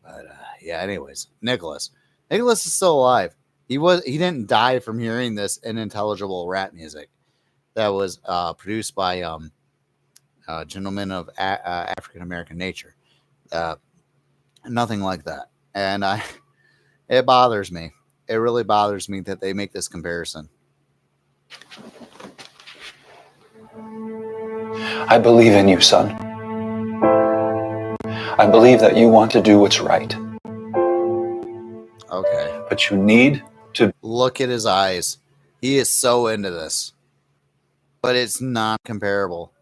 But yeah, anyways, Nicholas is still alive. He didn't die from hearing this unintelligible rap music that was produced by gentlemen of African American nature. Nothing like that. And it bothers me. It really bothers me that they make this comparison. I believe in you, son. I believe that you want to do what's right. Okay. But you need to look at his eyes. He is so into this. But it's not comparable.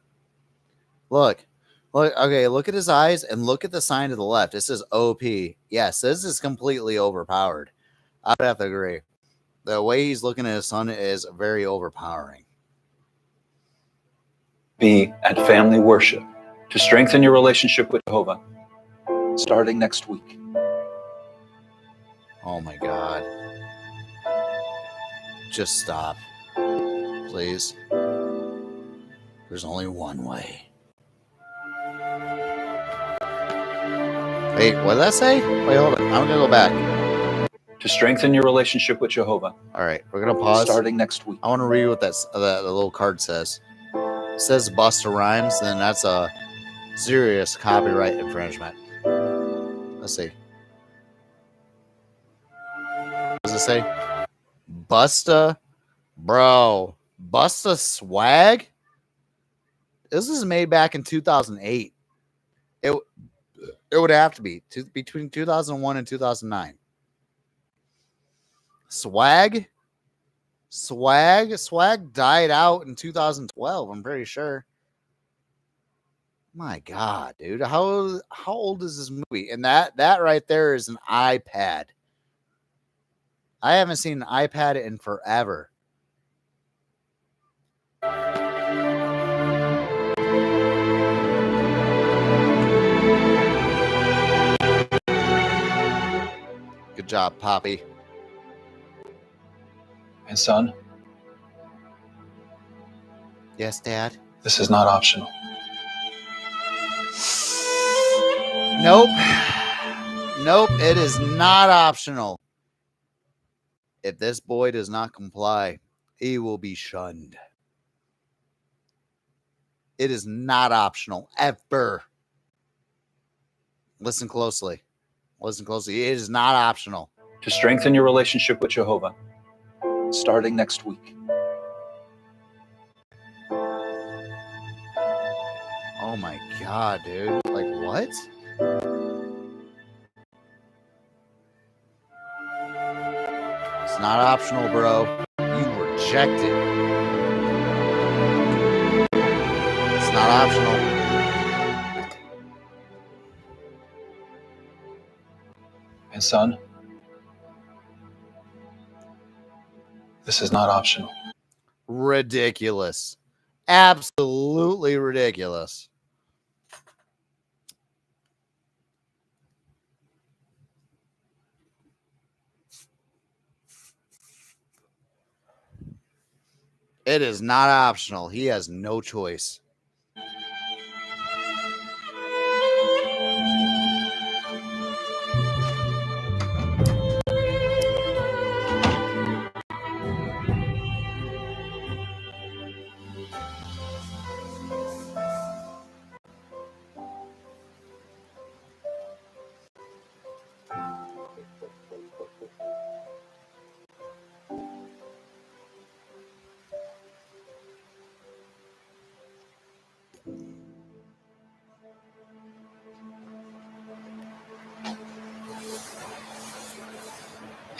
Look, okay, look at his eyes and look at the sign to the left. It says OP. Yes, this is completely overpowered. I would have to agree. The way he's looking at his son is very overpowering. be at family worship to strengthen your relationship with Jehovah starting next week. Oh my God. Just stop. Please. There's only one way. Wait, what did that say? Wait, hold on. I'm going to go back. To strengthen your relationship with Jehovah. All right, we're going to pause. Starting next week. I want to read what that little card says. It says Busta Rhymes, then that's a serious copyright infringement. Let's see. What does it say? Busta, bro. Busta Swag? This was made back in 2008. It would have to be between 2001 and 2009. Swag died out in 2012. I'm pretty sure. My God, dude, how old is this movie? And that right there is an iPad. I haven't seen an iPad in forever. Good job, Poppy. And son? Yes, Dad? This is not optional. Nope. Nope, it is not optional. If this boy does not comply, he will be shunned. It is not optional, ever. Listen closely. Listen closely. It is not optional. To strengthen your relationship with Jehovah starting next week. Oh my God, dude. Like, what? It's not optional, bro. You reject it. It's not optional. And son, this is not optional. Ridiculous. Absolutely ridiculous. It is not optional. He has no choice.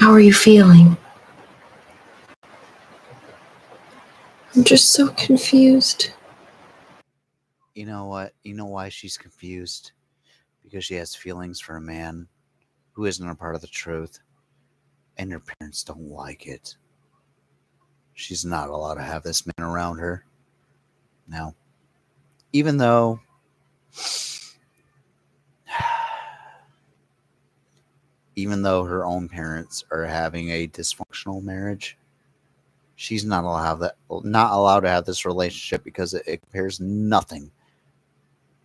How are you feeling? I'm just so confused. You know what? You know why she's confused? Because she has feelings for a man who isn't a part of the truth, and her parents don't like it. She's not allowed to have this man around her. Now, even though her own parents are having a dysfunctional marriage, she's not allowed to have this relationship because it compares nothing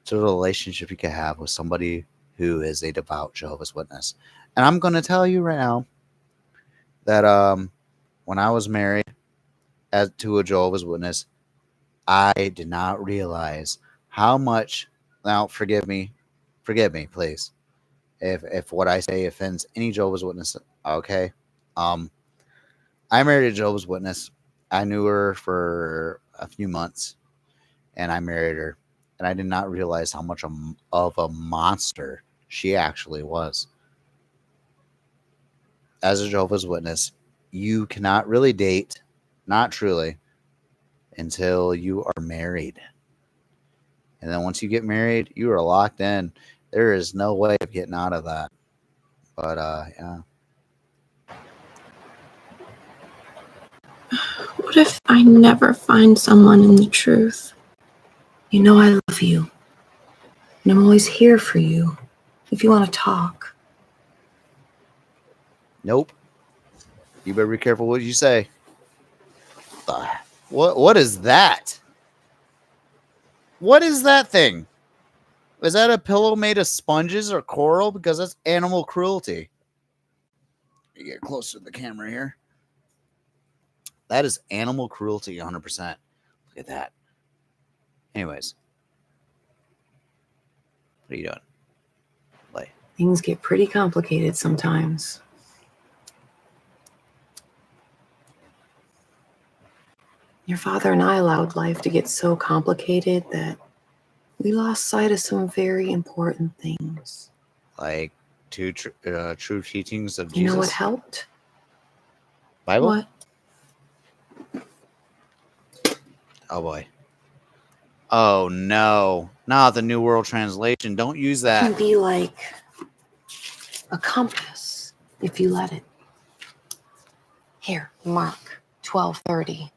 to the relationship you can have with somebody who is a devout Jehovah's Witness. And I'm going to tell you right now that when I was married to a Jehovah's Witness, I did not realize how much. Now, forgive me, please, if what I say offends any Jehovah's Witness. Okay, I married a Jehovah's Witness. I knew her for a few months, and I married her, and I did not realize how much of a monster she actually was. As a Jehovah's Witness, you cannot really date, not truly, until you are married. And then once you get married, you are locked in. There is no way of getting out of that. But, yeah. What if I never find someone in the truth? You know I love you. And I'm always here for you if you want to talk. Nope. You better be careful what you say. What is that? What is that thing? Is that a pillow made of sponges or coral? Because that's animal cruelty. You get closer to the camera here. That is animal cruelty 100%. Look at that. Anyways. What are you doing? Play. Things get pretty complicated sometimes. Your father and I allowed life to get so complicated that we lost sight of some very important things. Like true teachings of Jesus. You know what helped? Bible? What? Oh boy. Oh no. Not the New World Translation. Don't use It that. can be like a compass if you let it. Here, Mark 12:30.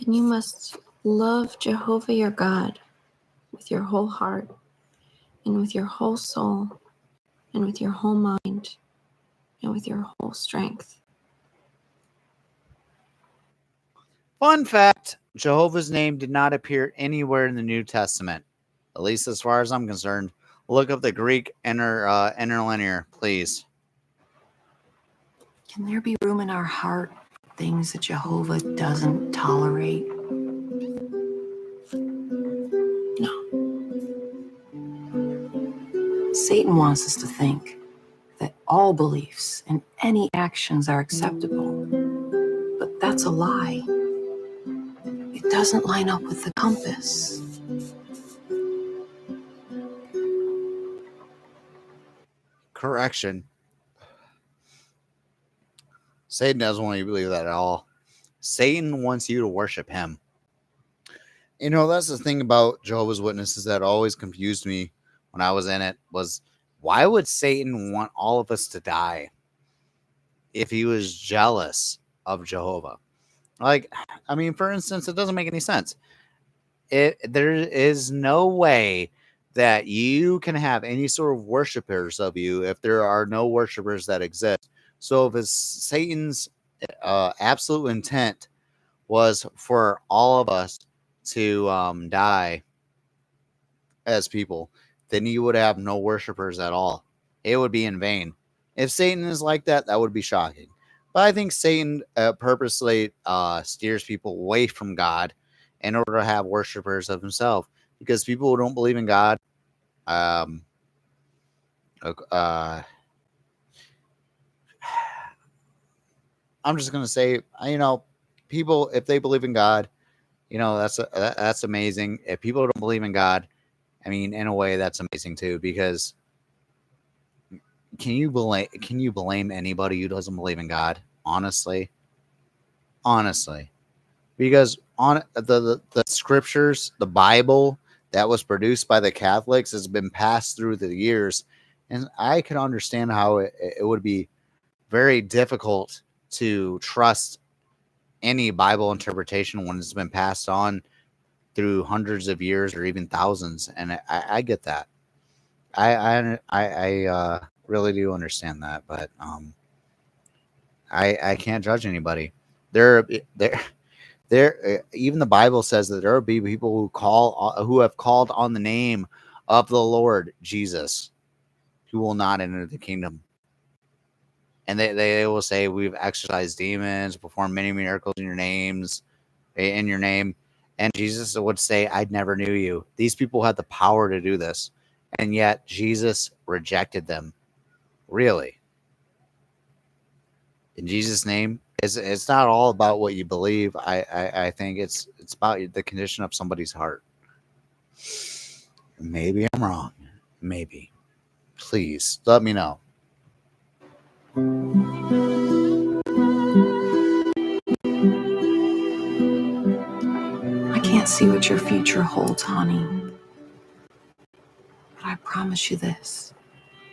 And you must love Jehovah your God with your whole heart and with your whole soul and with your whole mind and with your whole strength. Fun fact, Jehovah's name did not appear anywhere in the New Testament. At least as far as I'm concerned. Look up the Greek interlinear, please. Can there be room in our heart for things that Jehovah doesn't tolerate? No. Satan wants us to think that all beliefs and any actions are acceptable. But that's a lie. It doesn't line up with the compass. Correction. Satan doesn't want you to believe that at all. Satan wants you to worship him. You know, that's the thing about Jehovah's Witnesses that always confused me when I was in it was, why would Satan want all of us to die if he was jealous of Jehovah? Like, I mean, for instance, it doesn't make any sense. There is no way that you can have any sort of worshipers of you if there are no worshipers that exist. So if it's Satan's absolute intent was for all of us to die as people, then you would have no worshipers at all. It would be in vain. If Satan is like that, that would be shocking. But I think Satan purposely steers people away from God in order to have worshipers of himself, because people who don't believe in God, I'm just going to say, people, if they believe in God, that's amazing. If people don't believe in God, I mean, in a way, that's amazing too, because can you blame anybody who doesn't believe in God? Honestly, because on the scriptures, the Bible that was produced by the Catholics has been passed through the years, and I can understand how it would be very difficult to trust any Bible interpretation when it's been passed on through hundreds of years or even thousands. And I get that. I really do understand that, but I can't judge anybody. There even the Bible says that there will be people who have called on the name of the Lord Jesus, who will not enter the kingdom. And they will say, we've exorcised demons, performed many miracles in your name. And Jesus would say, I never knew you. These people had the power to do this, and yet Jesus rejected them. Really? In Jesus' name? It's not all about what you believe. I think it's about the condition of somebody's heart. Maybe I'm wrong. Maybe. Please let me know. I can't see what your future holds, honey. But I promise you this.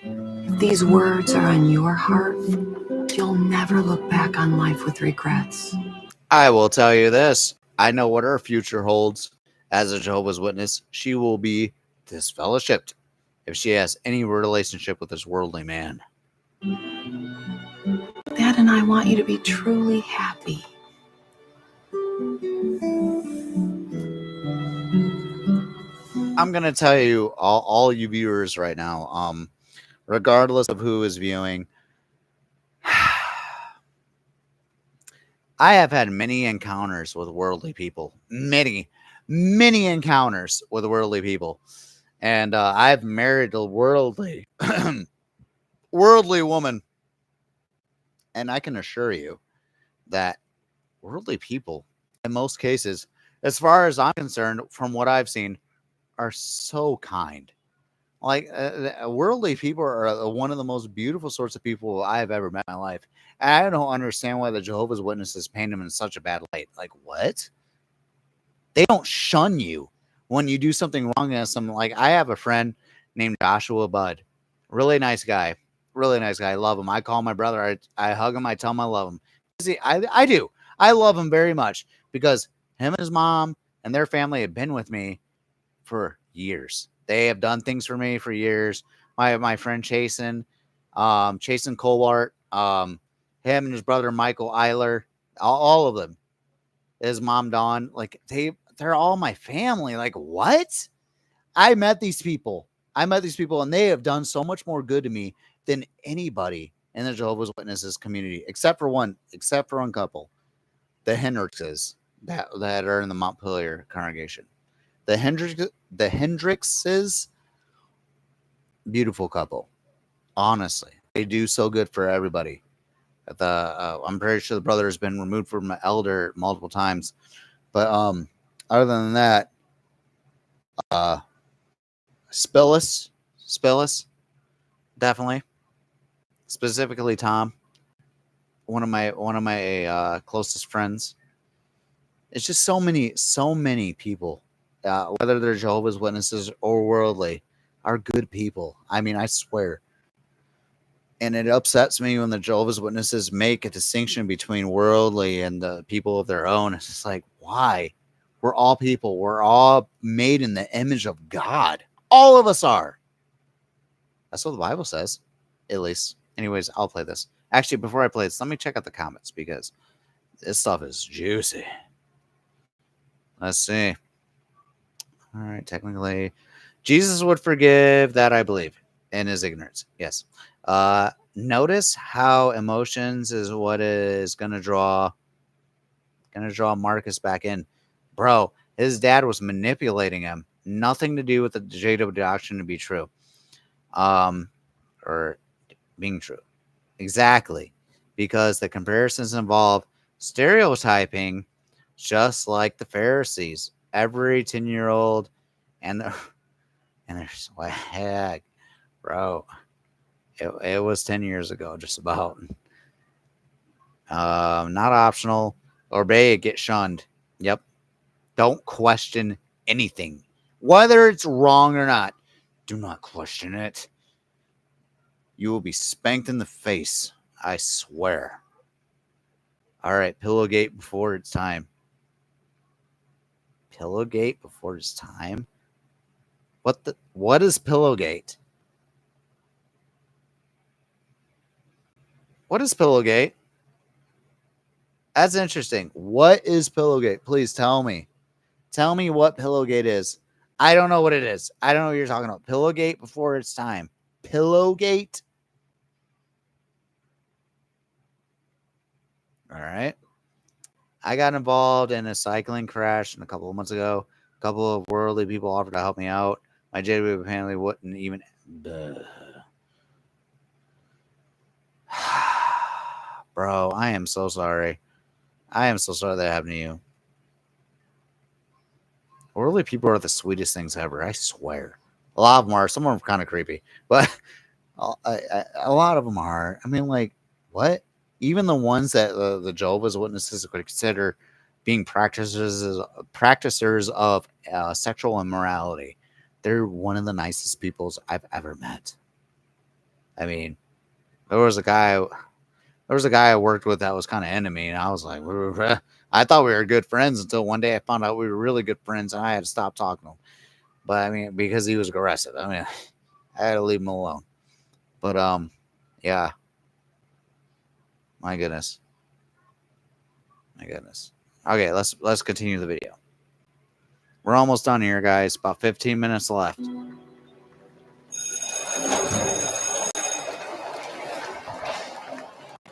If these words are on your heart, you'll never look back on life with regrets. I will tell you this. I know what her future holds. As a Jehovah's Witness, she will be disfellowshipped if she has any relationship with this worldly man. Dad and I want you to be truly happy. I'm going to tell you, all you viewers right now, regardless of who is viewing, I have had many encounters with worldly people. Many encounters with worldly people. And I've married a worldly woman. And I can assure you that worldly people, in most cases, as far as I'm concerned, from what I've seen, are so kind. Like, worldly people are one of the most beautiful sorts of people I have ever met in my life. And I don't understand why the Jehovah's Witnesses paint them in such a bad light. Like, what? They don't shun you when you do something wrong against them. Like, I have a friend named Joshua Budd. Really nice guy. Really nice guy. I love him. I call him my brother. I hug him. I tell him I love him. See, I do. I love him very much because him and his mom and their family have been with me for years. They have done things for me for years. My friend Chasen Colbart, him and his brother Michael Eiler, all of them. His mom Dawn, like they're all my family. Like, what? I met these people, and they have done so much more good to me than anybody in the Jehovah's Witnesses community, except for one couple, the Hendrickses that are in the Montpelier congregation. The Hendrickses, beautiful couple. Honestly, they do so good for everybody. I'm pretty sure the brother has been removed from an elder multiple times, but other than that, Spillis, definitely, specifically Tom, one of my closest friends. It's just so many people. Whether they're Jehovah's Witnesses or worldly, are good people. I mean, I swear. And it upsets me when the Jehovah's Witnesses make a distinction between worldly and the people of their own. It's just like, why? We're all people. We're all made in the image of God. All of us are. That's what the Bible says, at least. Anyways, I'll play this. Actually, before I play this, let me check out the comments because this stuff is juicy. Let's see. All right, technically, Jesus would forgive that, I believe, in his ignorance. Yes. Notice how emotions is what is gonna draw Marcus back in. Bro, his dad was manipulating him. Nothing to do with the JW doctrine to be true. Or being true. Exactly. Because the comparisons involve stereotyping, just like the Pharisees. Every 10-year-old and their swag, bro. It was 10 years ago, just about. Not optional. Obey it, get shunned. Yep. Don't question anything. Whether it's wrong or not, do not question it. You will be spanked in the face, I swear. All right, Pillowgate before it's time. Pillowgate before it's time? What is Pillowgate? What is Pillowgate? That's interesting. What is Pillowgate? Please tell me. Tell me what Pillowgate is. I don't know what it is. I don't know what you're talking about. Pillowgate before it's time. Pillowgate? All right. I got involved in a cycling crash a couple of months ago. A couple of worldly people offered to help me out. My JW apparently wouldn't even... Bro, I am so sorry. I am so sorry that happened to you. Worldly people are the sweetest things ever, I swear. A lot of them are. Some of them are kind of creepy. But a lot of them are. I mean, like, what? Even the ones that the Jehovah's Witnesses would consider being practicers of sexual immorality. They're one of the nicest peoples I've ever met. I mean, there was a guy I worked with that was kind of into me, and I was like, I thought we were good friends until one day I found out we were really good friends, and I had to stop talking to him. But I mean, because he was aggressive. I mean, I had to leave him alone. But yeah. My goodness. Okay, let's continue the video. We're almost done here, guys. About 15 minutes left.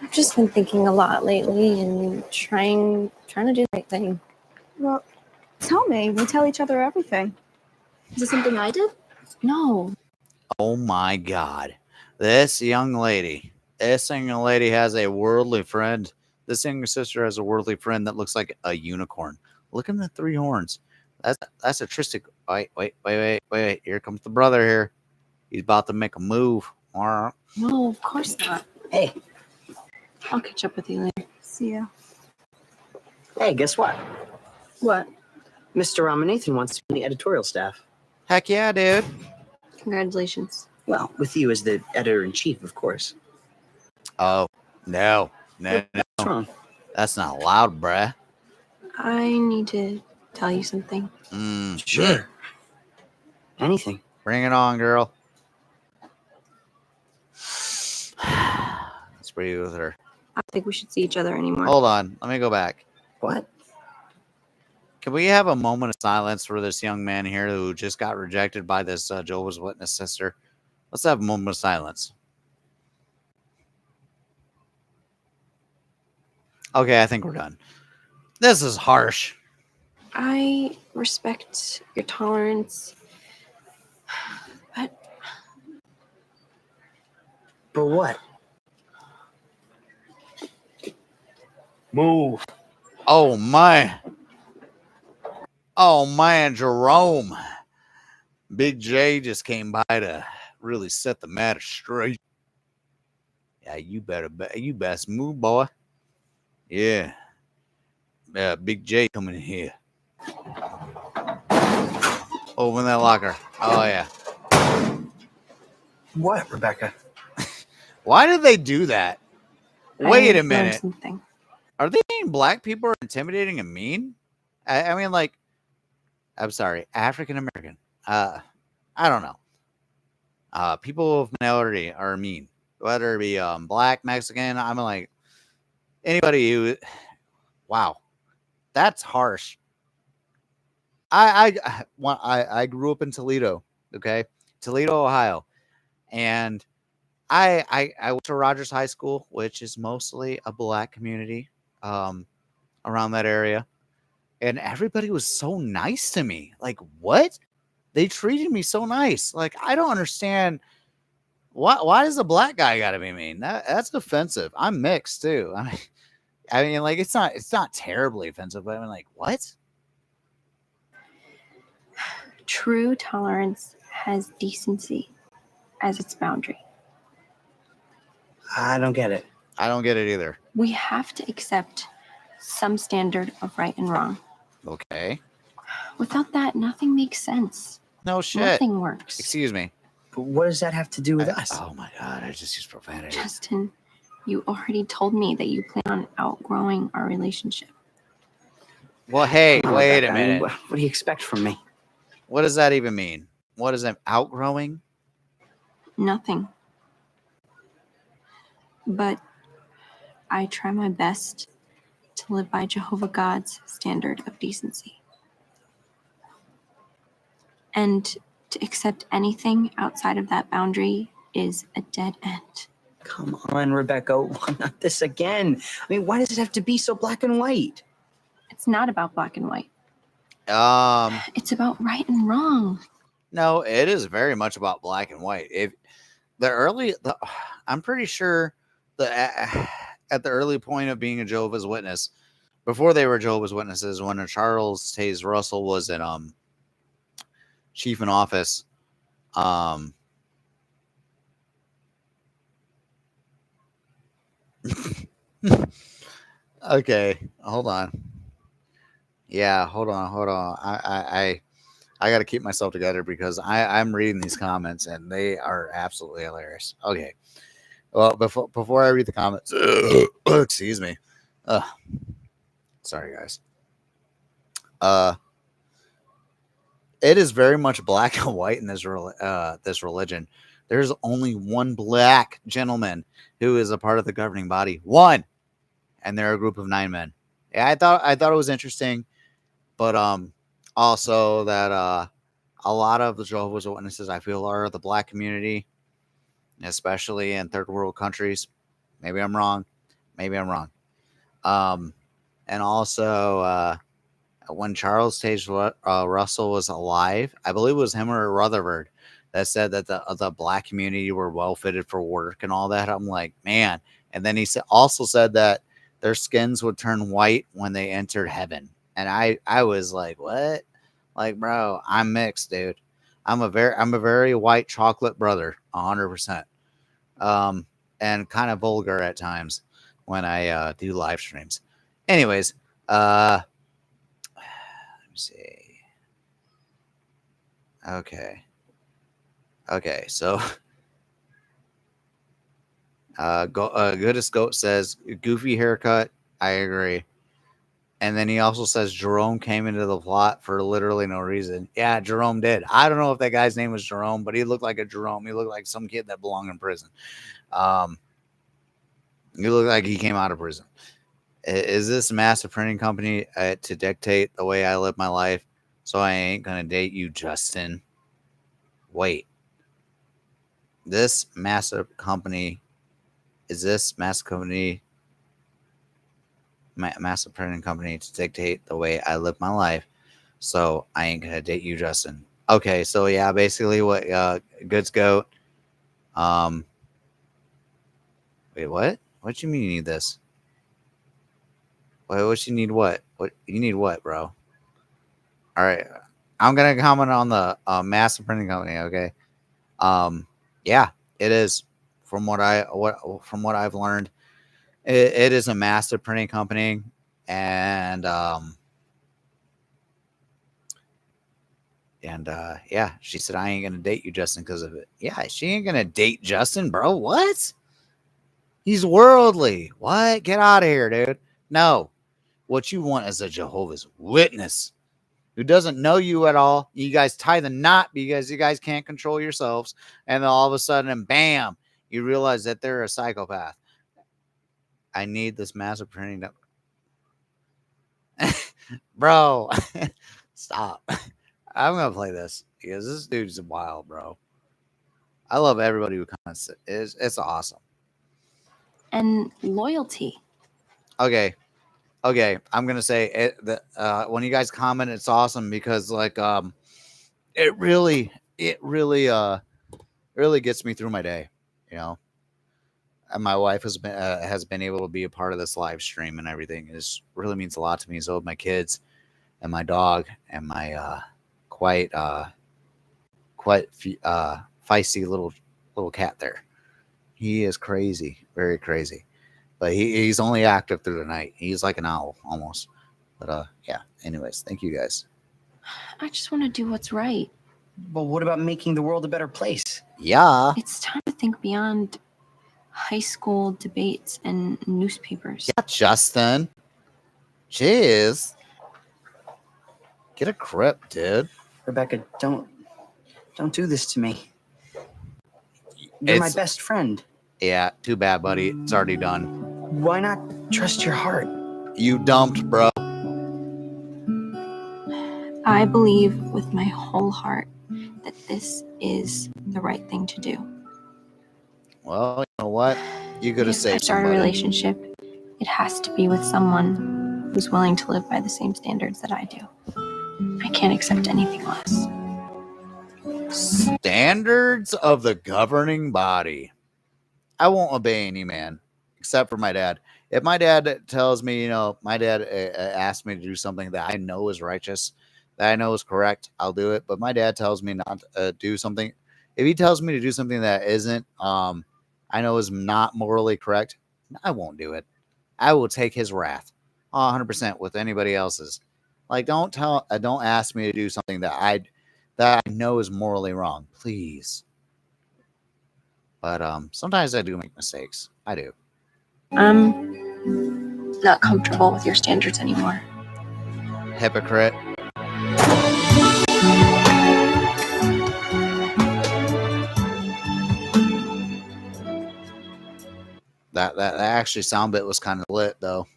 I've just been thinking a lot lately and trying to do the right thing. Well, tell me. We tell each other everything. Is it something I did? No. Oh my God. This young lady has a worldly friend. This younger sister has a worldly friend that looks like a unicorn. Look at the 3 horns. That's a tristic. Wait. Here comes the brother here. He's about to make a move. No, of course not. Hey. I'll catch up with you later. See ya. Hey, guess what? What? Mr. Ramanathan wants to be on the editorial staff. Heck yeah, dude. Congratulations. Well, with you as the editor-in-chief, of course. Oh, no. What's wrong? That's not allowed, bruh. I need to tell you something. Sure. Anything. Bring it on, girl. Let's breathe with her. I don't think we should see each other anymore. Hold on. Let me go back. What? Can we have a moment of silence for this young man here who just got rejected by this Jehovah's Witness sister? Let's have a moment of silence. Okay, I think we're done. This is harsh. I respect your tolerance, but what? Move. Oh, my. Oh, man, Jerome. Big J just came by to really set the matter straight. Yeah, you best move, boy. Yeah. Big J coming in here. Open that locker. Oh, yeah. What, Rebecca? Why did they do that? Wait a learned minute. something. Are they saying black people are intimidating and mean? I mean, like, I'm sorry, African American. I don't know. People of minority are mean, whether it be black, Mexican. I'm like anybody who. Wow, that's harsh. I grew up in Toledo, okay, Toledo, Ohio, and I went to Rogers High School, which is mostly a black community, around that area, and everybody was so nice to me. Like, what? They treated me so nice. Like, I don't understand. Why does a black guy gotta be mean? That's offensive. I'm mixed too. I mean, like it's not terribly offensive, but I mean, like, what? True tolerance has decency as its boundary. I don't get it. I don't get it either. We have to accept some standard of right and wrong. Okay. Without that, nothing makes sense. No shit. Nothing works. Excuse me. But what does that have to do with us? Oh my god, I just used profanity. Justin, you already told me that you plan on outgrowing our relationship. Well, hey, Come on, wait Rebecca, a I mean, minute. what do you expect from me? What does that even mean? What is that, outgrowing? Nothing. But I try my best to live by Jehovah God's standard of decency. And to accept anything outside of that boundary is a dead end. Come on, Rebecca. Not this again. I mean, why does it have to be so black and white? It's not about black and white. It's about right and wrong. No, it is very much about black and white. If I'm pretty sure at the early point of being a Jehovah's Witness, before they were Jehovah's Witnesses, when Charles Taze Russell was in chief in office, okay, hold on. Yeah, hold on. I got to keep myself together because I'm reading these comments and they are absolutely hilarious. Okay, well, before I read the comments, excuse me. Sorry, guys. It is very much black and white in this religion. There's only one black gentleman who is a part of the governing body. One, and they're a group of 9 men. Yeah, I thought it was interesting, but also that a lot of the Jehovah's Witnesses, I feel, are the black community, especially in third world countries. Maybe I'm wrong. And also, when Charles Taze Russell was alive, I believe it was him or Rutherford that said that the black community were well fitted for work and all that. I'm like, man. And then he also said that their skins would turn white when they entered heaven. And I was like, what? Like, bro, I'm mixed, dude. I'm a very white chocolate brother, 100%. And kind of vulgar at times when I do live streams. Anyways, let me see. Okay, so Goodest Goat says goofy haircut. I agree. And then he also says Jerome came into the plot for literally no reason. Yeah, Jerome did. I don't know if that guy's name was Jerome, but he looked like a Jerome. He looked like some kid that belonged in prison. He looked like he came out of prison. Is this massive printing company to dictate the way I live my life? So I ain't gonna date you, Justin. Wait. Is this massive printing company to dictate the way I live my life? So I ain't gonna date you, Justin. Okay, so yeah, basically what Goods Goat. Wait, what? What you mean you need this? Wait, what you need? What you need? What, bro? All right, I'm gonna comment on the massive printing company. Okay, yeah, it is. From what I've learned, it is a massive printing company, and And yeah, she said, I ain't gonna date you, Justin, because of it. Yeah, she ain't gonna date Justin, bro. What? He's worldly. What? Get out of here, dude. No. What you want is a Jehovah's Witness who doesn't know you at all. You guys tie the knot because you guys can't control yourselves. And then all of a sudden, bam, you realize that they're a psychopath. I need this massive printing. Bro, stop. I'm going to play this because this dude's wild, bro. I love everybody who comments. It's awesome. And loyalty. Okay. I'm going to say it, when you guys comment, it's awesome because like, it really gets me through my day, you know. And my wife has been able to be a part of this live stream and everything. It really means a lot to me. So my kids and my dog and my quite feisty little cat there. He is crazy, very crazy. But he's only active through the night. He's like an owl almost. But yeah. Anyways, thank you guys. I just want to do what's right. But what about making the world a better place? Yeah. It's time to think beyond high school debates and newspapers. Yeah, Justin. Jeez. Get a grip, dude. Rebecca, don't do this to me. You're my best friend. Yeah, too bad, buddy. It's already done. Why not trust your heart? You dumped, bro. I believe with my whole heart that this is the right thing to do. Well, you know what? You could have If I saved start somebody. a relationship, it has to be with someone who's willing to live by the same standards that I do. I can't accept anything less. Standards of the governing body. I won't obey any man except for my dad. If my dad tells me, you know, my dad asked me to do something that I know is righteous, that I know is correct, I'll do it. But my dad tells me not to do something. If he tells me to do something that isn't, I know is not morally correct, I won't do it. I will take his wrath 100% with anybody else's. Like, don't ask me to do something that I know is morally wrong, please. But sometimes I do make mistakes. I do. I'm not comfortable with your standards anymore. Hypocrite. That actually sound bit was kind of lit though.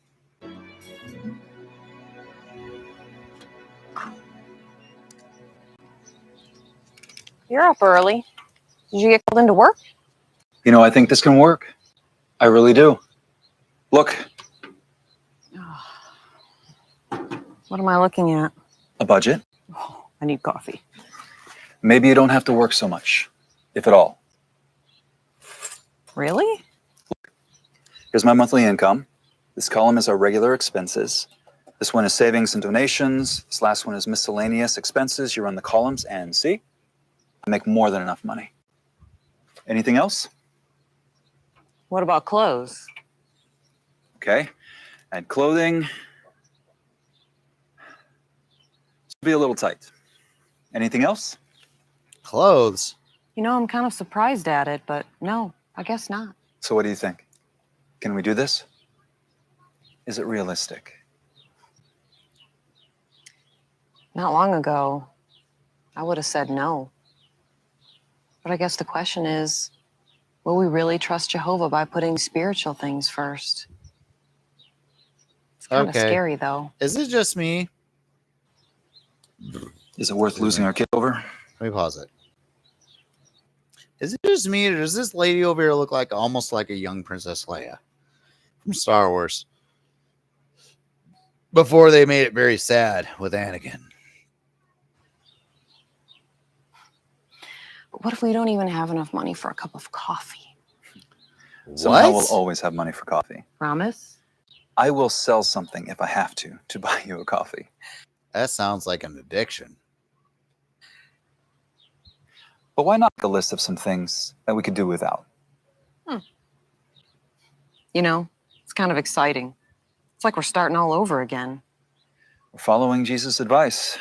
You're up early. Did you get called into work? You know, I think this can work. I really do. Look, What am I looking at? a budget. I need coffee. Maybe you don't have to work so much, if at all. Really? Here's my monthly income. This column is our regular expenses. This one is savings and donations. This last one is miscellaneous expenses. You run the columns and see, I make more than enough money. Anything else? What about clothes? Okay. And clothing. This will be a little tight. Anything else? Clothes. You know, I'm kind of surprised at it, but no, I guess not. So what do you think? Can we do this? Is it realistic? Not long ago, I would have said no. But I guess the question is, will we really trust Jehovah by putting spiritual things first? It's kind of scary, though. Is it just me? Is it worth losing our kid over? Let me pause it. Is it just me, or does this lady over here look like almost like a young Princess Leia from Star Wars? Before they made it very sad with Anakin. But what if we don't even have enough money for a cup of coffee? Somehow we'll always have money for coffee. Promise? I will sell something if I have to buy you a coffee. That sounds like an addiction. But why not make a list of some things that we could do without? You know, it's kind of exciting. It's like we're starting all over again. We're following Jesus' advice.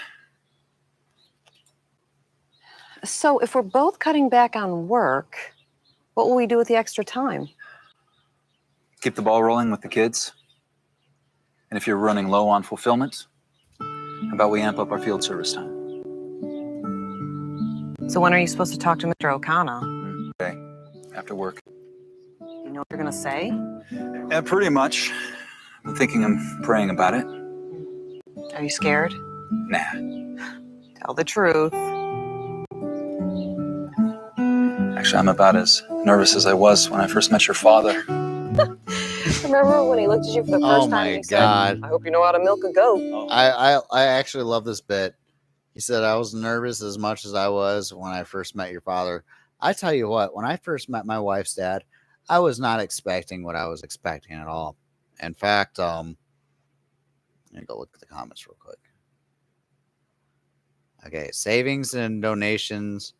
So if we're both cutting back on work, what will we do with the extra time? Keep the ball rolling with the kids. And if you're running low on fulfillment, how about we amp up our field service time? So when are you supposed to talk to Mr. O'Connor? Okay, after work. You know what you're gonna say? Yeah, pretty much. I'm thinking I'm praying about it. Are you scared? Nah. Tell the truth. Actually, I'm about as nervous as I was when I first met your father. Remember when he looked at you for the Oh first time my and he God. said, I hope you know how to milk a goat. I actually love this bit. He said, I was nervous as much as I was when I first met your father. I tell you what, when I first met my wife's dad, I was not expecting what I was expecting at all. In fact, let me go look at the comments real quick. Okay, savings and donations.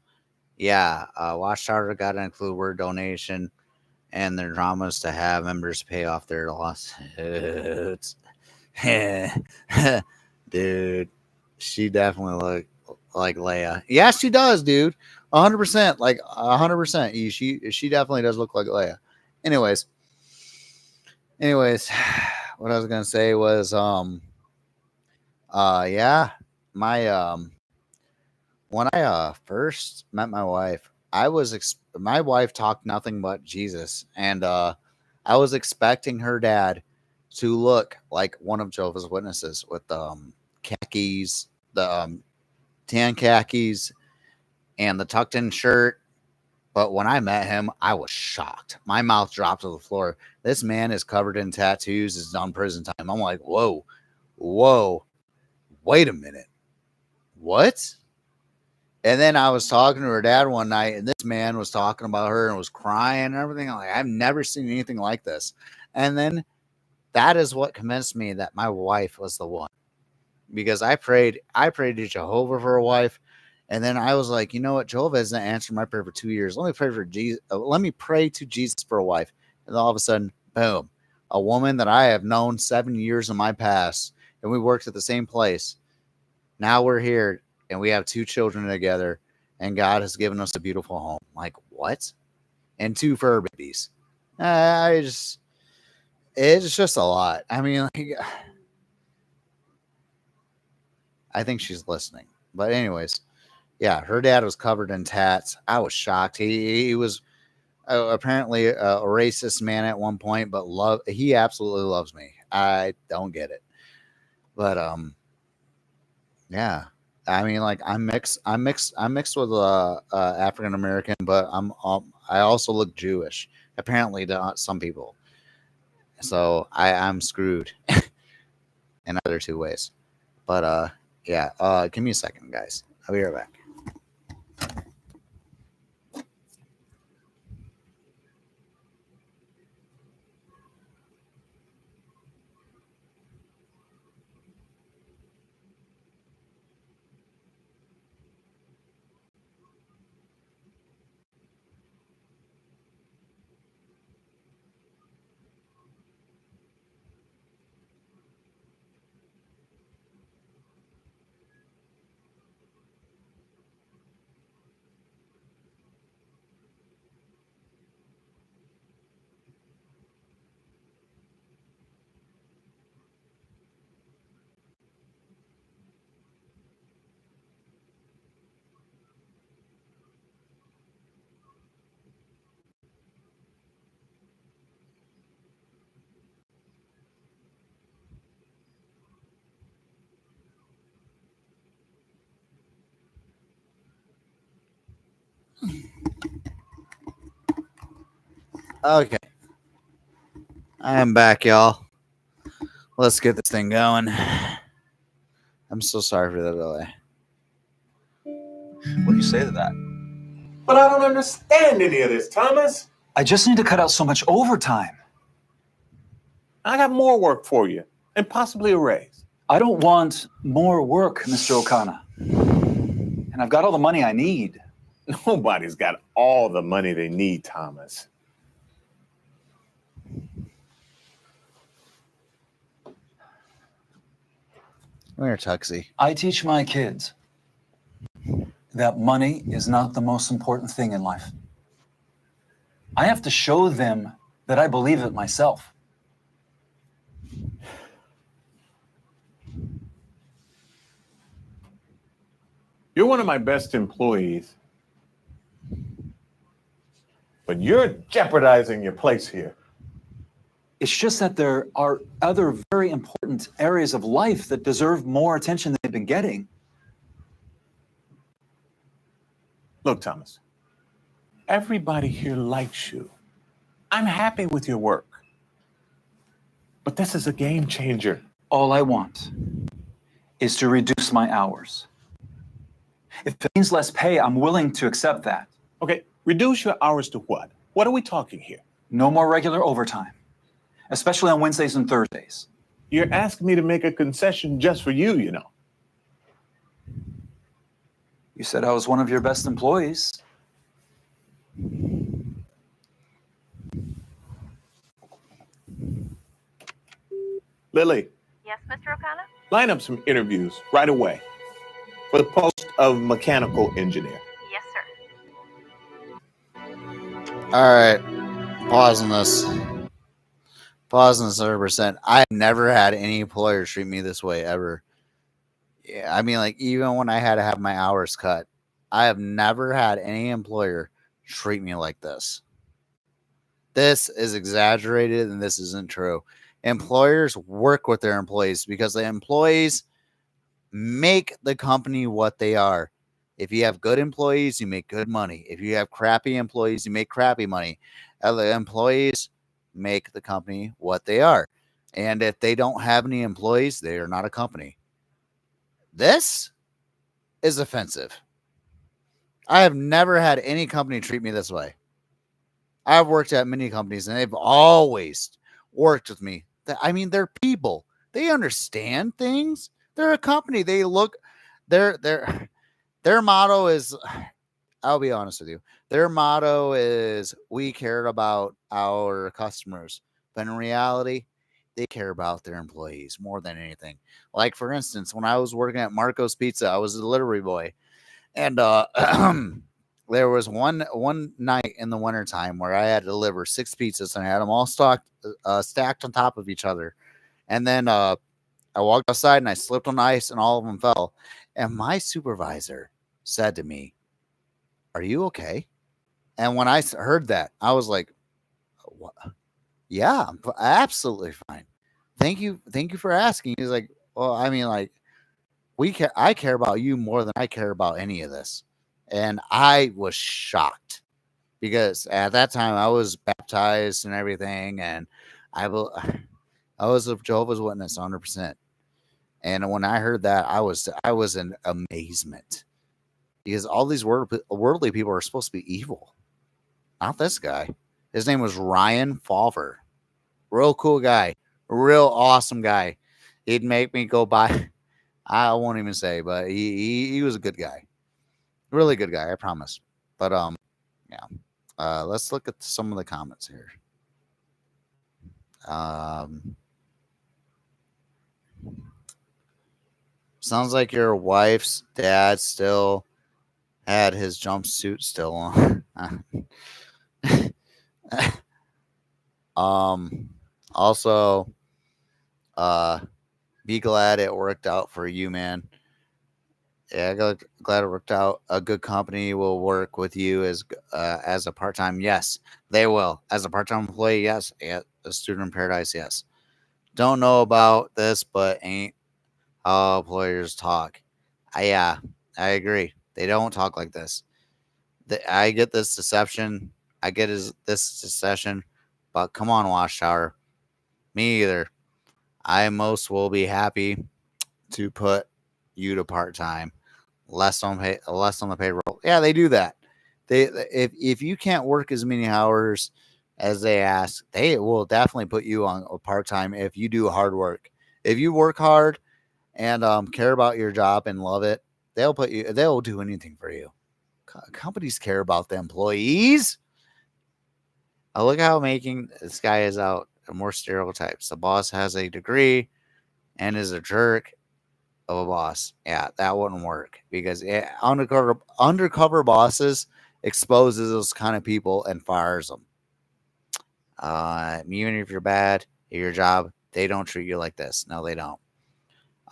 Yeah, Watchtower got to include word donation and their dramas to have members pay off their lawsuits. Dude, she definitely looked like Leia. Yeah, she does, dude. 100%, like 100%. She definitely does look like Leia. Anyways, what I was gonna say was, yeah, my when I first met my wife, my wife talked nothing but Jesus, and I was expecting her dad to look like one of Jehovah's Witnesses with khakis, the tan khakis, and the tucked in shirt. But when I met him, I was shocked. My mouth dropped to the floor. This man is covered in tattoos, is done prison time. I'm like, whoa, wait a minute. What? And then I was talking to her dad one night, and this man was talking about her and was crying and everything. I'm like, I've never seen anything like this. And then that is what convinced me that my wife was the one. Because I prayed to Jehovah for a wife. And then I was like, you know what? Jehovah hasn't answered my prayer for 2 years. Let me pray for Jesus. Let me pray to Jesus for a wife. And then all of a sudden, boom, a woman that I have known 7 years in my past, and we worked at the same place. Now we're here, and we have 2 children together, and God has given us a beautiful home. Like, what? And 2 fur babies. It's just a lot. I mean, like, I think she's listening. But anyways, yeah, her dad was covered in tats. I was shocked. He was apparently a racist man at one point, but he absolutely loves me. I don't get it. But yeah. I mean, like, I'm mixed with African American, but I also look Jewish, apparently to some people. So I'm screwed in other 2 ways. But yeah, give me a second, guys. I'll be right back. Okay. I am back, y'all. Let's get this thing going. I'm so sorry for the delay. What do you say to that? But I don't understand any of this, Thomas. I just need to cut out so much overtime. I got more work for you, and possibly a raise. I don't want more work, Mr. O'Connor. And I've got all the money I need. Nobody's got all the money they need, Thomas. Come here, Tuxie. I teach my kids that money is not the most important thing in life. I have to show them that I believe it myself. You're one of my best employees, but you're jeopardizing your place here. It's just that there are other very important areas of life that deserve more attention than they've been getting. Look, Thomas, everybody here likes you. I'm happy with your work. But this is a game changer. All I want is to reduce my hours. If it means less pay, I'm willing to accept that. Okay, reduce your hours to what? What are we talking here? No more regular overtime, especially on Wednesdays and Thursdays. You're asking me to make a concession just for you, you know. You said I was one of your best employees. Lily. Yes, Mr. O'Connor? Line up some interviews right away for the post of mechanical engineer. Yes, sir. All right. Pausing this. Pausing this 100%. I've never had any employer treat me this way ever. Yeah, I mean, like, even when I had to have my hours cut, I have never had any employer treat me like this. This is exaggerated and this isn't true. Employers work with their employees because the employees make the company what they are. If you have good employees, you make good money. If you have crappy employees, you make crappy money. The employees make the company what they are. And if they don't have any employees, they are not a company. This is offensive. I have never had any company treat me this way. I've worked at many companies and they've always worked with me. I mean, they're people. They understand things. They're a company. They look, their motto is, I'll be honest with you. Their motto is, we care about our customers. But in reality, they care about their employees more than anything. Like, for instance, when I was working at Marco's Pizza, I was a delivery boy. And there was one night in the wintertime where I had to deliver 6 pizzas and I had them all stacked on top of each other. And then I walked outside and I slipped on ice and all of them fell. And my supervisor said to me, "Are you okay?" And when I heard that, I was like, "What? Yeah, I'm absolutely fine. Thank you for asking." He's like, "Well, I mean, like, I care about you more than I care about any of this." And I was shocked because at that time I was baptized and everything, and I was a Jehovah's Witness 100%. And when I heard that, I was in amazement because all these worldly people are supposed to be evil. Not this guy. His name was Ryan Falver. Real cool guy. Real awesome guy. He'd make me go by. I won't even say, but he was a good guy. Really good guy, I promise. But yeah. Let's look at some of the comments here. Sounds like your wife's dad still had his jumpsuit still on. Also, be glad it worked out for you, man. Yeah, glad it worked out. A good company will work with you as a part-time. Yes, they will. As a part-time employee, yes. A student in paradise, yes. Don't know about this, but ain't how employers talk. Yeah, I agree. They don't talk like this. I get this deception. I get this deception. But come on, Watchtower. Me either. I most will be happy to put you to part-time. Less on the payroll. Yeah, they do that. If you can't work as many hours as they ask, they will definitely put you on a part-time if you do hard work. If you work hard and care about your job and love it, they'll do anything for you. Companies care about the employees. I look how making this guy is out. More stereotypes. The boss has a degree and is a jerk. of a boss. Yeah, that wouldn't work because undercover bosses exposes those kind of people and fires them. Even if you're bad at your job, they don't treat you like this. No, they don't.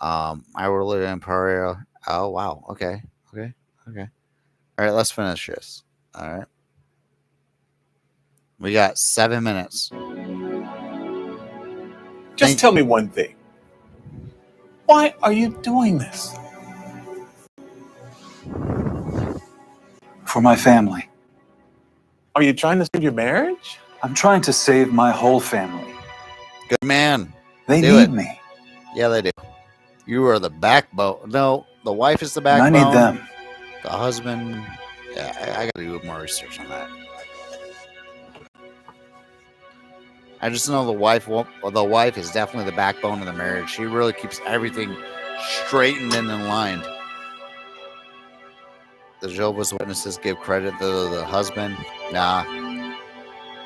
I will live in Emporia. Oh wow. Okay. Okay. Okay. All right. Let's finish this. All right. We got 7 minutes. Just tell me one thing. Why are you doing this? For my family. Are you trying to save your marriage? I'm trying to save my whole family. Good man. They Do need it. me. Yeah, they do. You are the backbone. No, the wife is the And I backbone. need them. The husband. Yeah, I got to do more research on that. I just know the wife. The wife is definitely the backbone of the marriage. She really keeps everything straightened and in line. The Jehovah's Witnesses give credit to the husband. Nah,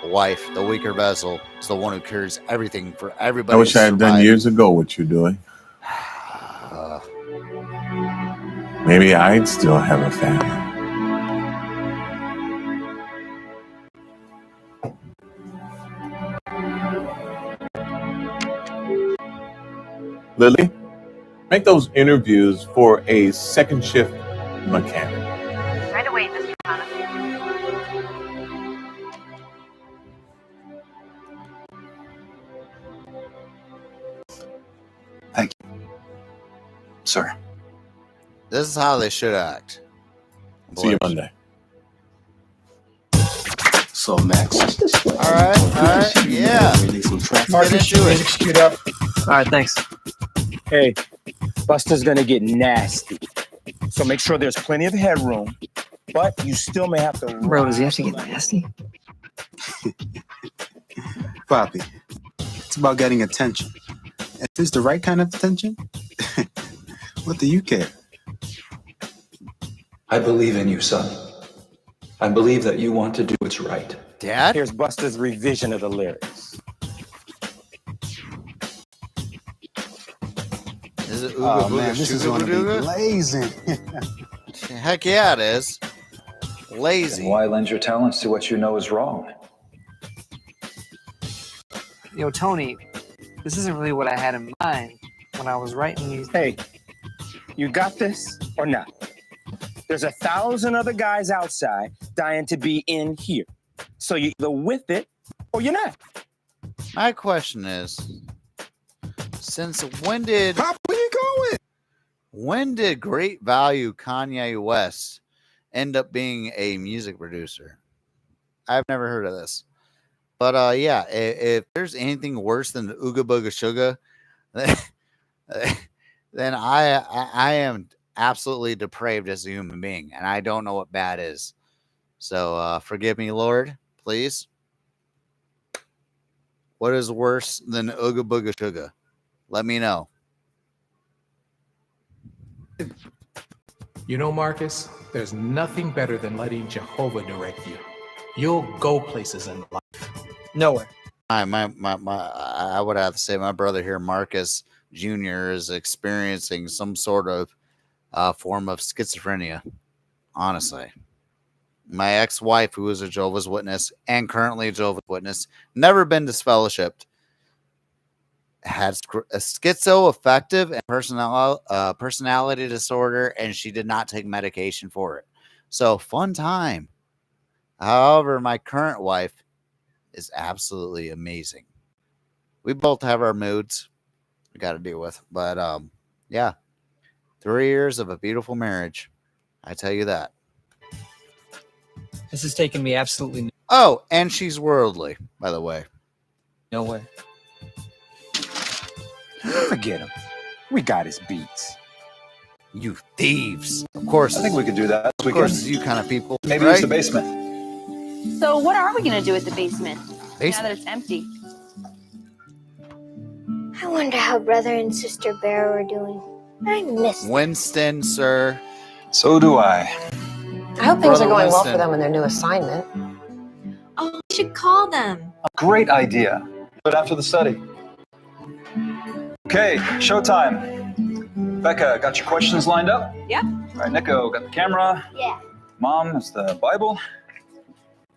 the wife, the weaker vessel, is the one who carries everything for everybody. I wish I had done years ago what you're doing. Maybe I'd still have a family. Lily, make those interviews for a second shift mechanic. Right away, Mr. Connor. Thank you, sir. This is how they should act. See you Monday. So, Max. All right, yeah. Marcus, your music's queued up. All right, thanks. Hey, Buster's gonna get nasty, so make sure there's plenty of headroom, but you still may have to. Bro, does he have to get nasty? Poppy, it's about getting attention. If it's the right kind of attention, what do you care? I believe in you, son. I believe that you want to do what's right. Dad? Here's Buster's revision of the lyrics. Is it Oh Ooga man, Booga this is Shooga going to be Badooga? blazing. Heck yeah, it is. Lazy. Then why lend your talents to what you know is wrong? Yo, Tony, this isn't really what I had in mind when I was writing these. Hey, you got this or not? There's 1,000 other guys outside dying to be in here. So you're either with it or you're not. My question is, since when did Pop, where you going? when did Great Value Kanye West end up being a music producer? I've never heard of this. But yeah, if there's anything worse than Ooga Booga Sugar, then I am absolutely depraved as a human being, and I don't know what bad is. So forgive me, Lord, please. What is worse than Ooga Booga Sugar? Let me know. You know, Marcus, there's nothing better than letting Jehovah direct you. You'll go places in life. Nowhere. I would have to say my brother here, Marcus Jr., is experiencing some sort of form of schizophrenia. Honestly, my ex-wife, who is a Jehovah's Witness and currently a Jehovah's Witness, never been disfellowshipped, had a schizoaffective and personality disorder, and she did not take medication for it. So fun time. However, my current wife is absolutely amazing. We both have our moods we got to deal with, but yeah, 3 years of a beautiful marriage. I tell you that. This has taken me absolutely Oh, and she's worldly, by the way. nowhere. Forget him. We got his beats. You thieves. Of course. I think we could do that. Of course, it's you kind of people. Maybe right? use the basement. So what are we gonna do with the basement now Basement. that it's empty? I wonder how Brother and Sister Bear are doing. I miss them. Winston, sir. So do I. I hope things Brother are going well Winston. for them in their new assignment. Oh, we should call them. Great idea. But after the study. Okay, showtime. Becca, got your questions lined up? Yep. All right, Nico, got the camera? Yeah. Mom, is the Bible?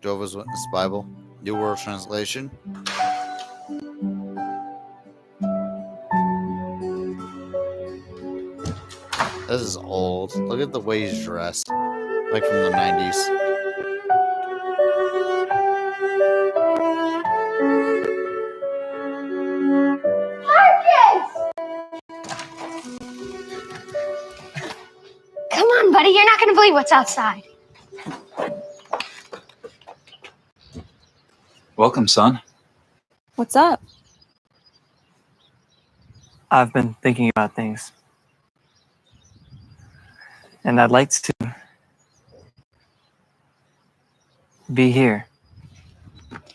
Jehovah's Witness Bible, New World Translation. This is old. Look at the way he's dressed. Like from the 90s. Come on, buddy. You're not going to believe what's outside. Welcome, son. What's up? I've been thinking about things. And I'd like to be here.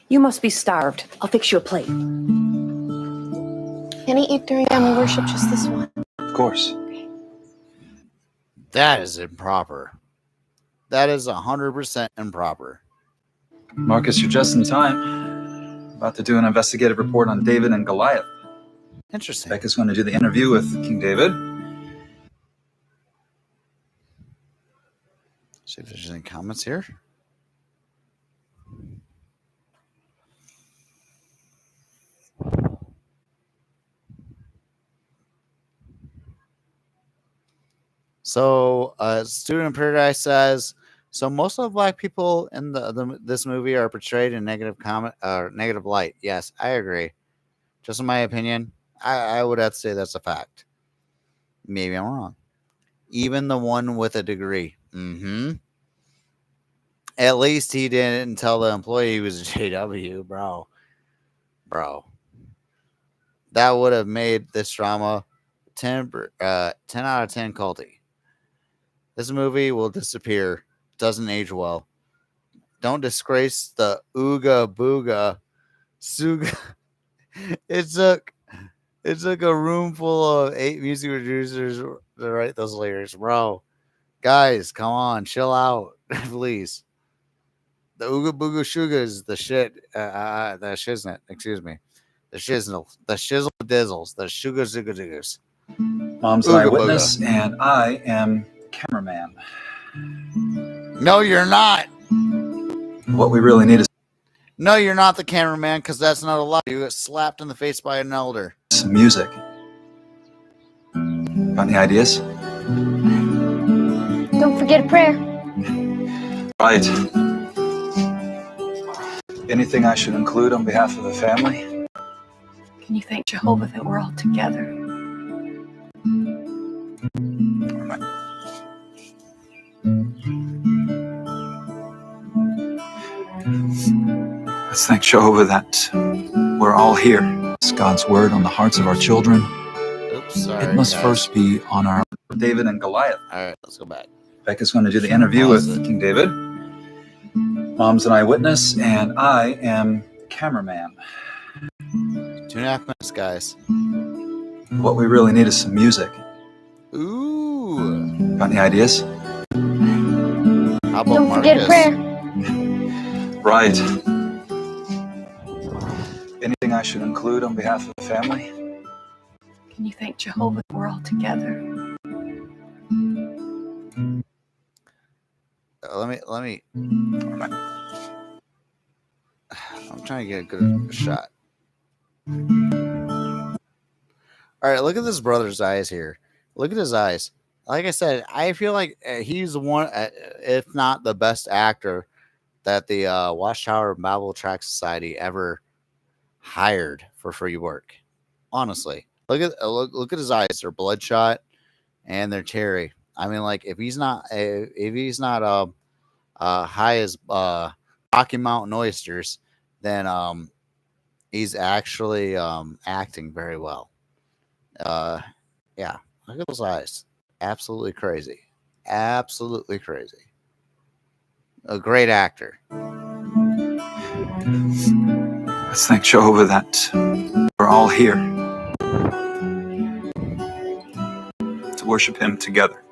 You must be starved. I'll fix you a plate. Can I eat during family worship, just this one? Of course. That is improper. That is 100% improper. Marcus, you're just in time. About to do an investigative report on David and Goliath. Interesting. Becca's going to do the interview with King David. See if there's any comments here. So, Student in Paradise says, so most of the black people in this movie are portrayed in negative light. Yes, I agree. Just in my opinion, I would have to say that's a fact. Maybe I'm wrong. Even the one with a degree. At least he didn't tell the employee he was a JW, bro. Bro. That would have made this drama 10 out of 10 culty. This movie will disappear. Doesn't age well. Don't disgrace the Ooga Booga Suga. It took a room full of 8 music producers to write those lyrics, bro. Guys, come on, chill out, please. The Ooga Booga Suga is the shit. The shiznit, excuse me. The shizzle dizzles. The sugar zooga diggers. Mom's an eyewitness, and I am cameraman. No, you're not. What we really need is No, you're not the cameraman, because that's not allowed. You get slapped in the face by an elder. some music. Got any ideas? Don't forget a prayer. Right. Anything I should include on behalf of the family? Can you thank Jehovah that we're all together? Let's thank Jehovah that we're all here. It's God's word on the hearts of our children. Oops, sorry. It must guys. first be on our David and Goliath. All right, let's go back. Becca's going to do the interview with King David. Mom's an eyewitness, and I am cameraman. 2.5 minutes, guys. What we really need is some music. Ooh. Got any ideas? How about Don't forget a prayer. Right. Anything I should include on behalf of the family? Can you thank Jehovah that we're all together? Let me. I'm trying to get a good shot. All right, look at this brother's eyes here. Look at his eyes. Like I said, I feel like he's one, if not the best actor that the Watchtower Bible Tract Society ever hired for free work. Honestly, look at his eyes. They're bloodshot and they're cherry. I mean, like if he's not high as Rocky Mountain oysters, then he's actually acting very well. Yeah, look at those eyes. Absolutely crazy. Absolutely crazy. A great actor. Let's thank Jehovah that we're all here to worship Him together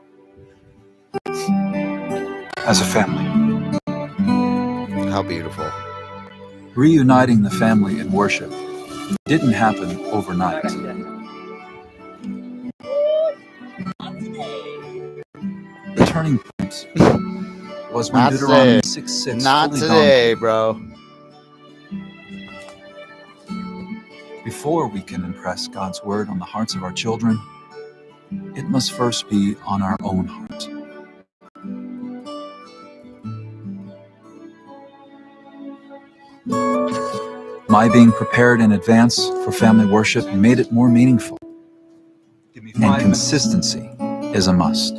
as a family. How beautiful. Reuniting the family in worship didn't happen overnight. turning point was when Not Deuteronomy today. 6:6 Not fully today, dawned. bro. Before we can impress God's word on the hearts of our children, it must first be on our own heart. My being prepared in advance for family worship made it more meaningful. And consistency is a must.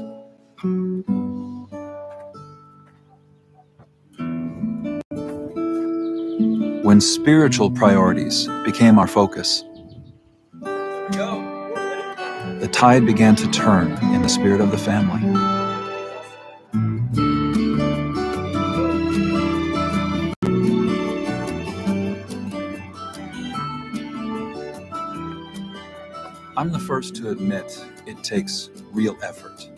When spiritual priorities became our focus, the tide began to turn in the spirit of the family. I'm the first to admit it takes real effort.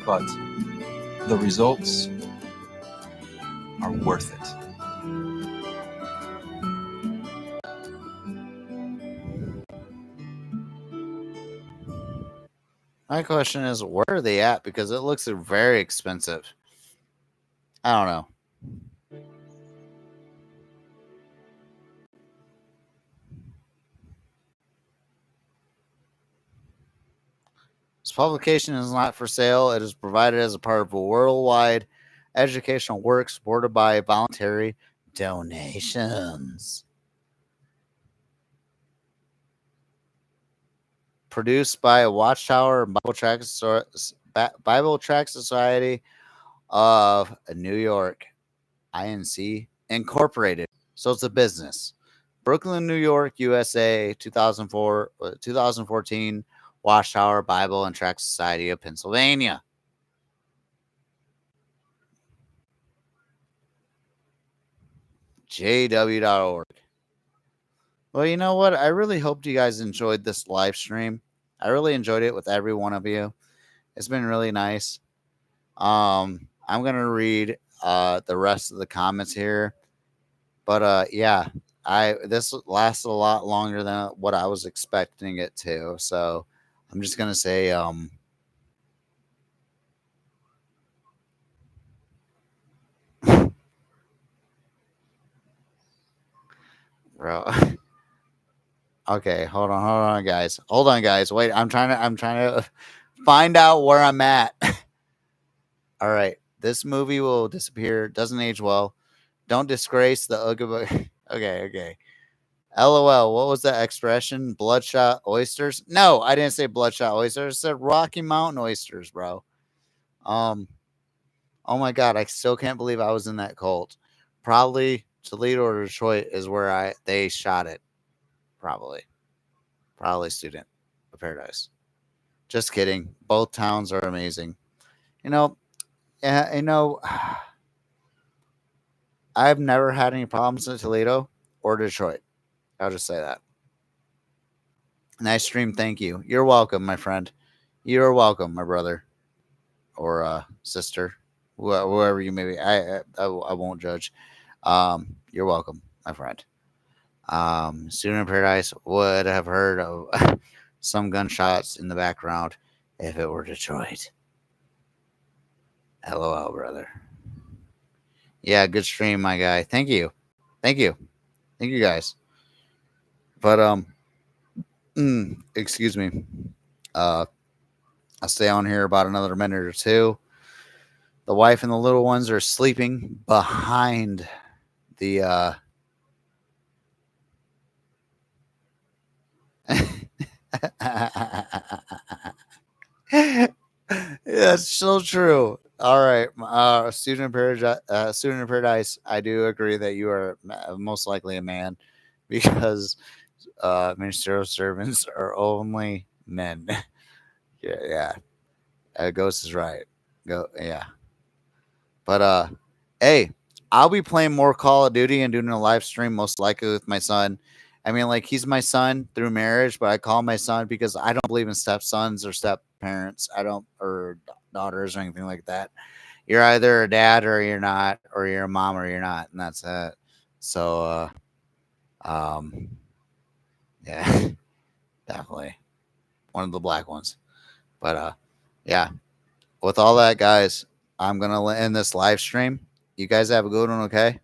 But the results are worth it. My question is, where are they at? Because it looks very expensive. I don't know. This publication is not for sale. It is provided as a part of a worldwide educational work supported by voluntary donations. Produced by Watchtower and Bible Tract Society of New York, INC Incorporated. So it's a business. Brooklyn, New York, USA, 2014, Watchtower Bible and Tract Society of Pennsylvania. JW.org. Well, you know what? I really hope you guys enjoyed this live stream. I really enjoyed it with every one of you. It's been really nice. I'm gonna read the rest of the comments here. But yeah, this lasted a lot longer than what I was expecting it to. So I'm just gonna say bro. Okay, hold on, guys. Hold on, guys. Wait, I'm trying to find out where I'm at. All right. This movie will disappear. Doesn't age well. Don't disgrace the Ugga. Okay. LOL. What was that expression? Bloodshot oysters? No, I didn't say bloodshot oysters. I said Rocky Mountain oysters, bro. Oh my god, I still can't believe I was in that cult. Probably Toledo or Detroit is where they shot it. Probably Student of Paradise. Just kidding. Both towns are amazing. You know, I've never had any problems in Toledo or Detroit. I'll just say that. Nice stream. Thank you. You're welcome, my friend. You're welcome, my brother or sister, whoever you may be. I won't judge. You're welcome, my friend. Student of Paradise would have heard of some gunshots in the background if it were Detroit. LOL, brother. Yeah, good stream, my guy. Thank you, guys. But excuse me. I'll stay on here about another minute or two. The wife and the little ones are sleeping behind the That's so true. All right, student of paradise. I do agree that you are most likely a man because ministerial servants are only men. yeah. Ghost is right. Yeah. But hey, I'll be playing more Call of Duty and doing a live stream most likely with my son. I mean, like, he's my son through marriage, but I call him my son because I don't believe in stepsons or step parents. I don't, or daughters or anything like that. You're either a dad or you're not, or you're a mom or you're not, and that's it. So, yeah, definitely one of the black ones. But yeah, with all that, guys, I'm gonna end this live stream. You guys have a good one, okay?